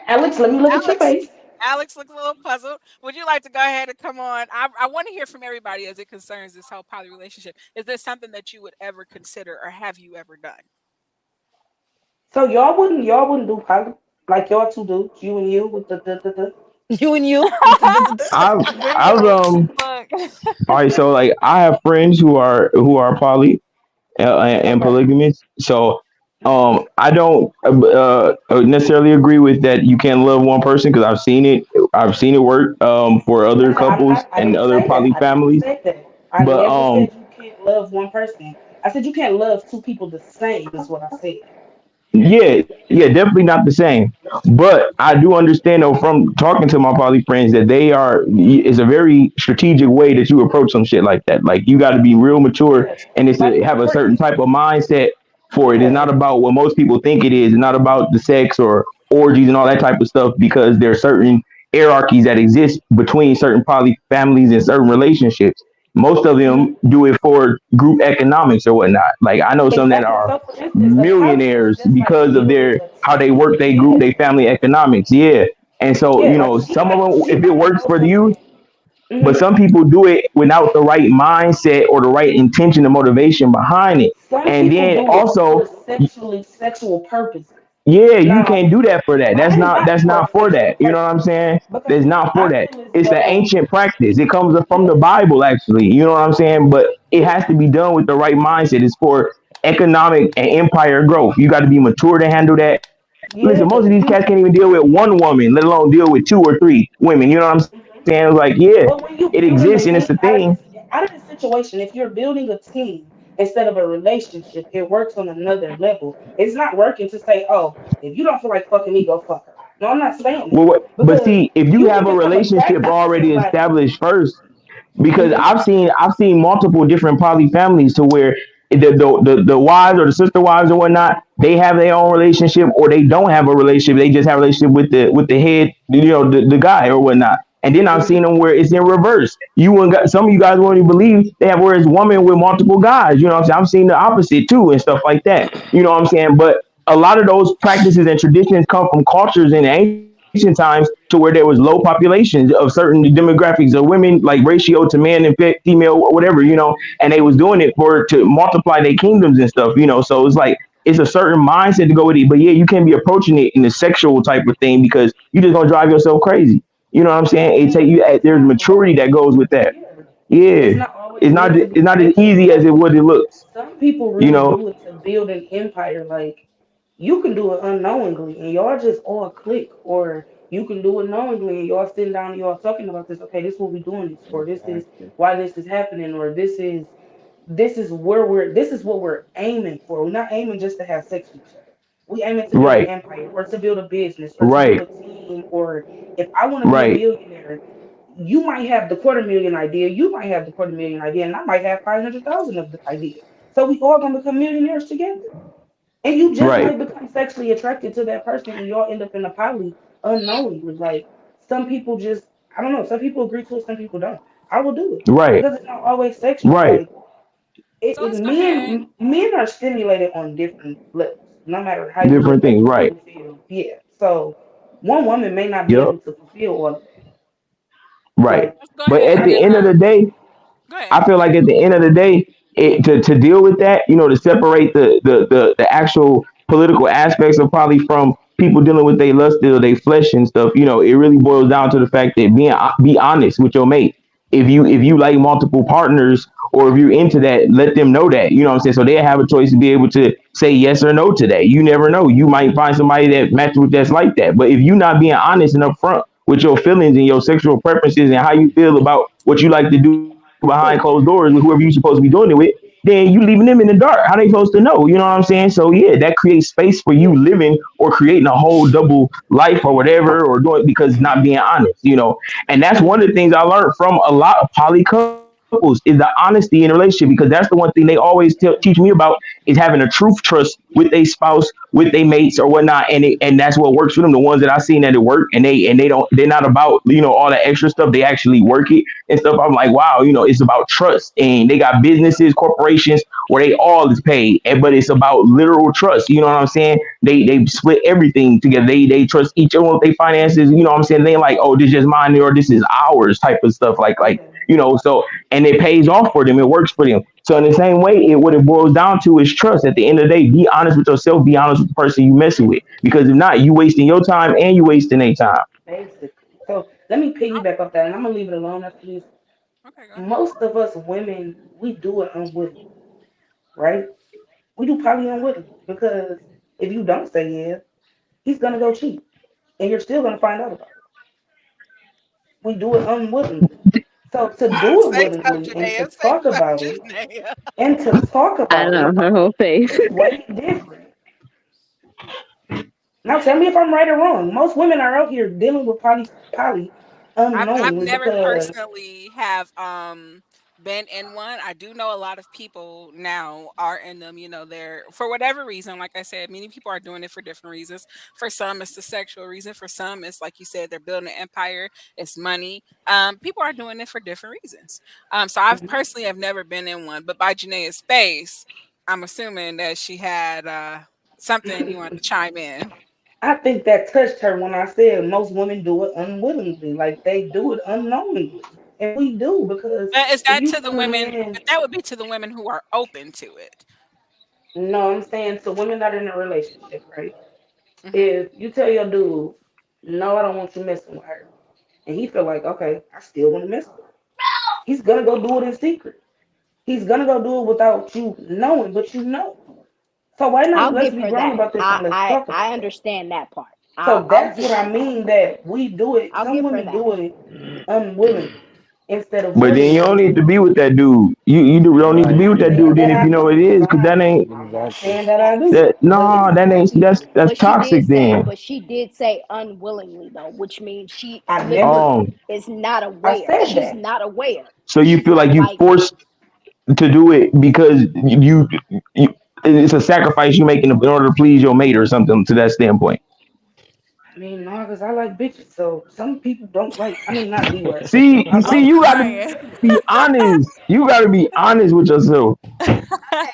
Alex, let me look at your Alex. face. Alex looks a little puzzled. Would you like to go ahead and come on? I want to hear from everybody as it concerns this whole poly relationship. Is this something that you would ever consider, or have you ever done? So y'all wouldn't do poly like y'all two do, you and you with the. You and you with I've Bria, I've what the fuck? all right. So like I have friends who are poly and Okay. polygamous. So Mhm. I don't necessarily agree with that. You can't love one person because I've seen it. I've seen it work for other couples I and didn't other say that. poly I never families. said that. I But never said you can't love one person. I said you can't love two people the same. Is what I said. yeah, definitely not the same. But I do understand though from talking to my poly friends that they are it's a very strategic way that you approach some shit like that. Like you got to be real mature Yeah. and it's Like to have a certain courting. type of mindset for it. It's Yeah. not about what most people think it is. It's not about the sex or orgies and all that type of stuff because there are certain hierarchies that exist between certain poly families and certain relationships. Most of them Hmm. do it for group economics or whatnot. Like I know some that Exactly. are So for instance, a poly is millionaires just like because of building their a how they team. work they group Yeah. they family economics. Yeah, and so Yeah. Like some of them she if it might works know for you, someone. but Hmm. some people do it without the right mindset or the right intention and motivation behind it. Some And people then do it for also, sexual purposes. yeah, you Now, can't do that for that. That's mine's not not that's for not for sexual that. You know what I'm purposes saying? because That's not for I that. feel as It's the though ancient practice. It comes from the yeah, Bible, actually. You know what I'm saying? But it yeah, has to be done with the right mindset. It's for economic and empire growth. You got to be mature to handle that. Listen, yeah. most of Because these cats can't even deal with one woman, let alone deal with two or three women. You know what I'm saying? It's like, yeah, but when you it building exists a and it's team a thing. out of this situation, if you're building a team instead of a relationship, it works on another level. It's not working to say, oh, if you don't feel like fucking me, go fuck her. No, I'm not saying that But because see, if you you have can a become relationship attracted to already somebody. established first, because Hmm. I've seen multiple different poly families to where the wives or the sister wives or whatnot, they have their own relationship or they don't have a relationship. They just have a relationship with the head, the guy or whatnot. And then I've seen Hmm. them where it's in reverse. You and some of you guys won't even believe they have where it's woman with multiple guys. You know what I'm saying? I've seen the opposite too and stuff like that. You know what I'm saying? But a lot of those practices and traditions come from cultures in ancient times to where there was low populations of certain demographics of women, like ratio to man and female, whatever, and they was doing it for to multiply their kingdoms and stuff, So it's like it's a certain mindset to go with it. But yeah, you can't be approaching it in a sexual type of thing because you just gonna drive yourself crazy. You know what I'm saying? It take you. There's maturity that goes with that. Yeah. It's Yeah, not always meant to it's be not as sexual. easy as it Like what it looks. some people You really know. do it to build an empire. Like you can do it unknowingly and y'all just all click, or you can do it knowingly and y'all sitting down and y'all talking about this. Okay, this is what we doing this for. This is Exactly. why this is happening, or this is what we're aiming for. We're not aiming just to have sex with each other. We aiming to build an Right. empire or to build a business or to build Right. a team, or if I want to be a Right. millionaire, you might have the quarter million idea, you might have the quarter million idea, and I might have 500,000 of the idea. So we all gonna become millionaires together. And you just Right. might become sexually attracted to that person and y'all end up in a poly unknowingly. Like some people just I don't know, some people agree to it, some people don't. I will do it. Right. Because it's not always sexual. Right. Like So let's go ahead. men are stimulated on different levels, no matter how you Different look at things. it, how Right. you feel. Yeah. So one woman may not be Yep. able to fulfill all of that. Right. Like Let's go But ahead at I the and end of the day, go ahead. I feel like at the end of the day, to deal with that, to separate the actual political aspects of probably from people dealing with their lust or their flesh and stuff, it really boils down to the fact that be honest with your mate. If you like multiple partners or if you're into that, let them know that. You know what I'm saying? So they have a choice to be able to say yes or no to that. You never know. You might find somebody that matches with that's like that. But if you're not being honest and upfront with your feelings and your sexual preferences and how you feel about what you like to do behind closed doors with whoever you're supposed to be doing it with, then you leaving them in the dark. How they supposed to know? You know what I'm saying? So yeah, that creates space for you yeah. living or creating a whole double life or whatever, or doing because not being honest. And that's one of the things I learned from a lot of poly couples is the honesty in a relationship, because that's the one thing they always teach me about is having a truth trust with a spouse, with their mates or whatnot, and that's what works for them. The ones that I seen that it work, they're not about all that extra stuff. They actually work it and stuff. I'm like, wow, it's about trust, and they got businesses, corporations where they all is paid, but it's about literal trust. You know what I'm saying? They split everything together. They trust each other with their finances. You know what I'm saying? They ain't like, oh, this is mine or this is ours type of stuff. Yeah. So and it pays off for them. It works for them. So in the same way, what it boils down to is trust. At the end of the day, be honest with yourself. Be honest with the person you messing with, because if not, you wasting your time and you wasting their time. Basically. So let me piggyback off that and I'm gonna leave it alone after this. Okay, go ahead. Most of us women, we do it unwittingly, right? We do poly unwittingly because if you don't say yes, he's gonna go cheat, and you're still gonna find out about it. We do it unwittingly. So to do it Say willingly something, and to Janaea. Say talk about it, something, Janaea. I know her whole face. is way different. Now tell me if I'm right or wrong. Most women are out here dealing with poly I've unknowingly never because personally have been in one. I do know a lot of people now are in them, they're for whatever reason, like I said, many people are doing it for different reasons. For some it's the sexual reason, for some it's like you said, they're building an empire, it's money. People are doing it for different reasons. So I've personally have never been in one, but by Janae's face, I'm assuming that she had something you want to chime in. I think that touched her when I said most women do it unwillingly, like they do it unknowingly, and we do because Is if that you to the tell a women? man, But that would be to the women who are open to it. no, I'm saying to women not in a relationship, right? Hmm. If you tell your dude, no, I don't want you messing with her, and he feel like, okay, I still want to mess with her, he's gonna go do it in secret. He's gonna go do it without you knowing, but you know. So why not? I'll Let's give be her grown that. about this and let's talk I about it. understand that part. So I'll that's give what I her that. mean that we do it. I'll Some give her women that. do it unwillingly instead of But then you don't willingly. need to be with that dude. Don't need to I'm be Right. with not that saying dude. Then that if I you know what do, it is, because that Divine. ain't I'm not Exactly. saying that I Facts. do, that. but No, that's But she did toxic. say, Then but she did say unwillingly though, which means she I never. literally um, is not I aware. said She's that. not aware. so you She's feel not like you like, forced to do it because you it's a sacrifice you making in order to please your mate or something to that standpoint. I mean, no, because I like bitches. So some people don't like. I mean, not B word, but you See, know, I see, like. I'm you got to crying. be honest. You got to be honest with yourself.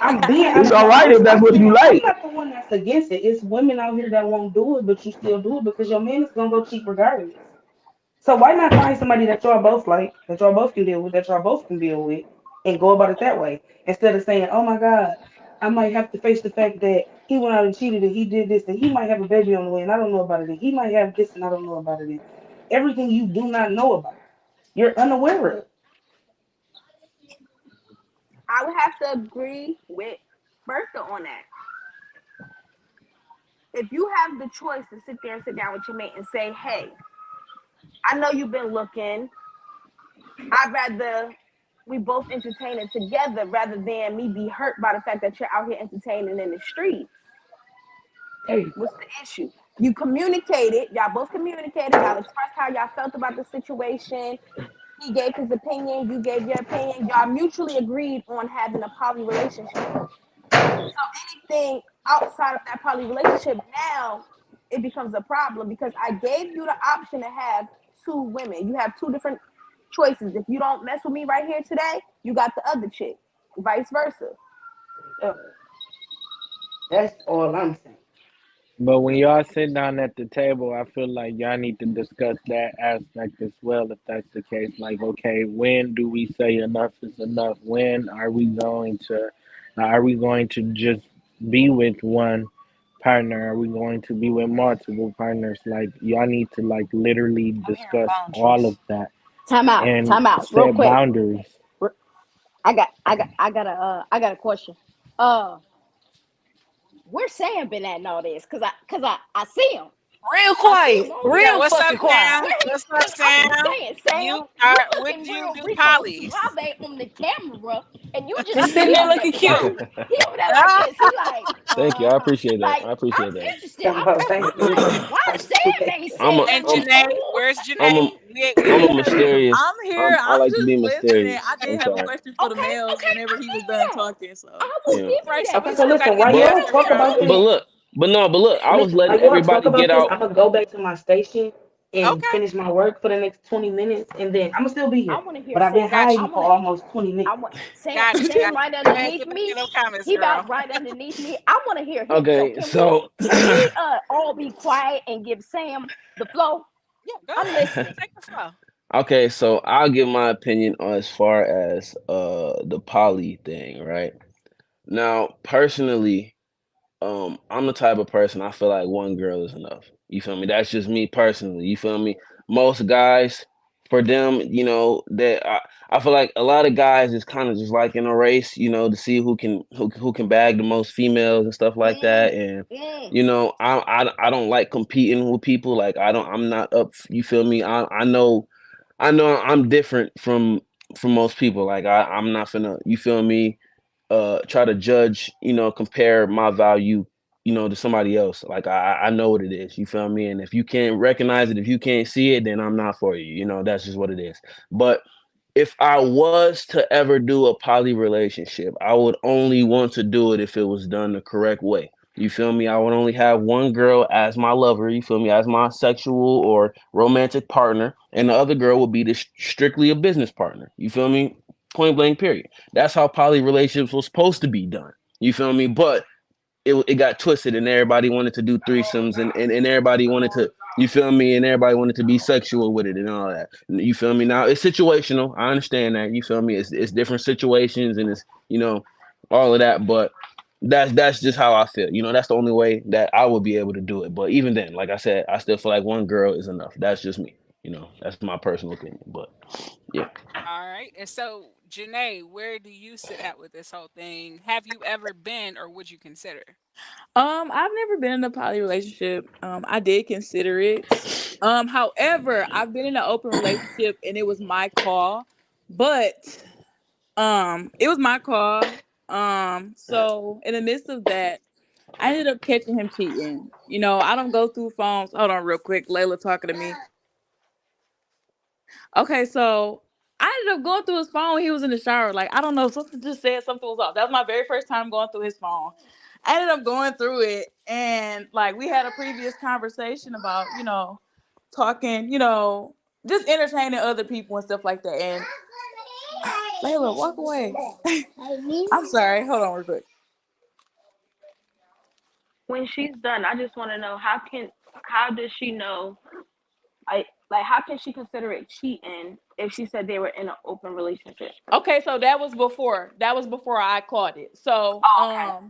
I'm being It's honest. all No, right if that's I'm what being. you I'm like. not the one that's against it. It's women out here that won't do it, but you still do it because your man is gonna go cheat regardless. So why not find somebody that y'all both like, that y'all both can deal with, that y'all both can deal with, and go about it that way instead of saying, "Oh my God, I might have to face the fact that he went out and cheated and he did this and he might have a baby on the way and I don't know about it and he might have this and I don't know about it." And everything you do not know about, you're unaware of. I would have to agree with Bertha on that. If you have the choice to sit there and sit down with your mate and say, "Hey, I know you've been looking. I'd rather we both entertain it together rather than me be hurt by the fact that you're out here entertaining in the streets." Hey, What's the issue? You communicated, y'all both communicated, y'all expressed how y'all felt about the situation. He gave his opinion, you gave your opinion. Y'all mutually agreed on having a poly relationship. So anything outside of that poly relationship now it becomes a problem because I gave you the option to have two women. You have two different choices. If you don't mess with me right here today, you got the other chick. Vice versa. uh, that's all I'm saying. But when y'all sit down at the table, I feel like y'all need to discuss that aspect as well, if that's the case. Like, okay, when do we say enough is enough? When are we going to just be with one partner? Are we going to be with multiple partners? Like, y'all need to like literally I'm hearing discuss all of boundaries. that Time out. and Time out. Real set quick. boundaries. I got a question. Uh, where's Sam been at and all this? Cause I see him. Real I see him quiet. on Yeah, Real here. what's up, fucking quiet. Sam? Where he? What's up, Cause I'm Sam? just saying, Sam, You you are. When looking do you real do Rico pollies? Suave on the camera, and you just Just see sitting he there over there looking quiet. cute. He over there like Ah, this. He like, Thank you. I appreciate that. like I appreciate I'm that. interested. Come on, thank I'm you. like, why Sam ain't I'm said a and nothing this I'm Janae, whole where's I'm a Janae? We I'm a ain't heard from her. mysterious. I'm here. I I'm like to just be listening. I mysterious. did I'm have a sorry. question for the Okay, males okay, whenever I he was give you done that. talking. So I will Yeah. give you Right, so that. we Okay, so still got to listen, get while the But y'all what I'm answer talk from. about saying But this, is, look, but no, but look. I was listen, while letting y'all talk everybody about get this, out. I'm gonna go back to my station and Okay, finish my work for the next 20 minutes, and then I'm gonna still be I here. want to hear But I've been Sam. got I you. hiding for want to. almost 20 I minutes. want Sam. Got you. Sam Got right you. Go ahead, underneath get back in me. those comments, He girl. about right underneath me. I want to hear him. So Okay, so can we all be quiet and give Sam the flow? Yeah, go I'm ahead. listening. Take the floor. okay, so I'll give my opinion on as far as the poly thing, right? Now, personally, I'm the type of person I feel like one girl is enough. You feel me? That's just me personally. You feel me? Most guys, for them, I feel like a lot of guys is kind of just like in a race, to see who can bag the most females and stuff like that. Mm, And mm. I don't like competing with people. Like I'm not up. You feel me? I know I'm different from most people. Like I'm not finna. You feel me? Try to judge, compare my value, to somebody else. Like I know what it is. You feel me? And if you can't recognize it, if you can't see it, then I'm not for you. That's just what it is. But if I was to ever do a poly relationship, I would only want to do it if it was done the correct way. You feel me? I would only have one girl as my lover, you feel me, as my sexual or romantic partner, and the other girl would be strictly a business partner. You feel me? Point blank, period. That's how poly relationships was supposed to be done. You feel me? But it got twisted and everybody wanted to do threesomes and everybody wanted to, you feel me, and everybody wanted to be sexual with it and all that. You feel me? Now it's situational. I understand that. You feel me? It's different situations and it's, all of that, but that's just how I feel. That's the only way that I would be able to do it. But even then, like I said, I still feel like one girl is enough. That's just me. That's my personal opinion. But yeah. All right. And so, Janae, where do you sit at with this whole thing? Have you ever been or would you consider? I've never been in a poly relationship. I did consider it. However, I've been in an open relationship and it was my call. But it was my call. So in the midst of that, I ended up catching him cheating. I don't go through phones. Hold on real quick. Layla talking to me. Okay, so I ended up going through his phone. He was in the shower. Like, I don't know, something just said something was off. That was my very first time going through his phone. I ended up going through it, and like we had a previous conversation about talking, just entertaining other people and stuff like that. And Layla, walk away. I'm sorry. Hold on real quick. When she's done, I just want to know how does she know? Like how can she consider it cheating if she said they were in an open relationship? Okay, so that was before. That was before I caught it. So, Oh,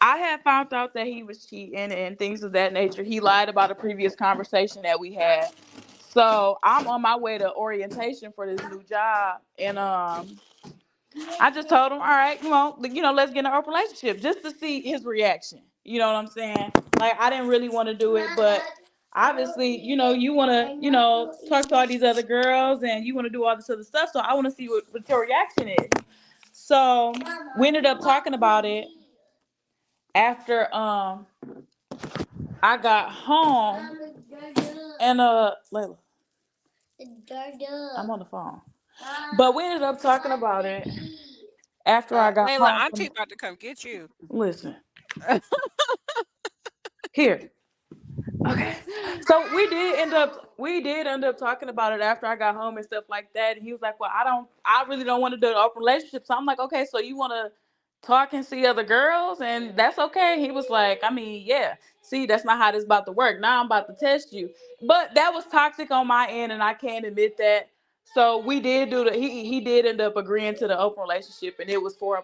I had found out that he was cheating and things of that nature. He lied about a previous conversation that we had. So I'm on my way to orientation for this new job, and I just told him, all right, let's get in an open relationship just to see his reaction. You know what I'm saying? Like I didn't really want to do it, but obviously, you want to, talk to all these other girls and you want to do all this other stuff. So I want to see what your reaction is. So we ended up talking about it after I got home, and Layla, I'm on the phone. But we ended up talking about it after I got Layla, home Auntie from. about to come get you. Listen, here. Okay. So we did end up talking about it after I got home and stuff like that. And he was like, well, I really don't want to do an open relationship. So I'm like, okay, so you want to talk and see other girls, and that's okay. He was like, I mean, yeah, see, that's not how this about to work. Now I'm about to test you. But that was toxic on my end, and I can't admit that. So we did do he did end up agreeing to the open relationship, and it was for,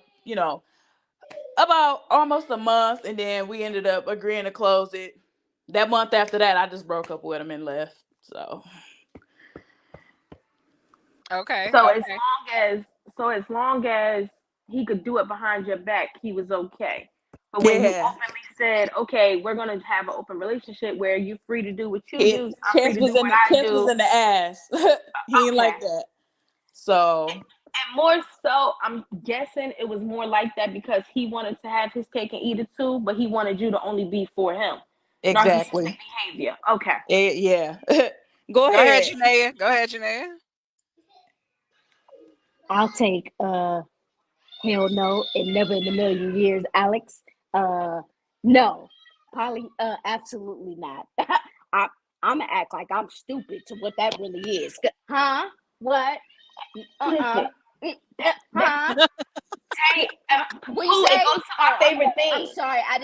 about almost a month, and then we ended up agreeing to close it. That month after that, I just broke up with him and left. So Okay, so as okay. long as as long as he could do it behind your back, he was okay. But when you yeah, openly said, "Okay, we're gonna have an open relationship where you're free to do what you do, his I'm free chest to do was in what the I chest was do," in the ass. He ain't okay. like that. So And more so, I'm guessing it was more like that because he wanted to have his cake and eat it too, but he wanted you to only be for him. Narcissistic exactly. behavior. Okay. Yeah. Go Go ahead, ahead. Janaea. Go ahead, Janaea. I'll take hell no and never in a million years, Alex. Uh no. Polly, absolutely not. I I'm gonna act like I'm stupid to what that really is. Huh? What? Listen, Uh-uh. that Huh? hey, What you Pooh, it say? goes to Oh, my favorite I'm thing. sorry. I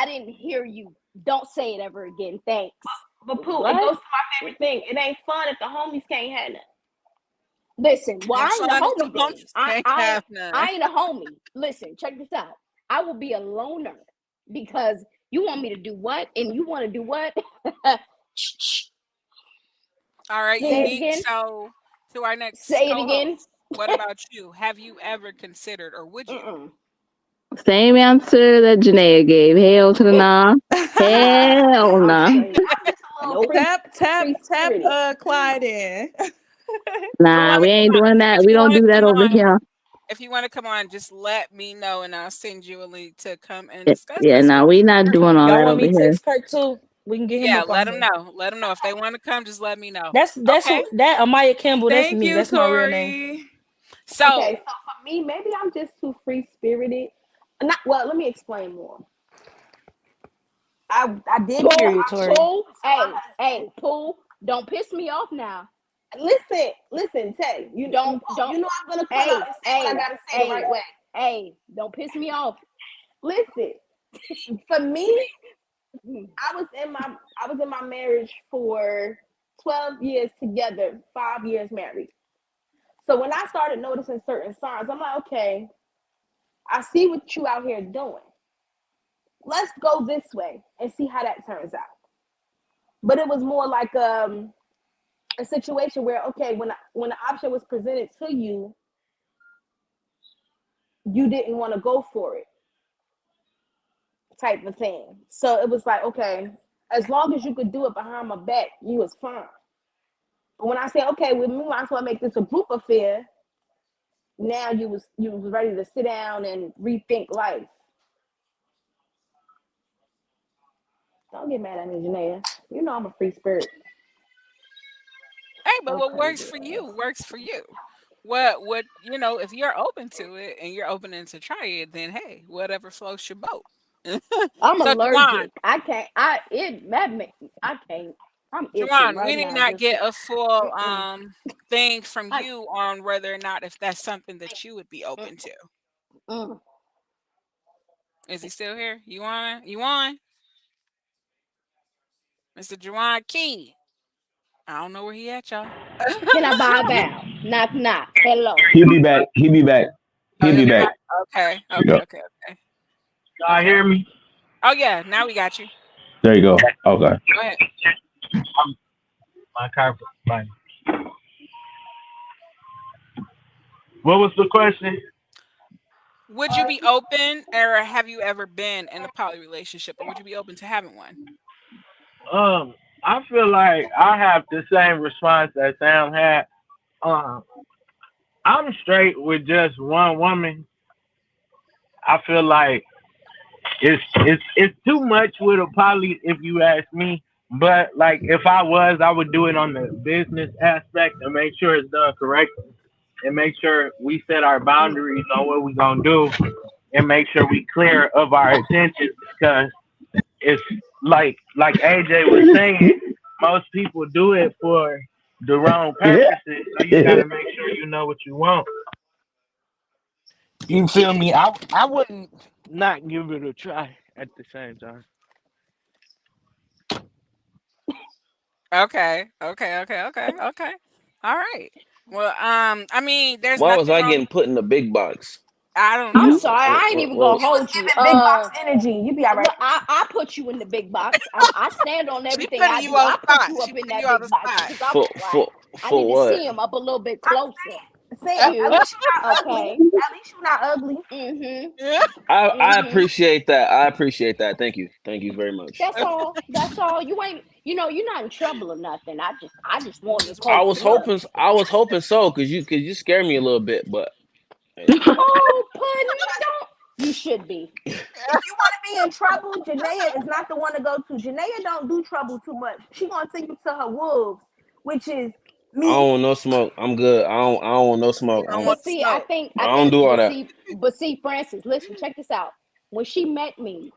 didn't hear you. Don't say it ever again. Thanks. But Pooh, it What? goes to my favorite thing. It ain't fun if the homies can't have none. Listen, well, Have I ain't a fun if the homie then. homies can't have none. I ain't a homie. Listen, check this out. I will be a loner because you want me to do what and you want to do what? All right, Say it unique. again. So, to our next Say it again. co-host, what about you? Have you ever considered, or would you? Mm-mm. Same answer that Janaea gave. Hell to the nah. Hell I'm nah. just a little Nope. free Tap spirited. Clyde in. You Nah, want we to come ain't on? doing that. If We you don't want to do that come over on, here. if you want to come on, just let me know, and I'll send you a link to come and discuss Yeah, this nah, with we me. not doing all Y'all that want over me to here. text Kurt too? We can get him Yeah, up let on them here. know. Let them know if they want to come. Just let me know. That's Okay. that Amaya Campbell. That's Thank me. you, That's my real name. Tori. Okay, So, so for me, maybe I'm just too free spirited. Not well. Let me explain more. I did Period, Pooh, give my Tori. Pooh, to my hey, husband. Pooh, don't piss me off now. Listen, Teddy. Don't, You know I'm gonna come out hey, and say what I hey, gotta say the hey, right way. don't piss me off. Listen, for me, I was in my marriage for 12 years together, 5 years married. So when I started noticing certain signs, I'm like, okay, I see what you out here doing. Let's go this way and see how that turns out. But it was more like a situation where, okay, when the option was presented to you, you didn't want to go for it, type of thing. So it was like, okay, as long as you could do it behind my back, you was fine. But when I say, okay, we might as well make this a group affair, now you was ready to sit down and rethink life. Don't get mad at me, Janaea. You know I'm a free spirit. hey, but what Okay, works for girl. you works for you. what if you're open to it and you're open to try it, then hey, whatever floats your boat. I'm So Juwan, allergic. I can't. I can't. I'm itching Juwan, we right did now. not Just get a full mm-mm. thing from I you on whether or not if that's something that you would be open to. mm-mm. Is he still here? You on? Mr. Juwan Key. I don't know where he at, y'all. Can I buy a vowel? Knock knock. Hello. He'll be back. He'll be back. Oh, He'll he'll be be back. back. Okay, You okay, know. okay, okay, Y'all okay. hear me? Oh yeah, now we got you. There you go. Okay. Go ahead. My car. Fine. What was the question? Would you be open, or have you ever been in a poly relationship, or would you be open to having one? I feel like I have the same response that Sam had. Um, I'm straight with just one woman. I feel like it's too much with a poly if you ask me. But like if I was, I would do it on the business aspect and make sure it's done correctly and make sure we set our boundaries on what we gonna do and make sure we clear of our intentions because it's like AJ was saying, most people do it for the wrong purposes. So you gotta make sure you know what you want. You feel me? I wouldn't not give it a try at the same time. Okay, okay, okay, okay, okay. All right. Well, I mean, there's Why was nothing I wrong. getting put in the big box? I don't I'm know. sorry. I ain't even gonna What You was hold you. giving big box energy. You be all right. Look, I put you in the big box. I stand on She everything putting I you do. on I the put spot. you She up in putting you that on the big box spot. because I was right. I for need to see what? him up a little bit I'm closer. saying, at Two. least you're not ugly. Okay. At least you're not ugly. Mhm. I Mhm. appreciate that. I appreciate that. Thank you. Thank you very much. That's all. That's all. You ain't. You're not in trouble or nothing. I just You wanted a just want I to closer was see. look. hoping I was hoping so because you scare me a little bit, but hey. Oh, pudding. Don't. You should be. If you want to be in trouble, Janaea is not the one to go to. Janaea don't do trouble too much. She gonna send you to her wolves, which is I me. don't want no smoke. I'm good. I don't want no You smoke. I don't don't want But the see, I smoke. think. I don't do all that. Francis. Listen, check this out. When she met me,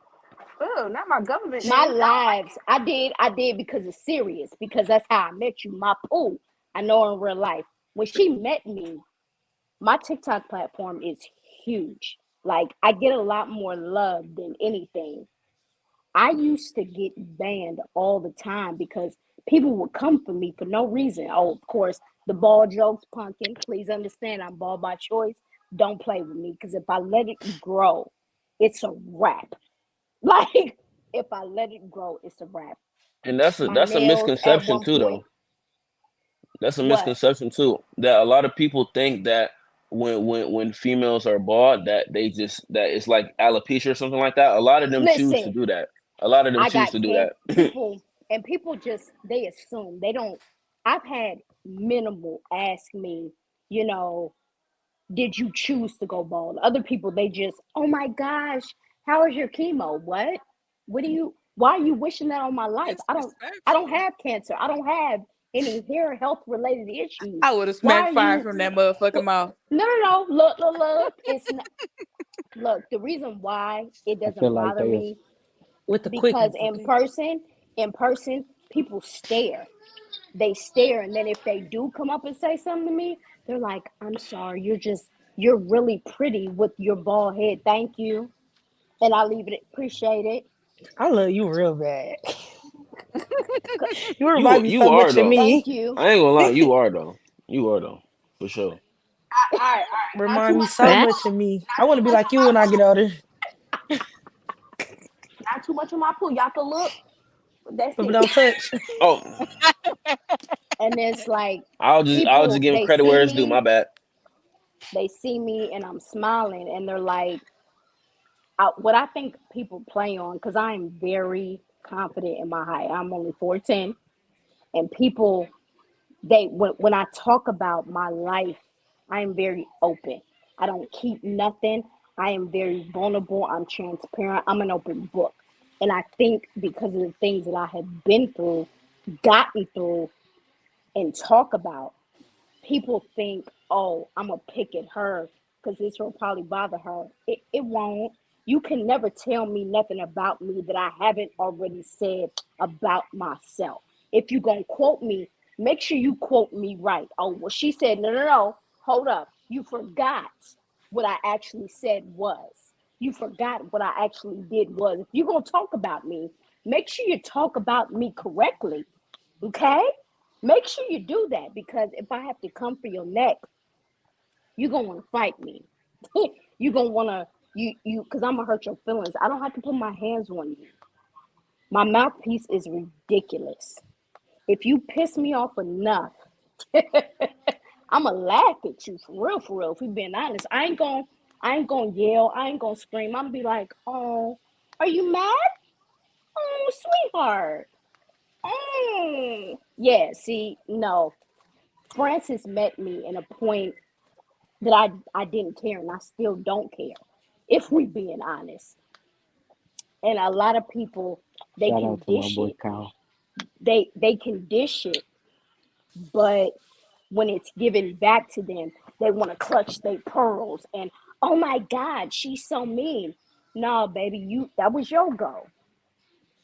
Oh, not my government my name. lives, I did because it's serious. Because that's how I met you. My poo. I know her in real life. When she met me, my TikTok platform is huge. Like I get a lot more love than anything. I used to get banned all the time because people would come for me for no reason. Oh, of course, the ball jokes, pumpkin. Please understand, I'm bald by choice. Don't play with me because if I let it grow, it's a wrap. Like if I let it grow, it's a wrap. And that's a My that's a nails at misconception one too, point. though. That's a What? misconception too. That a lot of people think that when females are bald, that they just that it's like alopecia or something like that. A lot of them choose to Listen, do that. A lot of them I choose got to do can that. people and people just they assume they don't. I've had minimal ask me, you know, did you choose to go bald? Other people, they just, oh my gosh, how is your chemo? What? Why are you wishing that on my life? It's I don't disrespectful. have cancer. I don't have any hair health related issues. I would have Why smacked are fire you, from that motherfucking mouth. no, no, no, look, it's not, look, the reason why it I feel doesn't like bother they was me, With the because quickness, okay? in person, people stare. They stare, and then if they do come up and say something to me, they're like, I'm sorry, you're really pretty with your bald head, thank you. And I leave it, appreciate it, I love you real bad. You you remind me you so are much of though. thank me. you. I ain't gonna lie. You are though. You are though. For sure. All right, not too Remind me much of so my That much poo, of me. I not want too to be much like of you my when I get poo, older. not too much of my poo. Y'all can look, but that's But it. don't touch. Oh, And it's like I was just people, giving credit where it's due. My bad. they see me, and I'm smiling, and they're like, what I think people play on, because I am very confident in my height. I'm only 4'10", and people when I talk about my life, I am very open. I don't keep nothing. I am very vulnerable. I'm transparent. I'm an open book. And I think because of the things that I have been through, gotten through, and talk about, people think, oh, I'm gonna pick at her because this will probably bother her. It won't. You can never tell me nothing about me that I haven't already said about myself. If you're gonna quote me, make sure you quote me right. Oh, well, she said, no, no, no, hold up. You forgot what I actually said was. You forgot what I actually did was. If you're gonna talk about me, make sure you talk about me correctly. Okay? Make sure you do that because if I have to come for your neck, you're gonna want to fight me. You're gonna wanna you because I'm gonna hurt your feelings. I don't have to put my hands on you. My mouthpiece is ridiculous. If you piss me off enough, I'm gonna laugh at you for real, for real. If we being honest, I ain't gonna yell. I ain't gonna scream. I'm gonna be like, oh, are you mad? Oh, sweetheart. Oh, yeah. See, no. Francis met me in a point that I didn't care, and I still don't care. If we being honest, and a lot of people they Shout can out to my dish boy it. Kyle. They can dish it, but when it's given back to them, they want to clutch their pearls and oh my God, she's so mean. No, baby, you that was your goal.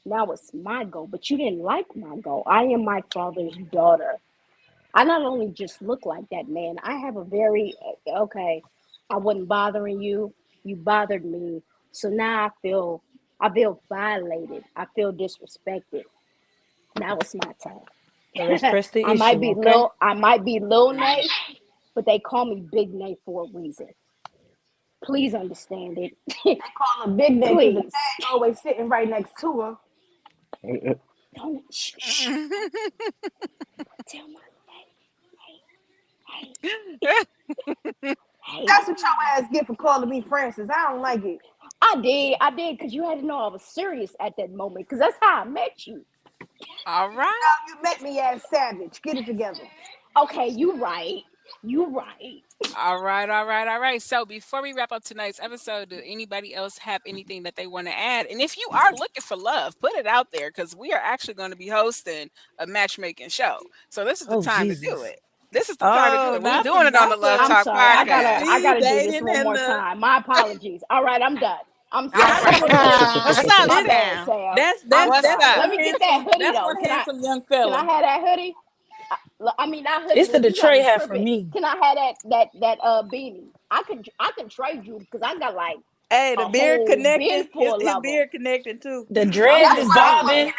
Now it's my goal, but you didn't like my goal. I am my father's daughter. I not only just look like that man, I have a very okay. I wasn't bothering you. You bothered me. So now I feel violated. I feel disrespected. Now it's my Now let's turn. press the issue, okay? I might be Lil Nay, but they call me Big Nay for a reason. Please understand it. Call her Big Nick because the Please. tag always sitting right next to her. Don't shh. Tell my hey, hey. That's what your ass get for calling me Francis. I don't like it. I did, because you had to know I was serious at that moment, because that's how I met you. All right. You met me as Savage. Get it together. Okay, you right. You right. All right, all right, all right. So before we wrap up tonight's episode, do anybody else have anything that they want to add? And if you are looking for love, put it out there because we are actually going to be hosting a matchmaking show. So this is the Oh time to do Jesus. it. This is the time to do Oh, it. We're not doing for it on the not Love for I'm Talk sorry. podcast. I these gotta do this dating one and more the time. My apologies. All right, I'm done. I'm All sorry. right. What's up, My this bad, Sam? Sam. that's I'm that's What's that's sorry. up? Let one me get that handsome hoodie that's though. one handsome young fella. Can I have that hoodie? I mean not hoodie. It's the Look, you got Detroit me hat for tripping. me. Can I have that beanie? I can trade you because I got like Hey, the a beard whole connecting. bin His full of them. beard connecting too. The I'm dreads just is saying. bobbing.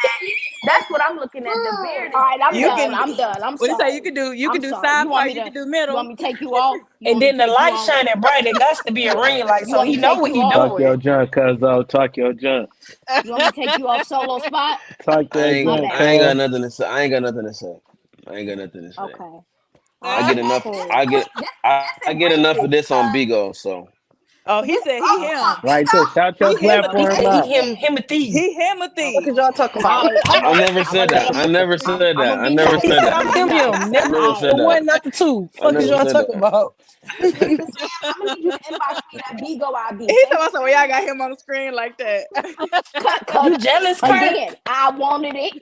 That's what I'm looking at. The beard All right, I'm You done. can is I'm done. I'm what do you say? sorry. You I'm can do sorry. side part, you can do You middle. want me to take you off? You and want me then to the take you light off? shining bright. It got to be a ring light, You so want he me to know take what you he off? Talk your doing. junk, cuzzo. Talk your junk. You want me to take you off solo spot? Talk your My junk, I bad. ain't got cuz. nothing to say. I ain't got nothing to say. I ain't got nothing to say. Okay. All I right. get enough. Cool. I get enough of this on Bigo. So Oh, he said he Okay. him. Right there. Shout your He him a He platform said Okay. he out. him a thief. he him a Fuck thief. is y'all talking All about? right. I never I'm gonna said let that. him. I never said that. I'm I gonna be never He nice. said said that. I'm I'm gonna be him. nice. I Never never All said right. for that. one, not the two. I Fuck is never y'all said talking that. about? All Sam, I'm gonna need you to inbox me that Bigo ID. He Thank told you us, well, very y'all got much. him on the screen like that. Cause You jealous, Kurt? again, I wanted it.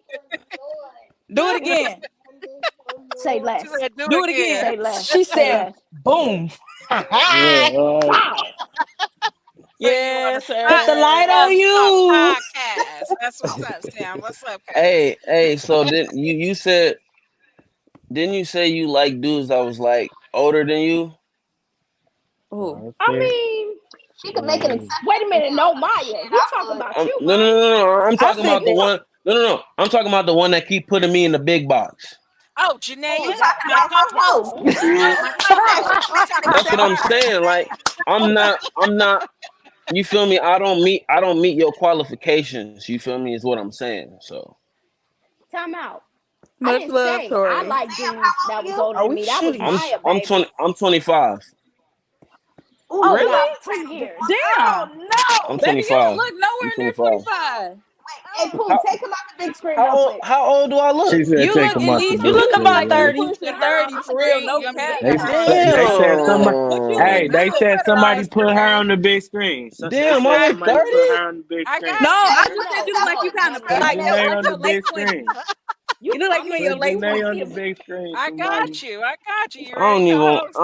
Do it again. Say She less. said, "Do it Do it again." again. Say less. She Say said, less. boom. Yeah, Pow. So you on the Yes, Put the light sir. Love on Talk you. podcast? That's what's up, Sam. What's up, cuz? Hey. So did you said didn't you say you like dudes that was like older than you? Ooh. I okay. mean, She could make an exception wait a for minute. him. No, Shit, Maya. He I talk would. about you, No, no, Maya. no, no, no. I'm I talking said, about the nigga, one. No, no, no. I'm talking about the one that keep putting me in the big box. Oh, you Janae, talking my about my co-host. boo. My co-host. We talking That's what about I'm her. saying. Like I'm not. You feel me? I don't meet your qualifications. You feel me? Is what I'm saying. So Time out. I Much didn't love, say I Tori. like dudes that was You? older Are than we me. That was shooting? Maya, I'm baby. 25. Ooh, Oh, y'all about Really? finna 2 tear the years. fuck. Damn. Oh I'm no! Baby, you don't 25. look I'm nowhere near 25. 25. Hey, Pooh, How take him out the big screen real quick. how old do I look? She said You take look him at out the least You big look screen, about you man. 30. pushing Get her 30 on the for real, screen. no You want me to cap. get They her on the they said screen? somebody. But you look Damn. Hey, they good. said somebody Fertilize, put her Janae. on the big screen. So they Damn, I said look somebody 30. put her on the big I screen. No, got you. I No, just said no, you look like you no, kind no, of Put no, like no. Janae like on the your late big 20s. screen. You You look like you in promised your Put me you late was Janae gonna on the give 20s. me. big screen I for my. got you. I got you. You I ready, don't even want. co-host?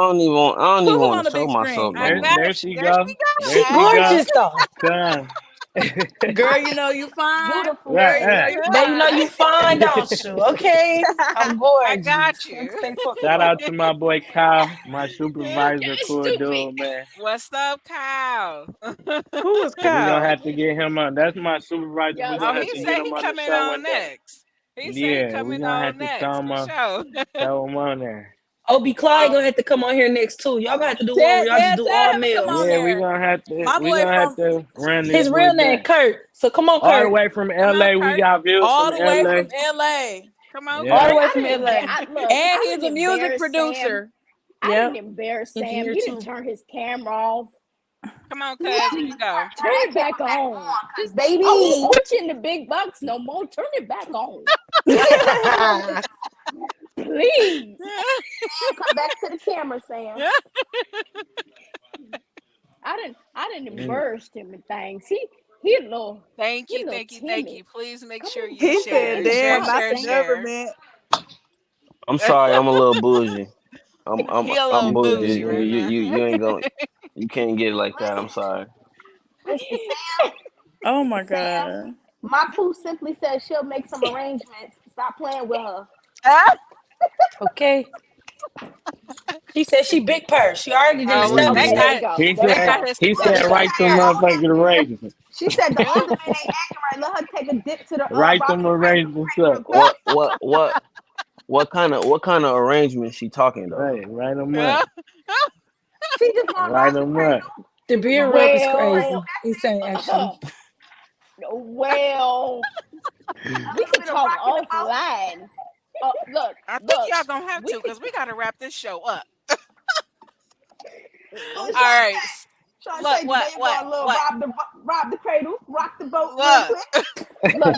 I don't Put even who want on to the show big myself screen? I no There, more. got there you. she There go. she go. There She she go. gorgeous though. Done. Girl, you know you fine. Beautiful, Girl, Right, you baby. know right. you Baby, you know fine. you fine, don't you? Okay. I'm I gorgeous. got Can't you. stay fucking Shout with out me. to my boy Kyle, my You're supervisor, cool stupid. dude, man. What's up, Kyle? Who was We gonna Kyle? have to get him on. That's my supervisor. We Y'all Oh, gonna he have to stupid. get said him he on the coming show on one day. next. He said he Yeah, we coming gonna on have to next for sure. throw him on there. Ob Clyde gonna Oh, have to come on here next too. Y'all gonna have to do one Tell where y'all just yeah, do tell all him to come on males. Yeah, there. My we boy gonna have from to run this His boy real name back. Kurt. So come on, All the Kurt. way from come on, LA, we Kurt. got views all from the way from LA. LA. Come on, All the Yeah. Kurt. way I from didn't embarrass. LA. Look, And I he's a didn't music embarrass Sam. producer. I didn't Yep. embarrass Sam. Engineer He didn't too. turn his camera off. Come on, cuz. Here you go. Turn it back on. Cause I won't baby. put you in the big box no more. Turn it back on. Please. Come back to the camera, Sam. I didn't Mm. embarrass him and things. He Thank he you, a little thank you, thank timid. you. Please make Come sure on, you He come on, said, share, big share, damn, box, not share, the Sam. share. government. I'm sorry. I'm a little bougie. He a I'm little You bougie. bougie bougie. right now. You ain't going. You can't get it like that. I'm sorry. Listen, Sam. Oh my Sam. god. My poo simply says she'll make some arrangements. Stop playing with her. Ah! Okay. She said she big purse. She already didn't Oh, look, established Okay, there that. we go. He There we they said got go. his he There said we go. write them certificate. motherfucking arrangements. She said the older men ain't acting right. Let her take a dip to the Write Rock them and Cradle arrangements up. real quick. What kind of arrangement she talking though? Hey, write them up. Yeah. She just gonna Write rock the them up. cradle. The beard rub is Well, crazy. He's saying actually. well, A we little could bit of talk rocking the boat. offline. Look, I think look. y'all gonna have We to could. because we gotta wrap this show up. Oh, All right. Look, Shonte, what, today you what, going a little what? rob the cradle, rock the boat real Look. quick. Look,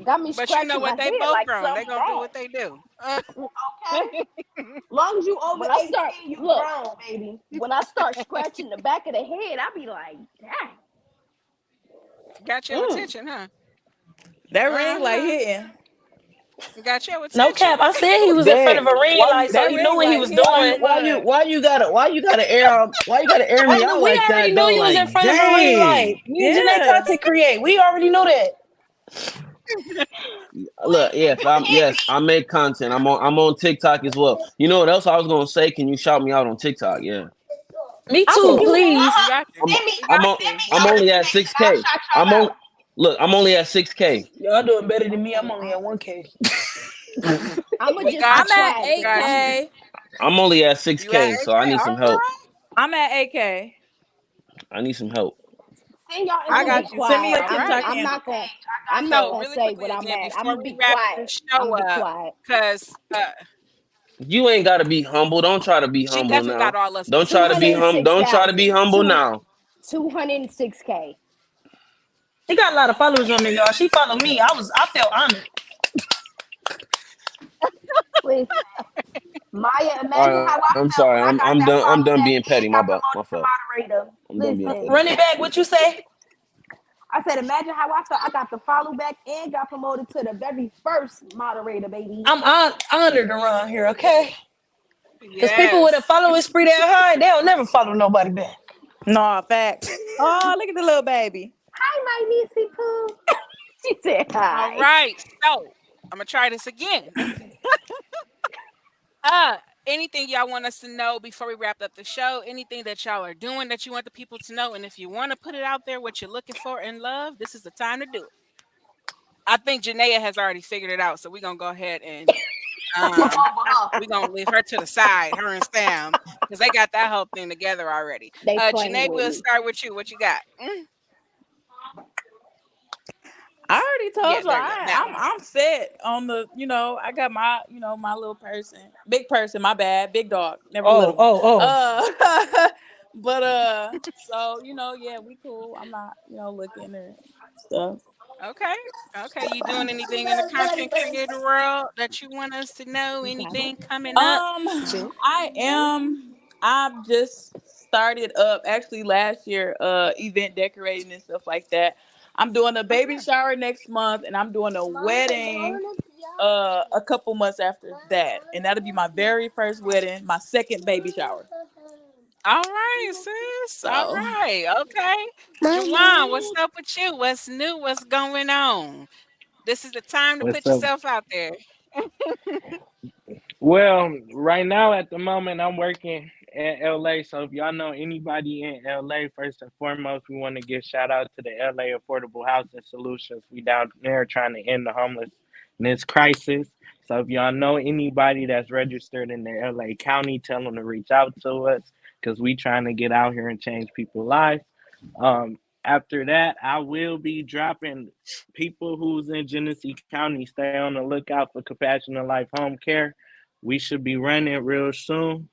got me But you know scratching my what? They head both like grown. They something gonna do wrong. what they do. Okay. Long as you over When I start 18, you look, grown, baby. when I start scratching the back of the head, I be like, dang. Got your Mm. attention, huh? That ring like Uh-huh. hitting. Got your No attention. cap. I said he was in front Dang, of a ring why light, you so That he knew ring what he like was hitting doing. too much. why you gotta air me Oh, out we like already that knew though? you was in Like, front of a ring light. dang. Me and Janae Yeah. content create. We already knew that. Look, yes, I make content. I'm on TikTok as well. You know what else I was gonna say? Can you shout me out on TikTok? Yeah. Me I can too, do that. please. We got you. I'm Send me, We I'm got on you. I'm your only at information. I'll 6K. shout I'm y'all on out. look, I'm only at 6K. Y'all doing better than me. I'm only at 1K. I'ma We just be I'm got you. at quiet We then. got you. 8K. I'm only at You at 6K, so I 8K? need All some help. right. I'm at 8K. I need some help. Send y'all I I'ma be got information. you. Send me quiet. your All I'm right. TikTok I'm handle. not gonna I'm not So gonna really say what quickly I'm again, at. I'm before gonna we be wrap quiet. this I'm show gonna be up, quiet. because You ain't gotta be humble. Don't try to be she humble definitely got now. all us Don't beat. try to be hum. Don't try to be 206,000. humble now. 206K. She got a lot of followers on there, y'all. She followed me. I felt honored. Listen, Maya, All imagine how right, I I'm felt sorry. when I got that I'm follow done back being petty. and My got bad. My promoted to fault. moderator. I'm done being petty. Listen, Run it back. What you say? I said, imagine how I felt. I got the follow back and got promoted to the very first moderator, baby. Honored around here, okay? Because people with a Yes. following spree that high, they'll never follow nobody back. No, facts. Oh, look at the little baby. Hi, my niecey poo. She said All hi. right. So I'm gonna try this again. Uh, anything y'all want us to know before we wrap up the show? Anything that y'all are doing that you want the people to know? And if you want to put it out there, what you're looking for in love, this is the time to do it. I think Janaea has already figured it out, so we're gonna go ahead and Skip um over her. we're gonna leave her to the side, her and Sam, because they got that whole thing together already. They playing Janae, with we'll me. start with you. What you got? I already Yeah, told you there you go. Now. I'm set on the, I got my, my little person. Big person, my bad. Big dog, never a Oh, little one. oh, oh. But so, yeah, we cool. I'm not, looking or stuff. Okay. Okay. You doing anything in the content creator world that you want us to know? You got it. Anything coming up? I've just started up actually last year, event decorating and stuff like that. I'm doing a baby Okay. shower next month and I'm doing a wedding a couple months after that, and that'll be my very first wedding, my second baby shower. All right, sis. All So, right. Okay. Juwan, what's up with you? What's new? What's going on? This is the time to What's put up? yourself out there. Well, right now at the moment I'm working in LA. So if y'all know anybody in LA, first and foremost, we want to give shout out to the LA Affordable Housing Solutions. We down there trying to end the homelessness crisis. So if y'all know anybody that's registered in the LA County, tell them to reach out to us because we trying to get out here and change people's lives. After that, I will be dropping people who's in Genesee County. Stay on the lookout for Compassionate Life Home Care. We should be running real soon.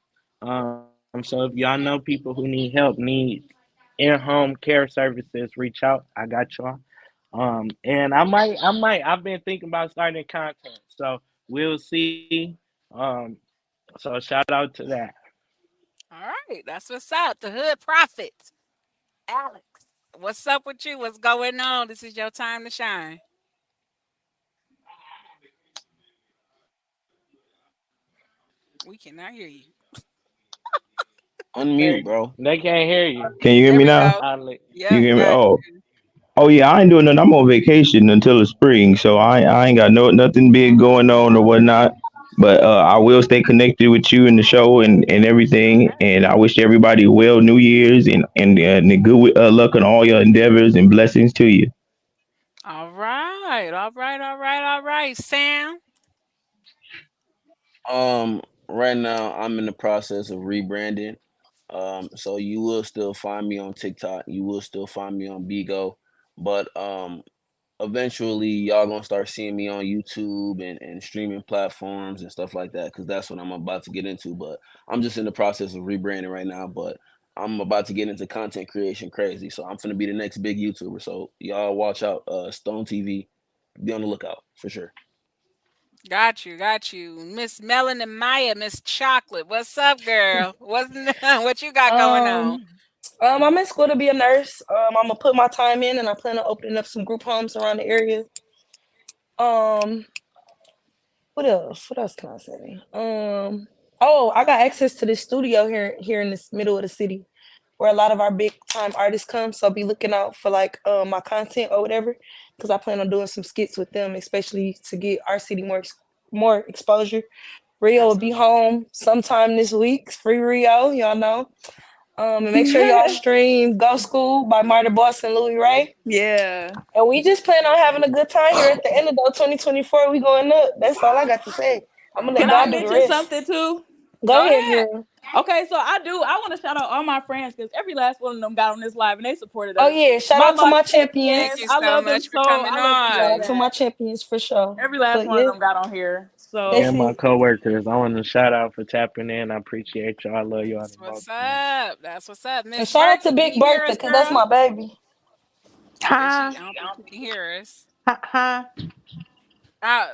So if y'all know people who need help, need in-home care services, reach out. I got y'all. And I've been thinking about starting content. So we'll see. Um, so shout out to that. All right. That's what's up. The Hood Prophet, Alex. What's up with you? What's going on? This is your time to shine. We cannot hear you. Unmute, bro. They can't hear you. Can you hear There me we now? go. I, You Yep, hear me? got Oh, you. oh yeah. I ain't doing nothing. I'm on vacation until the spring, so I ain't got nothing big going on or whatnot. But I will stay connected with you in the show and everything. And I wish everybody well New Year's and good luck on all your endeavors and blessings to you. All right. All right. All right. All right. Sam. Right now I'm in the process of rebranding. So you will still find me on TikTok. You will still find me on Bigo, but eventually y'all gonna start seeing me on YouTube and streaming platforms and stuff like that because that's what I'm about to get into. But I'm just in the process of rebranding right now. But I'm about to get into content creation crazy, so I'm gonna be the next big YouTuber. So y'all watch out. Stone TV, be on the lookout for sure. Got you. Got you. Miss Melon and Maya, Miss Chocolate. What's up, girl? What's what you got going on? Um, I'm in school to be a nurse. I'm gonna put my time in, and I plan on opening up some group homes around the area. Um, what else? What else can I say? Oh, I got access to this studio here in this middle of the city, where a lot of our big time artists come. So be looking out for like my content or whatever, because I plan on doing some skits with them, especially to get our city more exposure. Rio will That's be what's up. home sometime this week. Free Rio, y'all know. And make sure y'all stream Go School by Marta Boss and Louis Ray. yeah. And we just plan on having a good time here at the end of the 2024. We going up. That's all I got to say. I'm gonna let Can I God do the mention rest. something too? Go Go ahead, ahead. girl. Okay, so I want to shout out all my friends because every last one of them got on this live and they supported Oh us. yeah, shout My out to life my Thank champions, champions. you I so love them much for so. coming I love them Shout so out on. to my bad. champions for sure. Every last But one of yeah, them got on here. that's and So my it. coworkers, I want to shout out for tapping in. I appreciate y'all. I love y'all That's the most, what's man. up. That's what's up. And Miss shout out Bertha, to can Big you hear Bertha, us, because that's girl? my baby. Is Huh? she? I don't think she can hear us. Huh?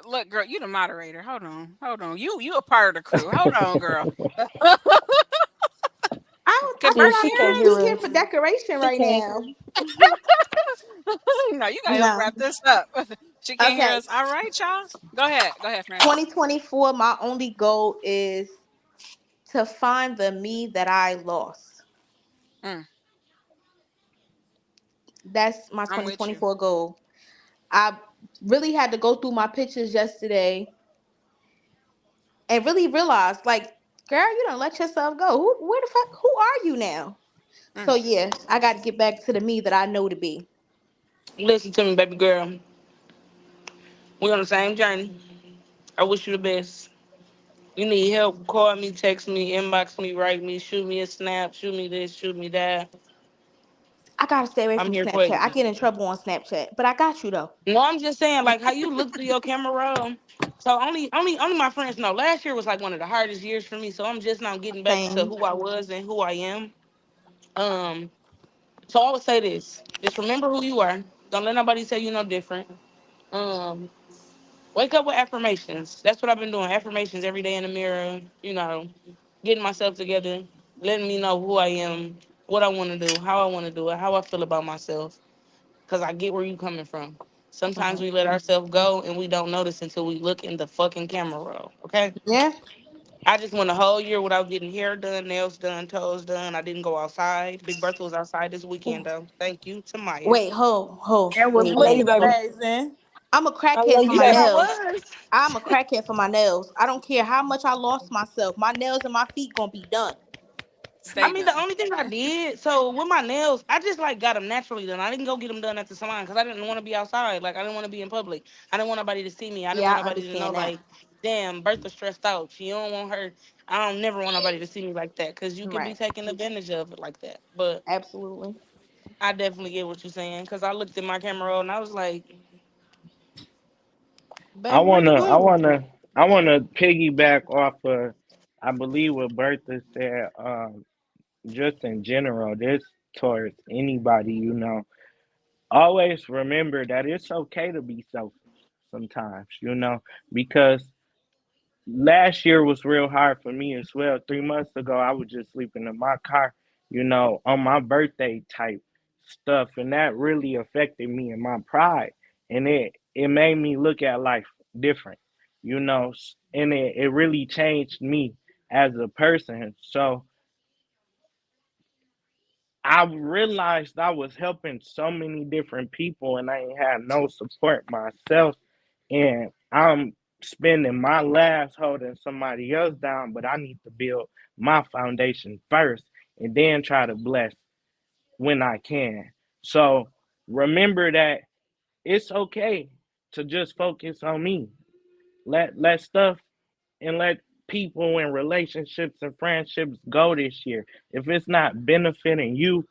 Look, girl, you the moderator. Hold on. Hold on. You a part of the crew. Hold on, girl. I Can Yeah, thought Bertha I she hear can't was us? just hear here for us. decoration She right can't. now. No, you gotta help No. wrap this up. She can't hear Okay. us. All right, y'all. Go ahead. Go ahead, Francis. 2024, my only goal is to find the me that I lost. Mm, That's my I'm with you. 2024 goal. I really had to go through my pictures yesterday and really realize, like, girl, you don't let yourself go. Where the fuck? Who are you now? So Mm. yeah, I got to get back to the me that I know to be. Listen to me, baby girl. We on the same journey. I wish you the best. You need help, call me, text me, inbox me, write me, shoot me a snap, shoot me this, shoot me that. I gotta stay away I'm from here for Snapchat. I you. get in trouble on Snapchat, but I got you though. No, I'm just saying, like how you look through your camera roll. So only my friends know. Last year was like one of the hardest years for me. So I'm just now getting back to Same. who I was and who I am. Um, so I would say this: just remember who you are. Don't let nobody tell you no different. Um, Wake up with affirmations. That's what I've been doing. Affirmations every day in the mirror. Getting myself together, letting me know who I am, what I want to do, how I want to do it, how I feel about myself. Cause I get where you coming from. Sometimes we let ourselves go and we don't notice until we look in the fucking camera roll. Okay. Yeah. I just went a whole year without getting hair done, nails done, toes done. I didn't go outside. Big Bertha was outside this weekend though. Thank you to Maya. Wait, ho. It was Wait, moving, baby. Amazing. I'm a I crackhead love for you, my Yes, baby. I nails. was. I'm a crackhead for my nails. I don't care how much I lost myself. My nails and my feet gonna be done. I Stay mean, the done. only thing I did, so with my nails, I just like got them naturally done. I didn't go get them done at the salon because I didn't want to be outside. Like, I didn't want to be in public. I didn't want nobody to see me. I didn't Yeah, want I nobody to know, understand that. like, damn, Bertha's stressed out. She don't want her. I don't never want nobody to see me like that because you can be Right. taken advantage of it like that. But Absolutely. I definitely get what you're saying because I looked at my camera roll and I was like, I baby, where you wanna, I going? wanna, I wanna piggyback off of, I believe what Bertha said. Just in general, this towards anybody, always remember that it's okay to be selfish sometimes, because last year was real hard for me as well. 3 months ago, I was just sleeping in my car, on my birthday type stuff, and that really affected me and my pride, and it made me look at life different, and it really changed me as a person. So I realized I was helping so many different people and I ain't had no support myself. And I'm spending my last holding somebody else down, but I need to build my foundation first and then try to bless when I can. So remember that it's okay to just focus on me. Let stuff and let people and relationships and friendships go this year. If it's not benefiting you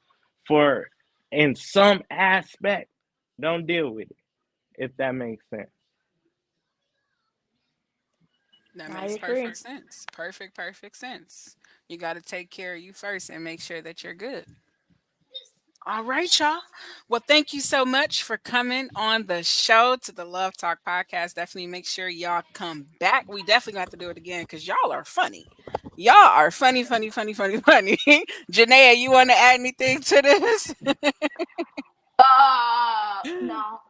for in some aspect, don't deal with it, if that makes sense. That I makes agree. perfect sense. Perfect sense. You got to take care of you first and make sure that you're good. All right, y'all. Well, thank you so much for coming on the show to the Love Talk podcast. Definitely make sure y'all come back. We definitely got to do it again because y'all are funny. Y'all are funny. Janaea, you want to add anything to this? No.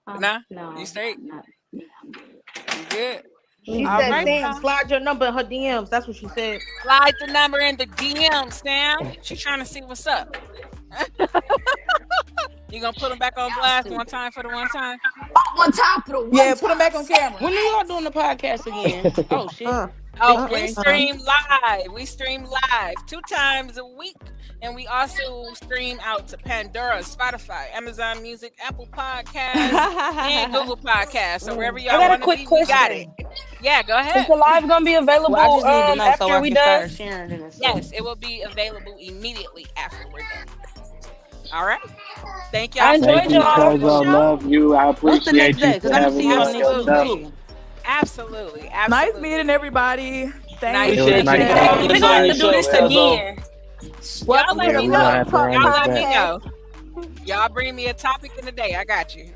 Nah, you No, straight? not. Yeah, I'm good. You good? She All said, right, Mm-hmm. Sam, y'all. slide your number in her DMs. That's what she said. Slide the number in the DM, Sam. She trying to see what's up. You gonna put them back on Y'all blast one stupid. time for the one time? One time for the one Yeah, put them time. back on camera. When are y'all doing the podcast again? Oh shit. Uh, Oh, Big uh, we brain. uh. stream live. We stream live 2 times a week. And we also stream out to Pandora, Spotify, Amazon Music, Apple Podcasts, and Google Podcasts. So wherever I y'all got a want to quick be, we got it. question. Yeah, go Is ahead. the live gonna be Well, I available just need to know so after I we can done? start sharing it and stuff. Yes, it will be available immediately after we're done. All right. Thank y'all I for Thank enjoyed you, coming on y'all. the Tazo. show. Love you. I What's the next appreciate you day? Because for I'm gonna having see you me on on next your week Absolutely. show. too. Absolutely. Nice Absolutely. meeting everybody. Nice It Thanks. was Appreciate meeting you nice for y'all. having We're us gonna on have your to do show, this Tazo. again. Y'all Welcome to let Yeah, the me we're gonna know. Love have to Talk run Y'all this let back. me podcast. know. Y'all bring me a topic in the day. I got you.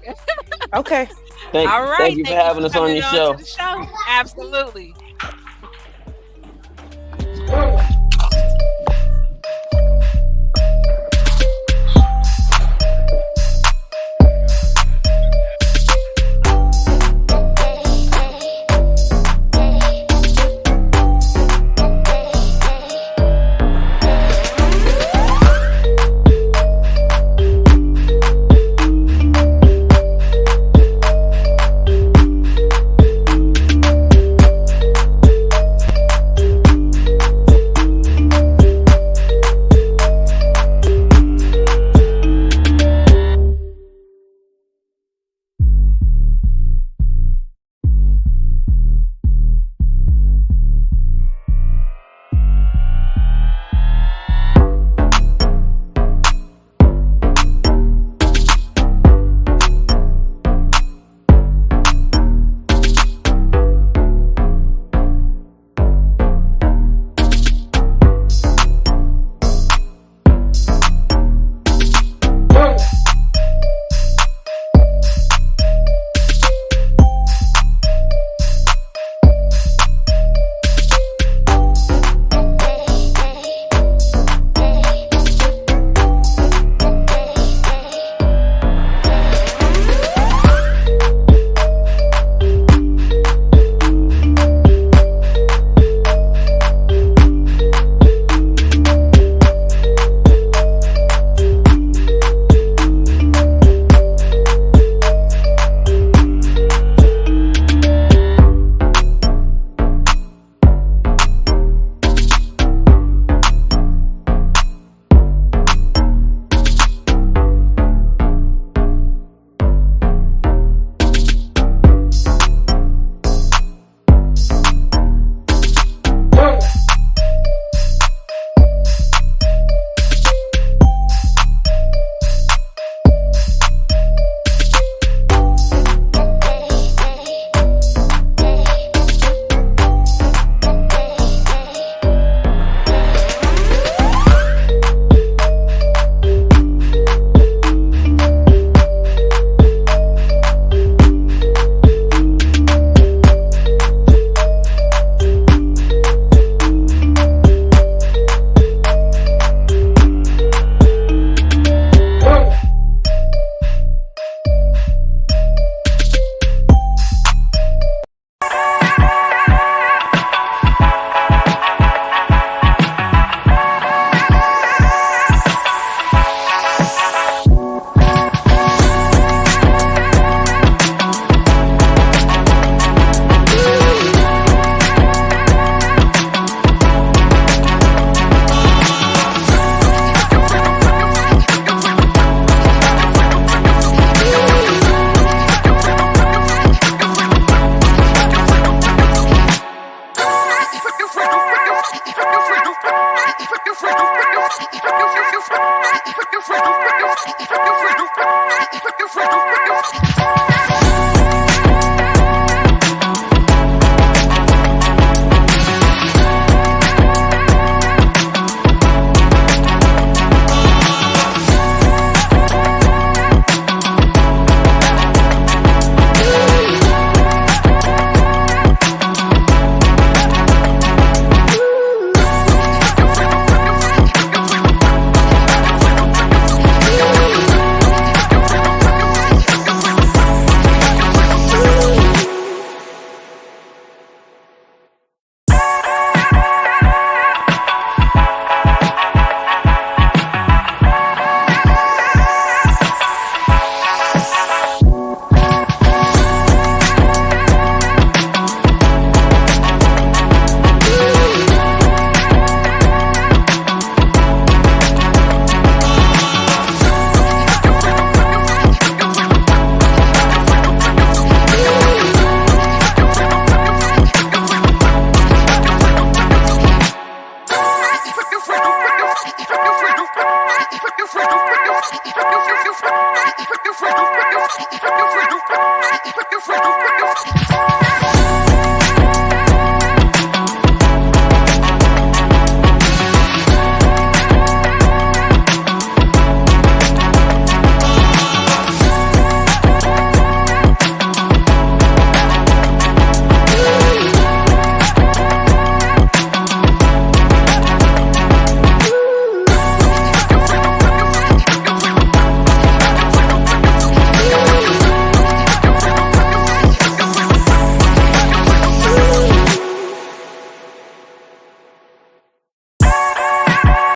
Okay. All Thank right. you for Thank you having for us on coming your on to show. the show. Absolutely.